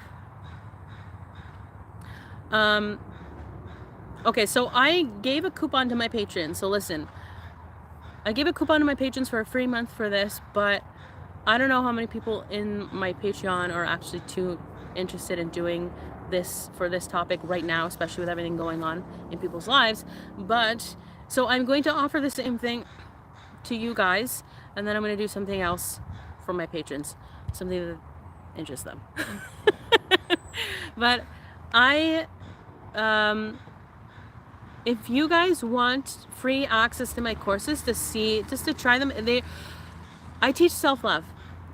Okay, so I gave a coupon to my patrons. So listen, I gave a coupon to my patrons for a free month for this, but I don't know how many people in my Patreon are actually too interested in doing this for this topic right now, especially with everything going on in people's lives. But so I'm going to offer the same thing to you guys, and then I'm going to do something else for my patrons, something that interests them. But I if you guys want free access to my courses to see, just to try them, I teach self-love,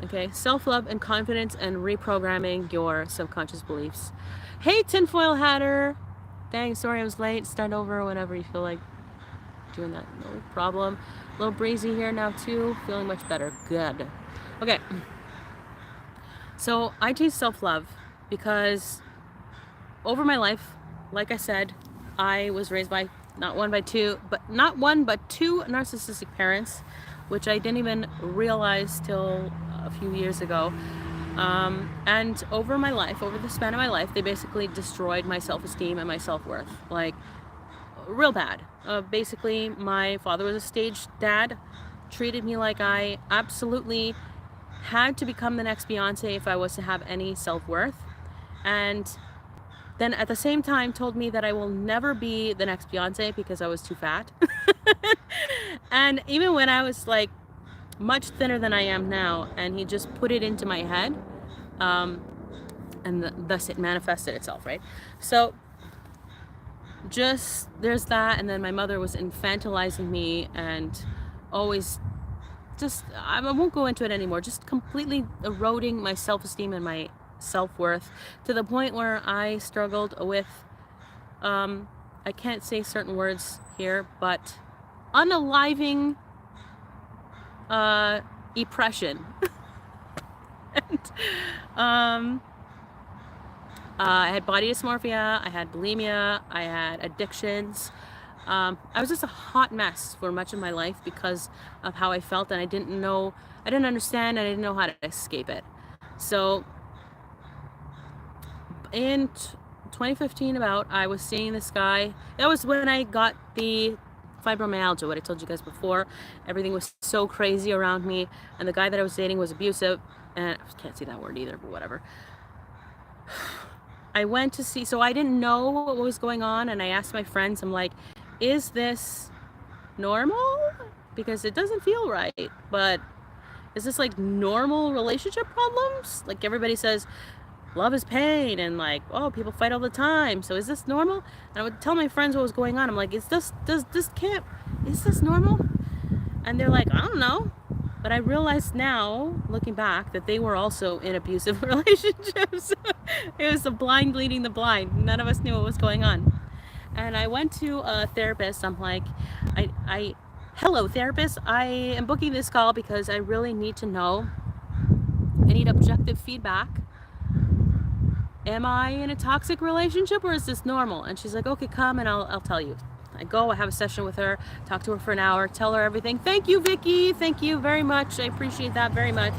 okay? Self-love and confidence and reprogramming your subconscious beliefs. Hey, tinfoil hatter. Dang, sorry I was late. Start over whenever you feel like doing that. No problem. A little breezy here now too. Feeling much better. Good. Okay. So I teach self-love because over my life, like I said, I was raised by not one but two narcissistic parents, which I didn't even realize till a few years ago. And over my life, over the span of my life, they basically destroyed my self-esteem and my self-worth, like real bad. Basically, my father was a stage dad, treated me like I absolutely had to become the next Beyonce if I was to have any self-worth, and then at the same time told me that I will never be the next Beyonce because I was too fat. And even when I was like much thinner than I am now, and he just put it into my head, and thus it manifested itself, right? So just there's that. And then my mother was infantilizing me and always just, I won't go into it anymore, just completely eroding my self-esteem and my self-worth to the point where I struggled with I can't say certain words here, but unaliving oppression. And I had body dysmorphia, I had bulimia, I had addictions. I was just a hot mess for much of my life because of how I felt, and I didn't understand, and I didn't know how to escape it. So in 2015 I was seeing this guy. That was when I got the fibromyalgia, what I told you guys before. Everything was so crazy around me, and the guy that I was dating was abusive, and I can't say that word either, but whatever. I went to see, so I didn't know what was going on, and I asked my friends, I'm like, is this normal? Because it doesn't feel right, but is this like normal relationship problems? Like everybody says love is pain, and like, oh, people fight all the time, so is this normal? And I would tell my friends what was going on. I'm like, is this normal? And they're like, I don't know. But I realized now, looking back, that they were also in abusive relationships. It was the blind leading the blind. None of us knew what was going on. And I went to a therapist. I'm like, hello therapist, I am booking this call because I really need to know, I need objective feedback. Am I in a toxic relationship, or is this normal? And she's like, okay, come and I'll tell you. I go, I have a session with her, talk to her for an hour, tell her everything. Thank you, Vicky. Thank you very much. I appreciate that very much.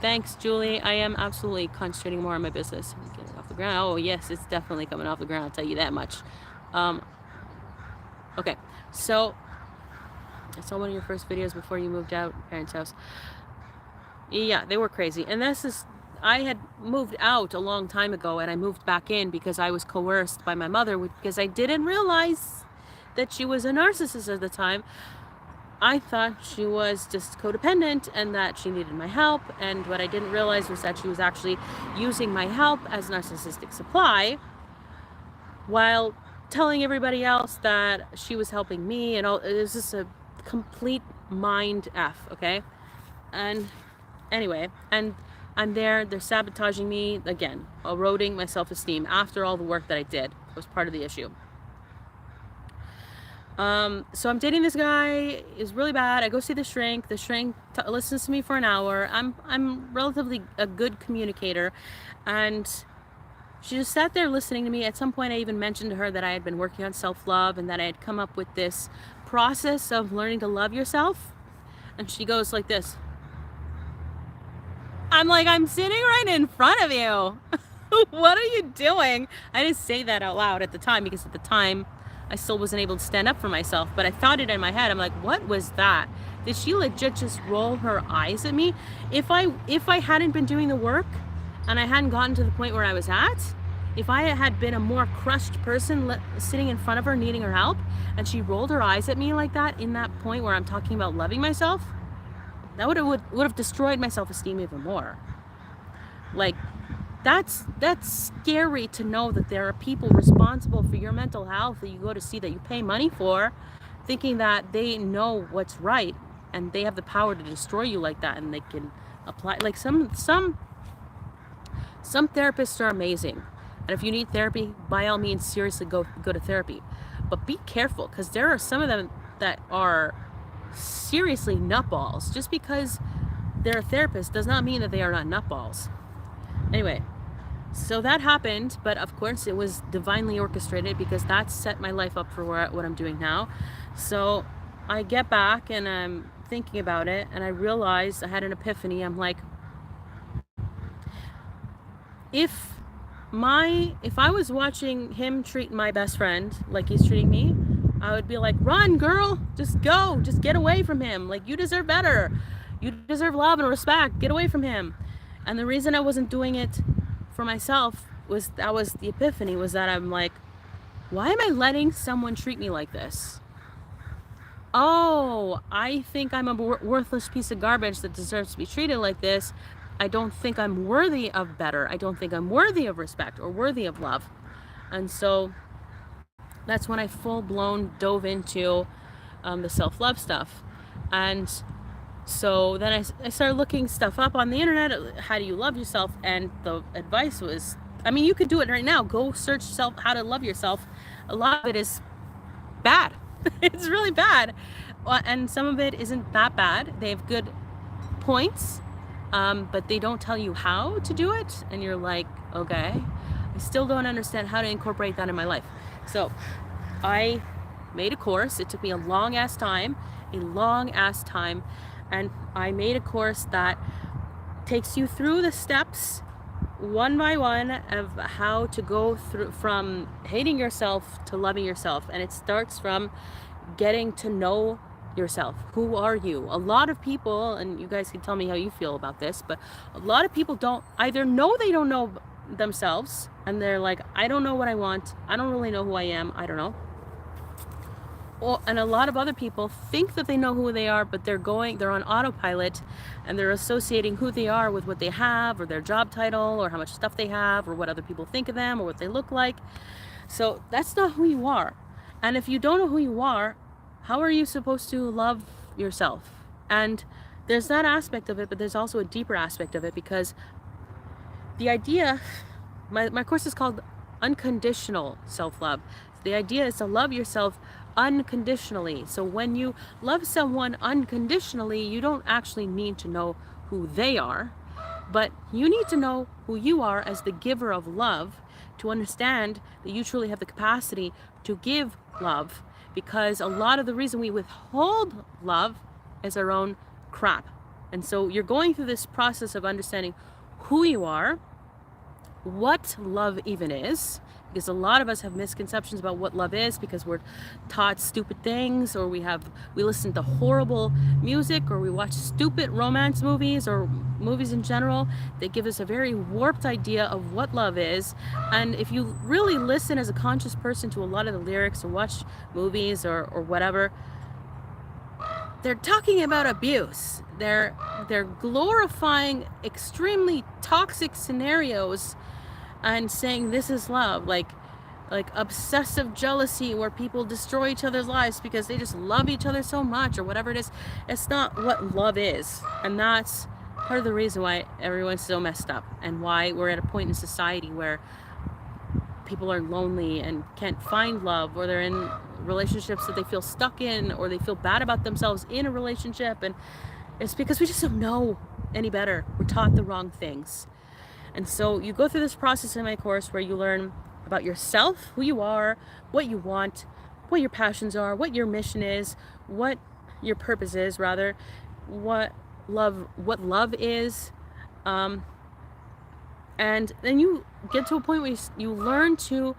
Thanks, Julie. I am absolutely concentrating more on my business. Getting off the ground. Oh, yes, it's definitely coming off the ground. I'll tell you that much. Okay, so I saw one of your first videos before you moved out, parents' house. Yeah, they were crazy. And I had moved out a long time ago, and I moved back in because I was coerced by my mother, because I didn't realize that she was a narcissist at the time. I thought she was just codependent and that she needed my help, and what I didn't realize was that she was actually using my help as narcissistic supply while telling everybody else that she was helping me, and all. It was just a complete mind F, okay? And anyway, and I'm there, they're sabotaging me again, eroding my self-esteem after all the work that I did. It was part of the issue. So I'm dating this guy. It's really bad. I go see the shrink. The shrink listens to me for an hour. I'm relatively a good communicator, and she just sat there listening to me. At some point I even mentioned to her that I had been working on self-love and that I had come up with this process of learning to love yourself, and she goes like this. I'm like, I'm sitting right in front of you. What are you doing? I didn't say that out loud at the time, because at the time I still wasn't able to stand up for myself, but I thought it in my head. I'm like, what was that? Did she legit just roll her eyes at me? If I hadn't been doing the work and I hadn't gotten to the point where I was at, if I had been a more crushed person sitting in front of her needing her help, and she rolled her eyes at me like that in that point where I'm talking about loving myself, that would have destroyed my self-esteem even more. Like, that's scary to know that there are people responsible for your mental health that you go to see, that you pay money for, thinking that they know what's right and they have the power to destroy you like that, and they can apply, like, some therapists are amazing, and if you need therapy, by all means, seriously go to therapy. But be careful, because there are some of them that are seriously nutballs. Just because they're a therapist does not mean that they are not nutballs. Anyway, so that happened, but of course it was divinely orchestrated, because that set my life up for what I'm doing now. So I get back and I'm thinking about it, and I realized, I had an epiphany. I'm like, if I was watching him treat my best friend like he's treating me, I would be like, run, girl, just go, just get away from him. Like, you deserve better. You deserve love and respect. Get away from him. And the reason I wasn't doing it for myself was, that was the epiphany, was that I'm like, why am I letting someone treat me like this? Oh, I think I'm a worthless piece of garbage that deserves to be treated like this. I don't think I'm worthy of better. I don't think I'm worthy of respect or worthy of love. And so that's when I full-blown dove into the self-love stuff. And so then I started looking stuff up on the internet. How do you love yourself? And the advice was, I mean, you could do it right now. Go search how to love yourself. A lot of it is bad. It's really bad. And some of it isn't that bad. They have good points, but they don't tell you how to do it. And you're like, okay, I still don't understand how to incorporate that in my life. So I made a course. It took me a long ass time. And I made a course that takes you through the steps one by one of how to go through from hating yourself to loving yourself. And it starts from getting to know yourself. Who are you? A lot of people, and you guys can tell me how you feel about this, but a lot of people don't either know they don't know themselves, and they're like, I don't know what I want. I don't really know who I am. I don't know. And a lot of other people think that they know who they are, but they're on autopilot, and they're associating who they are with what they have, or their job title, or how much stuff they have, or what other people think of them, or what they look like. So that's not who you are. And if you don't know who you are, how are you supposed to love yourself? And there's that aspect of it, but there's also a deeper aspect of it, because the idea, my course is called Unconditional Self-Love. The idea is to love yourself unconditionally. So when you love someone unconditionally, you don't actually need to know who they are, but you need to know who you are as the giver of love, to understand that you truly have the capacity to give love, because a lot of the reason we withhold love is our own crap. And so you're going through this process of understanding who you are, what love even is, because a lot of us have misconceptions about what love is, because we're taught stupid things, or we listen to horrible music, or we watch stupid romance movies, or movies in general that give us a very warped idea of what love is. And if you really listen as a conscious person to a lot of the lyrics, or watch movies or whatever, they're talking about abuse. They're glorifying extremely toxic scenarios and saying this is love, like obsessive jealousy, where people destroy each other's lives because they just love each other so much, or whatever it is. It's not what love is. And that's part of the reason why everyone's so messed up, and why we're at a point in society where people are lonely and can't find love, or they're in relationships that they feel stuck in, or they feel bad about themselves in a relationship. And it's because we just don't know any better. We're taught the wrong things. And so you go through this process in my course where you learn about yourself, who you are, what you want, what your passions are, what your mission is, what your purpose is, rather, what love is. And then you get to a point where you learn to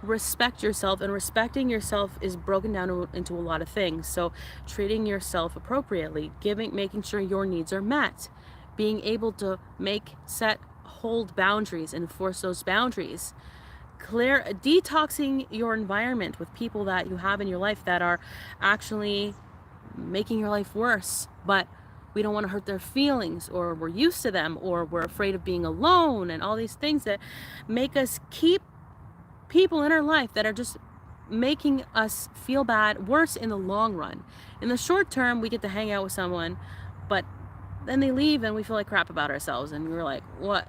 respect yourself, and respecting yourself is broken down into a lot of things. So treating yourself appropriately, making sure your needs are met, being able to hold boundaries and enforce those boundaries, detoxing your environment with people that you have in your life that are actually making your life worse, but we don't want to hurt their feelings, or we're used to them, or we're afraid of being alone, and all these things that make us keep people in our life that are just making us feel bad, worse in the long run. In the short term, we get to hang out with someone, but then they leave and we feel like crap about ourselves, and we're like, what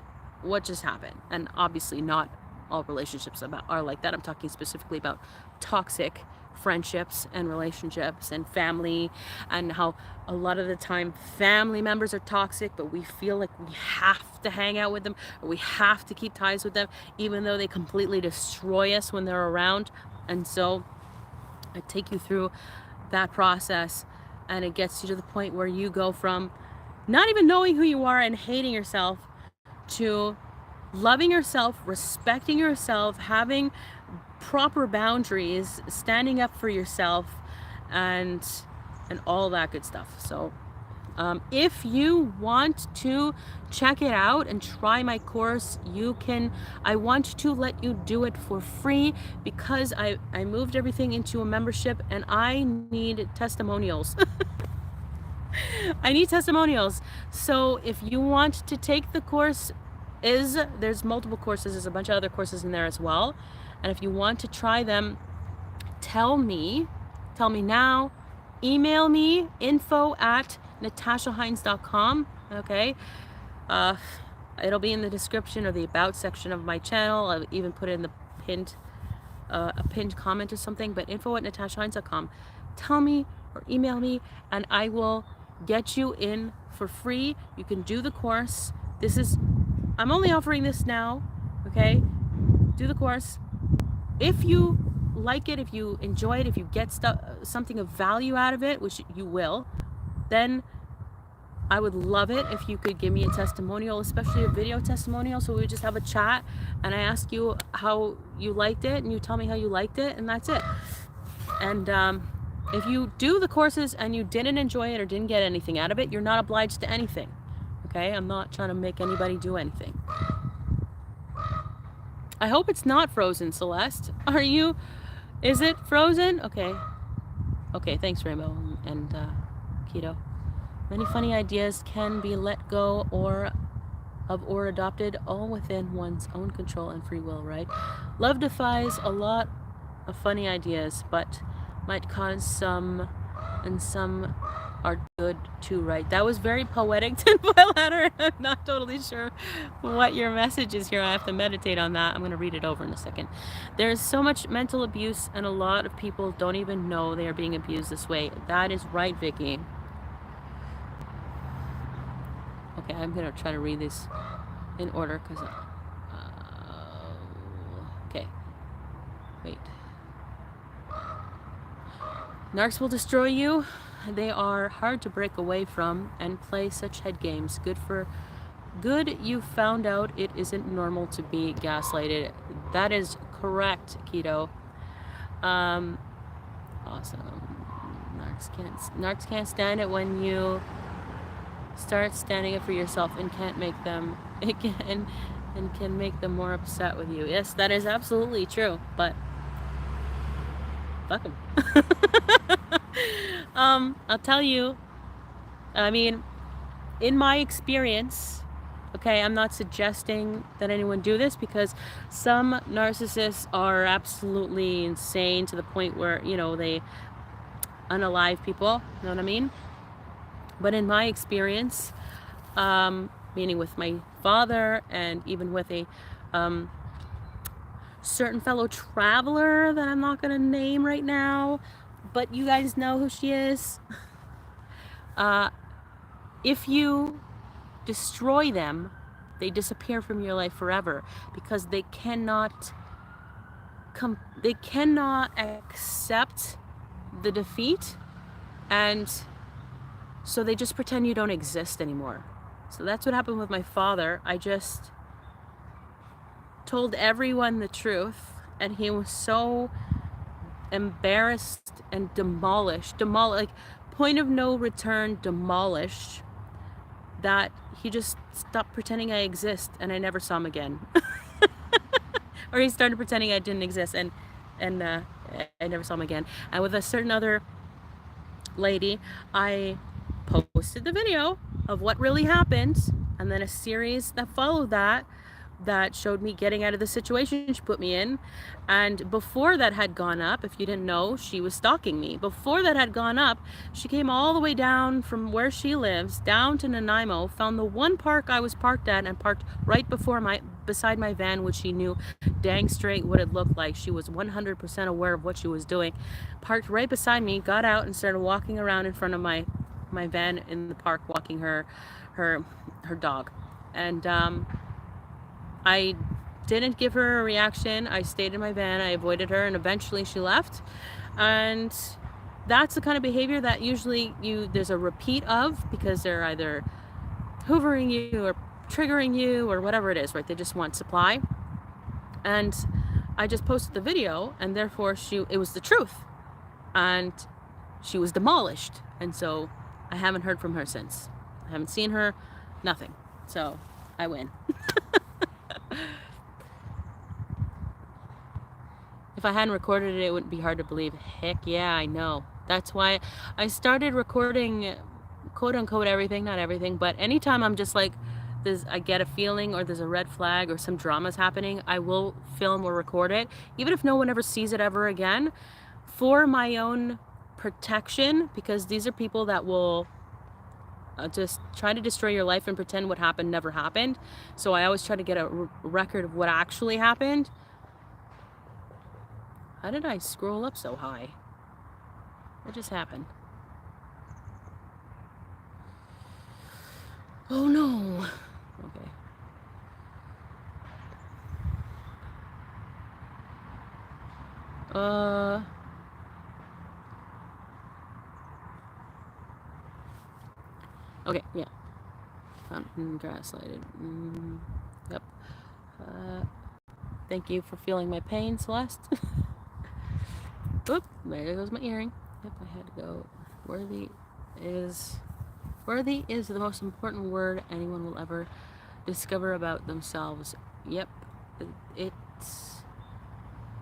just happened? And obviously not all relationships are like that. I'm talking specifically about toxic friendships and relationships and family, and how a lot of the time family members are toxic, but we feel like we have to hang out with them, or we have to keep ties with them, even though they completely destroy us when they're around. And so I take you through that process, and it gets you to the point where you go from not even knowing who you are and hating yourself to loving yourself, respecting yourself, having proper boundaries, standing up for yourself, and all that good stuff. So if you want to check it out and try my course, you can. I want to let you do it for free, because I moved everything into a membership, and I need testimonials. I need testimonials. So if you want to take the course, there's multiple courses, there's a bunch of other courses in there as well. And if you want to try them, tell me now, email me, info@natashahynes.com. Okay. It'll be in the description or the about section of my channel. I'll even put it in the a pinned comment or something, but info@natashahynes.com. Tell me or email me, and I will get you in for free. You can do the course. I'm only offering this now, okay? Do the course. If you like it, if you enjoy it, if you get something of value out of it, which you will, then I would love it if you could give me a testimonial, especially a video testimonial, so we would just have a chat, and I ask you how you liked it, and you tell me how you liked it, and that's it. And if you do the courses and you didn't enjoy it or didn't get anything out of it, you're not obliged to anything. Okay? I'm not trying to make anybody do anything. I hope it's not frozen, Celeste. Is it frozen? Okay. Okay, thanks, Rainbow and Keto. Many funny ideas can be let go or adopted, all within one's own control and free will, right? Love defies a lot of funny ideas, but might cause some, and some are good too, right? That was very poetic, tinfoil hatter. I'm not totally sure what your message is here. I have to meditate on that. I'm going to read it over in a second. There's so much mental abuse, and a lot of people don't even know they are being abused this way. That is right, Vicky. Okay, I'm going to try to read this in order, because okay, wait. Narcs will destroy you. They are hard to break away from and play such head games. Good you found out it isn't normal to be gaslighted. That is correct, Keto. Awesome. Narcs can't stand it when you start standing up for yourself and can't make them can make them more upset with you. Yes, that is absolutely true, but fuck them. I'll tell you, I mean, in my experience, okay, I'm not suggesting that anyone do this, because some narcissists are absolutely insane to the point where, you know, they unalive people, you know what I mean? But in my experience, meaning with my father, and even with a certain fellow traveler that I'm not going to name right now, but you guys know who she is. If you destroy them, they disappear from your life forever, because they cannot accept the defeat, and so they just pretend you don't exist anymore. So that's what happened with my father. I just told everyone the truth, and he was so embarrassed and demolished, like point of no return, demolished, that he just stopped pretending I exist, and I never saw him again. Or he started pretending I didn't exist, and I never saw him again. And with a certain other lady, I posted the video of what really happened, and then a series that followed that showed me getting out of the situation she put me in. And before that had gone up, if you didn't know, she was stalking me. Before that had gone up, she came all the way down from where she lives down to Nanaimo, found the one park I was parked at, and parked right beside my van, which she knew dang straight what it looked like. She was 100% aware of what she was doing. Parked right beside me, got out and started walking around in front of my van in the park, walking her dog. And I didn't give her a reaction. I stayed in my van. I avoided her, and eventually she left. And that's the kind of behavior that usually there's a repeat of, because they're either hoovering you or triggering you or whatever it is, right? They just want supply. And I just posted the video, and therefore it was the truth, and she was demolished. And so I haven't heard from her since. I haven't seen her, nothing. So I win. If I hadn't recorded it, it wouldn't be hard to believe. Heck yeah, I know. That's why I started recording, quote unquote, everything, not everything, but anytime I'm just like, I get a feeling or there's a red flag or some drama's happening, I will film or record it, even if no one ever sees it ever again, for my own protection, because these are people that will just try to destroy your life and pretend what happened never happened. So I always try to get a record of what actually happened. How did I scroll up so high? What just happened? Oh no. Okay. Okay, yeah. Fountain grass lighted. Yep. Thank you for feeling my pain, Celeste. Oop, there goes my earring. Yep, I had to go. Worthy is the most important word anyone will ever discover about themselves. Yep, it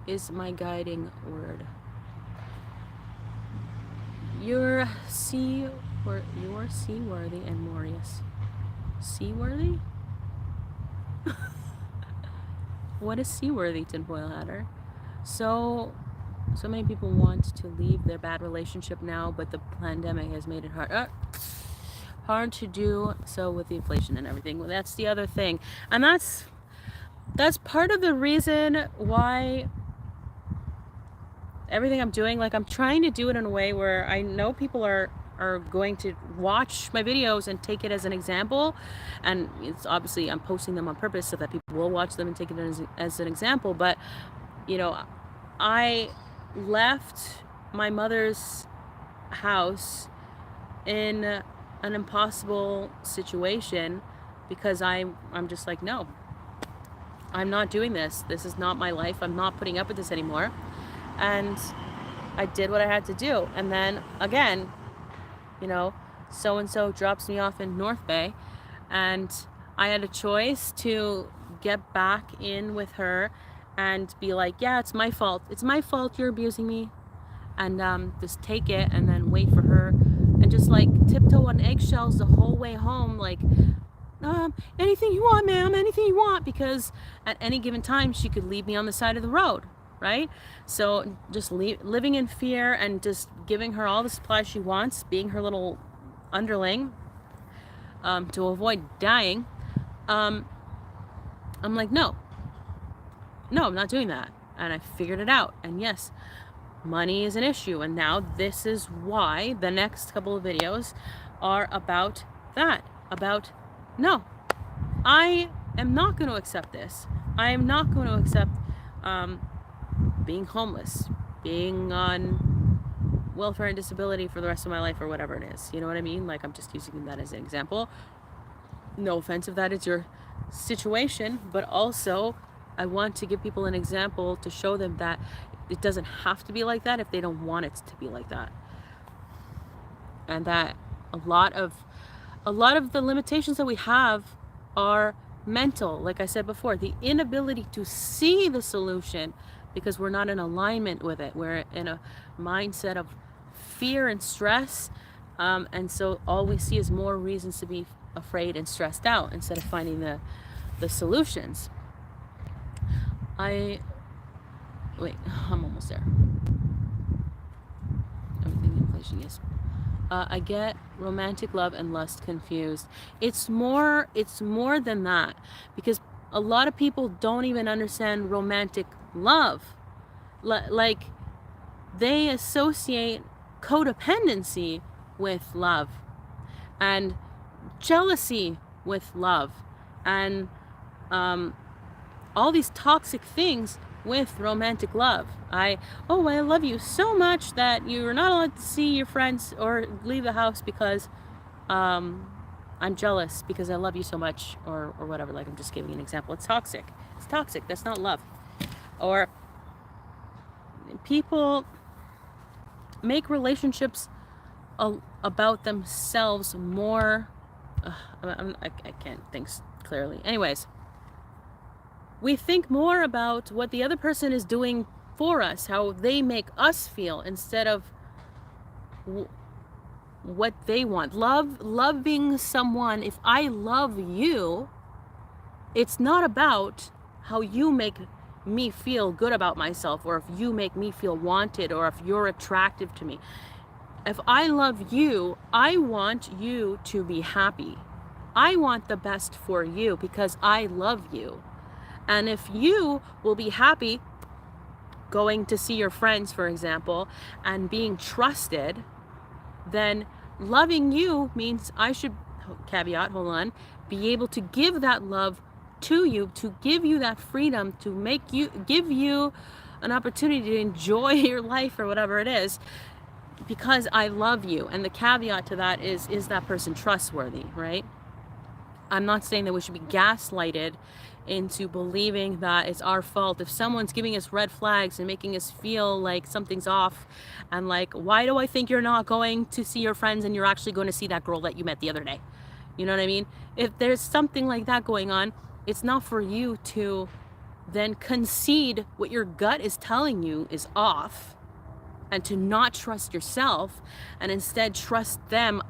is my guiding word. You're seaworthy and glorious. Seaworthy? What is seaworthy, tinfoil hatter? So many people want to leave their bad relationship now, but the pandemic has made it hard to do so with the inflation and everything. Well, that's the other thing, and that's part of the reason why everything I'm doing, like, I'm trying to do it in a way where I know people are going to watch my videos and take it as an example, and it's obviously I'm posting them on purpose so that people will watch them and take it as an example. But I left my mother's house in an impossible situation because I'm just like, no, I'm not doing this. This is not my life. I'm not putting up with this anymore. And I did what I had to do. And then again, so-and-so drops me off in North Bay, and I had a choice to get back in with her and be like, yeah, it's my fault. It's my fault you're abusing me. And just take it and then wait for her and just like tiptoe on eggshells the whole way home. Like, anything you want, ma'am, anything you want. Because at any given time, she could leave me on the side of the road, right? So just living in fear and just giving her all the supplies she wants, being her little underling, to avoid dying. I'm like, no, I'm not doing that. And I figured it out. And yes, money is an issue. And now this is why the next couple of videos are about that. About, no, I am not going to accept this. I am not going to accept being homeless, being on welfare and disability for the rest of my life, or whatever it is. You know what I mean? Like, I'm just using that as an example. No offense if that is your situation, but also I want to give people an example to show them that it doesn't have to be like that if they don't want it to be like that. And that a lot of the limitations that we have are mental. Like I said before, the inability to see the solution because we're not in alignment with it. We're in a mindset of fear and stress, And so all we see is more reasons to be afraid and stressed out instead of finding the solutions. I'm almost there. Everything inflation, yes. I get romantic love and lust confused. It's more than that, because a lot of people don't even understand romantic love. Like, they associate codependency with love, and jealousy with love, and all these toxic things with romantic love. I love you so much that you're not allowed to see your friends or leave the house because I'm jealous because I love you so much, or whatever. Like, I'm just giving an example. It's toxic. That's not love. Or people make relationships about themselves more. I can't think clearly. Anyways, we think more about what the other person is doing for us, how they make us feel, instead of what they want. Loving someone, if I love you, it's not about how you make me feel good about myself, or if you make me feel wanted, or if you're attractive to me. If I love you, I want you to be happy. I want the best for you because I love you. And if you will be happy going to see your friends, for example, and being trusted, then loving you means I should, caveat, hold on, be able to give that love to you, to give you that freedom, to give you an opportunity to enjoy your life or whatever it is, because I love you. And the caveat to that is that person trustworthy, right? I'm not saying that we should be gaslighted into believing that it's our fault. If someone's giving us red flags and making us feel like something's off, and like, why do I think you're not going to see your friends and you're actually going to see that girl that you met the other day? You know what I mean? If there's something like that going on, it's not for you to then concede what your gut is telling you is off, and to not trust yourself and instead trust them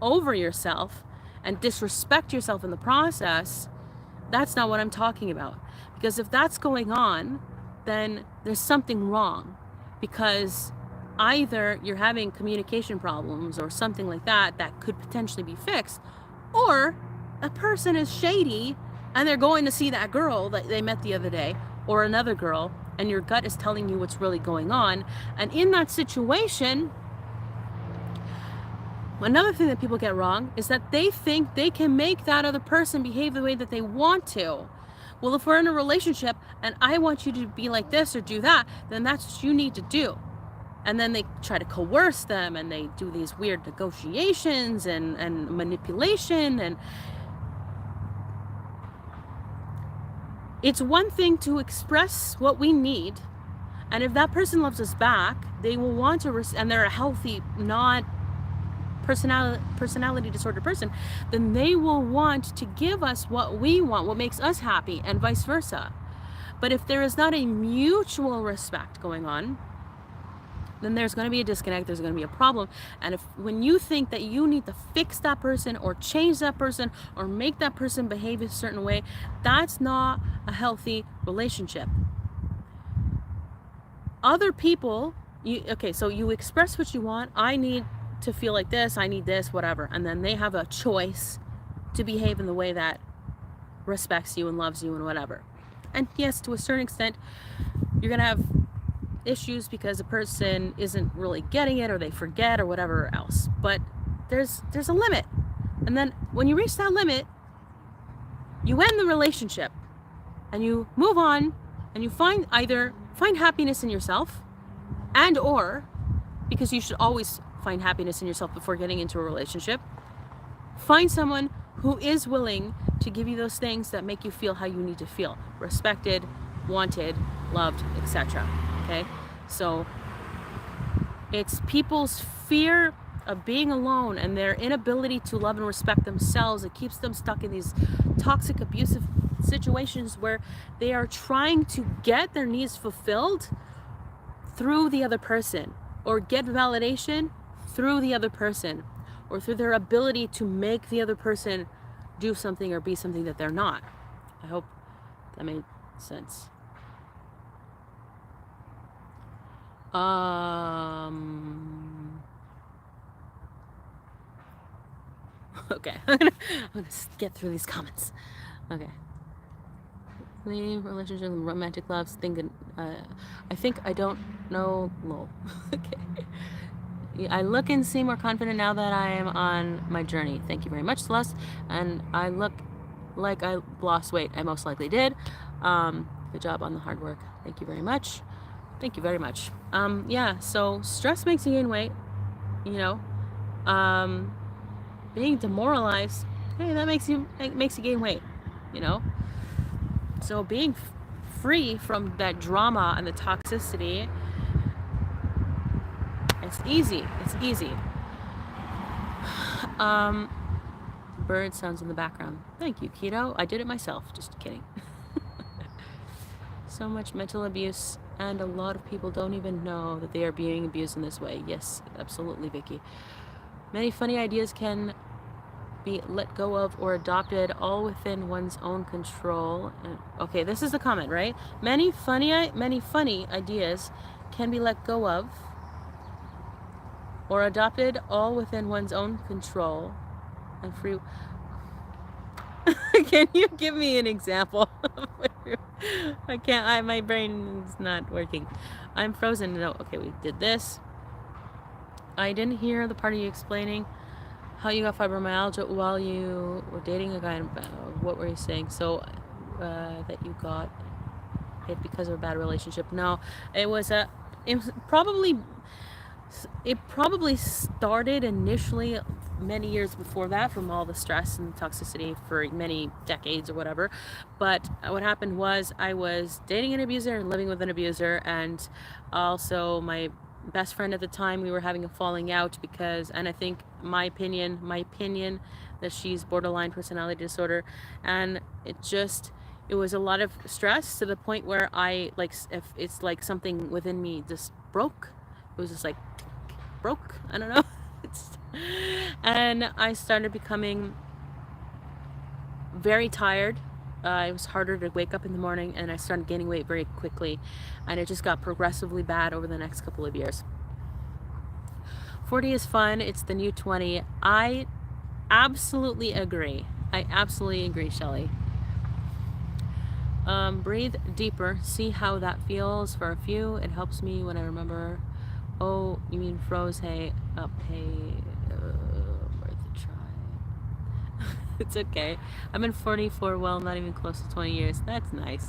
over yourself and disrespect yourself in the process. That's not what I'm talking about. Because if that's going on, then there's something wrong, because either you're having communication problems or something like that could potentially be fixed, or a person is shady and they're going to see that girl that they met the other day, or another girl, and your gut is telling you what's really going on. And in that situation, another thing that people get wrong is that they think they can make that other person behave the way that they want to. Well, if we're in a relationship and I want you to be like this or do that, then that's what you need to do. And then they try to coerce them, and they do these weird negotiations and manipulation. And it's one thing to express what we need, and if that person loves us back, they will want to, and they're a healthy, not personality disorder person, then they will want to give us what we want, what makes us happy, and vice versa. But if there is not a mutual respect going on, then there's going to be a disconnect, there's going to be a problem. And when you think that you need to fix that person or change that person or make that person behave a certain way, that's not a healthy relationship. Other people, so you express what you want. I need to feel like this, I need this, whatever. And then they have a choice to behave in the way that respects you and loves you and whatever. And yes, to a certain extent, you're going to have issues because a person isn't really getting it, or they forget, or whatever else. But there's a limit. And then when you reach that limit, you end the relationship and you move on, and you find happiness in yourself, and or, because you should always find happiness in yourself before getting into a relationship, find someone who is willing to give you those things that make you feel how you need to feel: respected, wanted, loved, etc. Okay? So it's people's fear of being alone and their inability to love and respect themselves. It keeps them stuck in these toxic, abusive situations where they are trying to get their needs fulfilled through the other person, or get validation through the other person, or through their ability to make the other person do something or be something that they're not. I hope that made sense. Okay, I'm gonna get through these comments. Okay. Relationship, romantic loves, thinking. I think I don't know. Lol. Okay. I look and seem more confident now that I am on my journey. Thank you very much, Celeste. And I look like I lost weight. I most likely did. Good job on the hard work. Thank you very much. Thank you very much. Yeah, so stress makes you gain weight, you know. Being demoralized, hey, that makes you gain weight, you know. So being free from that drama and the toxicity, it's easy. It's easy. Bird sounds in the background. Thank you, Keto. I did it myself. Just kidding. So much mental abuse, and a lot of people don't even know that they are being abused in this way. Yes, absolutely, Vicky. Many funny ideas can be let go of or adopted, all within one's own control. Okay, this is the comment, right? Many funny ideas can be let go of or adopted, all within one's own control and free. Can you give me an example? I can't. My brain's not working. I'm frozen. No. Okay, we did this. I didn't hear the part of you explaining how you got fibromyalgia while you were dating a guy. What were you saying? So that you got it because of a bad relationship. No, it was probably started initially many years before that, from all the stress and toxicity for many decades or whatever. But what happened was I was dating an abuser and living with an abuser, and also my best friend at the time, we were having a falling out because, and I think my opinion that she's borderline personality disorder, and it was a lot of stress to the point where if it's like something within me just broke. It was just like broke. I don't know. And I started becoming very tired. It was harder to wake up in the morning, and I started gaining weight very quickly, and it just got progressively bad over the next couple of years. 40 is fun. It's the new 20. I absolutely agree. Shelley. Breathe deeper. See how that feels for a few. It helps me when I remember. Oh, you mean froze? Hey, worth a try. It's okay. I've been 40 for, well, not even close to 20 years. That's nice.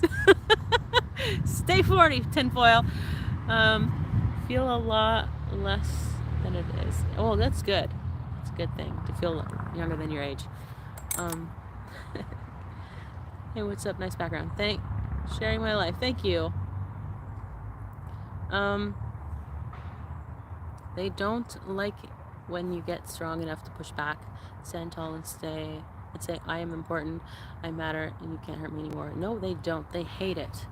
Stay 40, tinfoil. Feel a lot less than it is. Oh, that's good. It's a good thing to feel younger than your age. Hey, what's up? Nice background. Sharing my life. Thank you. They don't like when you get strong enough to push back, stand tall and say, I am important, I matter, and you can't hurt me anymore. No, they don't. They hate it.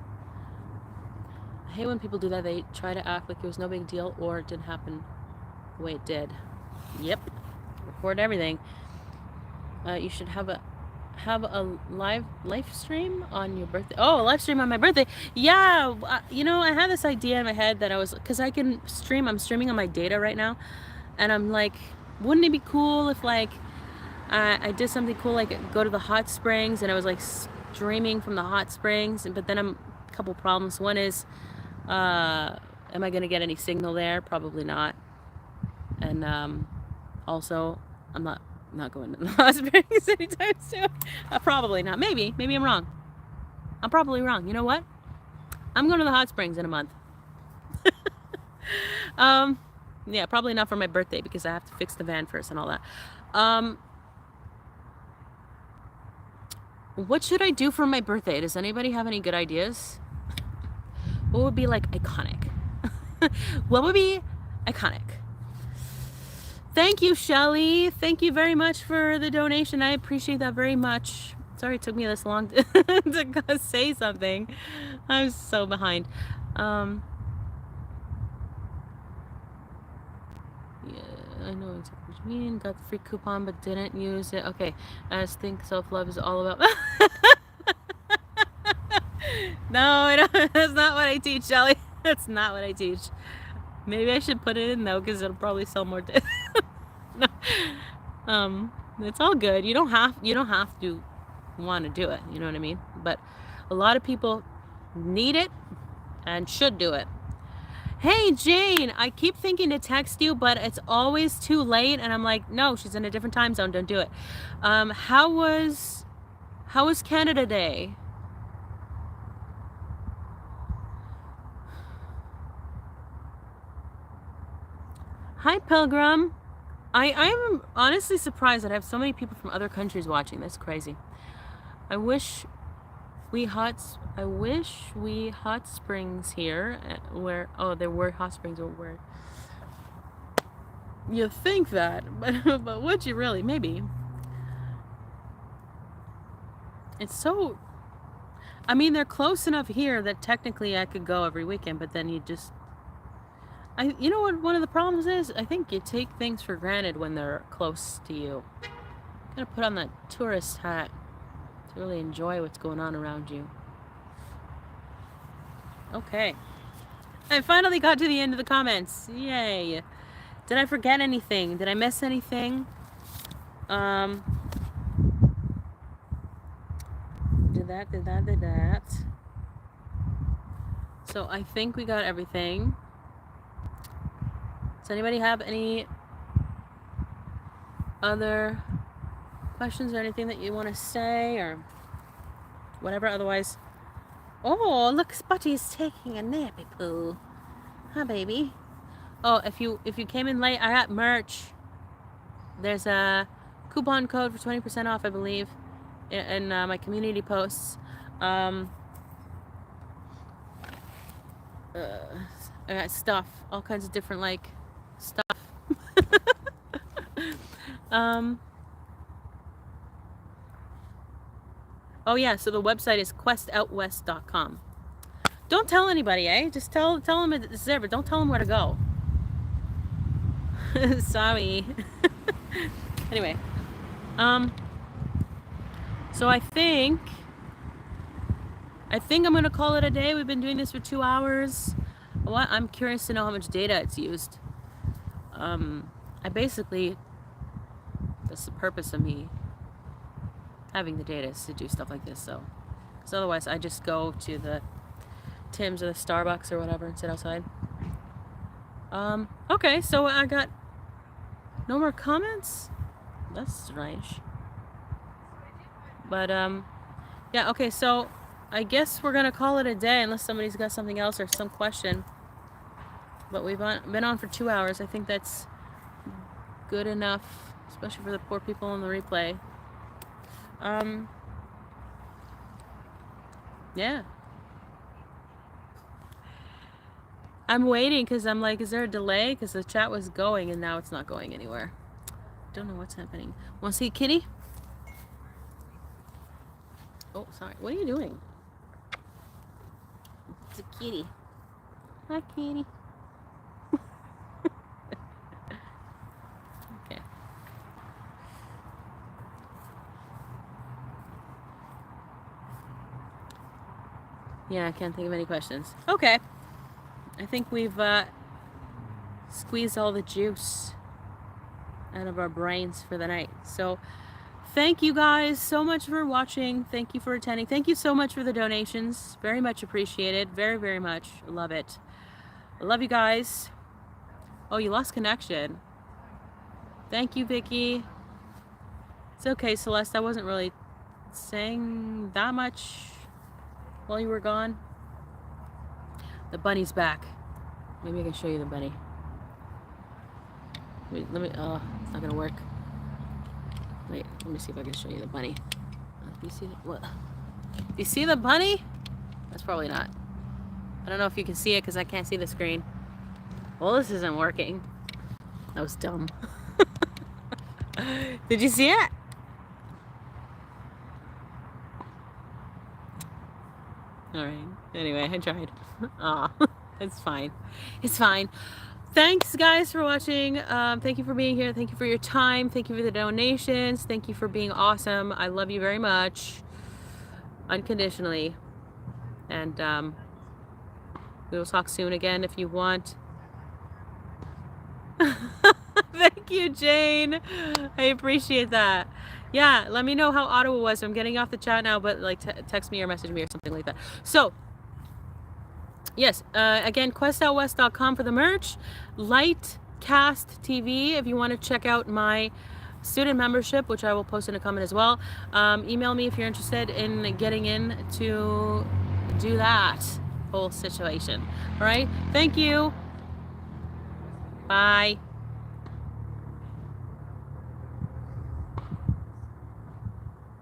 I hate when people do that. They try to act like it was no big deal or it didn't happen the way it did. Yep. Record everything. You should have a live stream on your birthday. Oh, a live stream on my birthday. Yeah, I had this idea in my head that because I can stream. I'm streaming on my data right now, and I'm like, wouldn't it be cool if I did something cool, like go to the hot springs, and I was like streaming from the hot springs. But then a couple problems. One is, am I gonna get any signal there? Probably not. And also, I'm not going to the hot springs anytime soon. Probably not. Maybe I'm wrong. I'm probably wrong. You know what? I'm going to the hot springs in a month. Yeah, probably not for my birthday because I have to fix the van first and all that. What should I do for my birthday? Does anybody have any good ideas? What would be iconic? What would be iconic? Thank you, Shelly. Thank you very much for the donation. I appreciate that very much. Sorry it took me this long to say something. I'm so behind. Yeah. I know exactly what you mean. Got the free coupon but didn't use it. Okay, I just think self-love is all about... No, I don't, that's not what I teach, Shelly. That's not what I teach. Maybe I should put it in though, because it'll probably sell more. No. It's all good. You don't have to want to do it. You know what I mean? But a lot of people need it and should do it. Hey Jane, I keep thinking to text you, but it's always too late, and I'm like, no, she's in a different time zone. Don't do it. How was Canada Day? Hi Pilgrim. I'm honestly surprised that I have so many people from other countries watching. That's crazy. I wish we hot springs here where there were hot springs or where you think that, but would you really? Maybe. It's so, I mean, they're close enough here that technically I could go every weekend, but then you know what one of the problems is? I think you take things for granted when they're close to you. You gotta put on that tourist hat to really enjoy what's going on around you. Okay. I finally got to the end of the comments. Yay. Did I forget anything? Did I miss anything? Did that. So I think we got everything. Does anybody have any other questions or anything that you want to say or whatever? Otherwise, oh, look, Spotty's taking a nappy poo. Hi, baby. Oh, if you came in late, I got merch. There's a coupon code for 20% off, I believe, in my community posts. I got stuff, all kinds of different stuff. Oh yeah, so the website is questoutwest.com. Don't tell anybody, eh? Just tell them it's there, but don't tell them where to go. Sorry. Anyway, so I think I'm gonna call it a day. We've been doing this for 2 hours. I'm curious to know how much data it's used. I basically, that's the purpose of me having the data, is to do stuff like this. So, because otherwise I just go to the Tim's or the Starbucks or whatever and sit outside. Okay, so I got no more comments. That's strange. But yeah, okay, so I guess we're gonna call it a day unless somebody's got something else or some question. But we've been on for 2 hours. I think that's good enough, especially for the poor people on the replay. Yeah. I'm waiting because I'm like, is there a delay? Because the chat was going and now it's not going anywhere. Don't know what's happening. Want to see Kitty? Oh, sorry. What are you doing? It's a kitty. Hi, kitty. Okay. Yeah, I can't think of any questions. Okay. I think we've squeezed all the juice out of our brains for the night. So thank you guys so much for watching. Thank you for attending. Thank you so much for the donations. Very much appreciated. Very, very much. Love it. I love you guys. Oh, you lost connection. Thank you, Vicky. It's okay, Celeste. I wasn't really saying that much while you were gone. The bunny's back. Maybe I can show you the bunny. Wait, let me, oh, it's not gonna work. Wait, let me see if I can show you the bunny. You see what? You see the bunny? That's probably not. I don't know if you can see it because I can't see the screen. Well, this isn't working. That was dumb. Did you see it? Alright. Anyway, I tried. Aw. It's fine. It's fine. Thanks, guys, for watching. Thank you for being here. Thank you for your time. Thank you for the donations. Thank you for being awesome. I love you very much, unconditionally. And we will talk soon again if you want. Thank you, Jane. I appreciate that. Yeah, let me know how Ottawa was. I'm getting off the chat now, but like text me or message me or something like that. So, yes, again, questoutwest.com for the merch. Lightcast TV if you want to check out my student membership, which I will post in a comment as well. Email me if you're interested in getting in to do that whole situation. All right, thank you. Bye.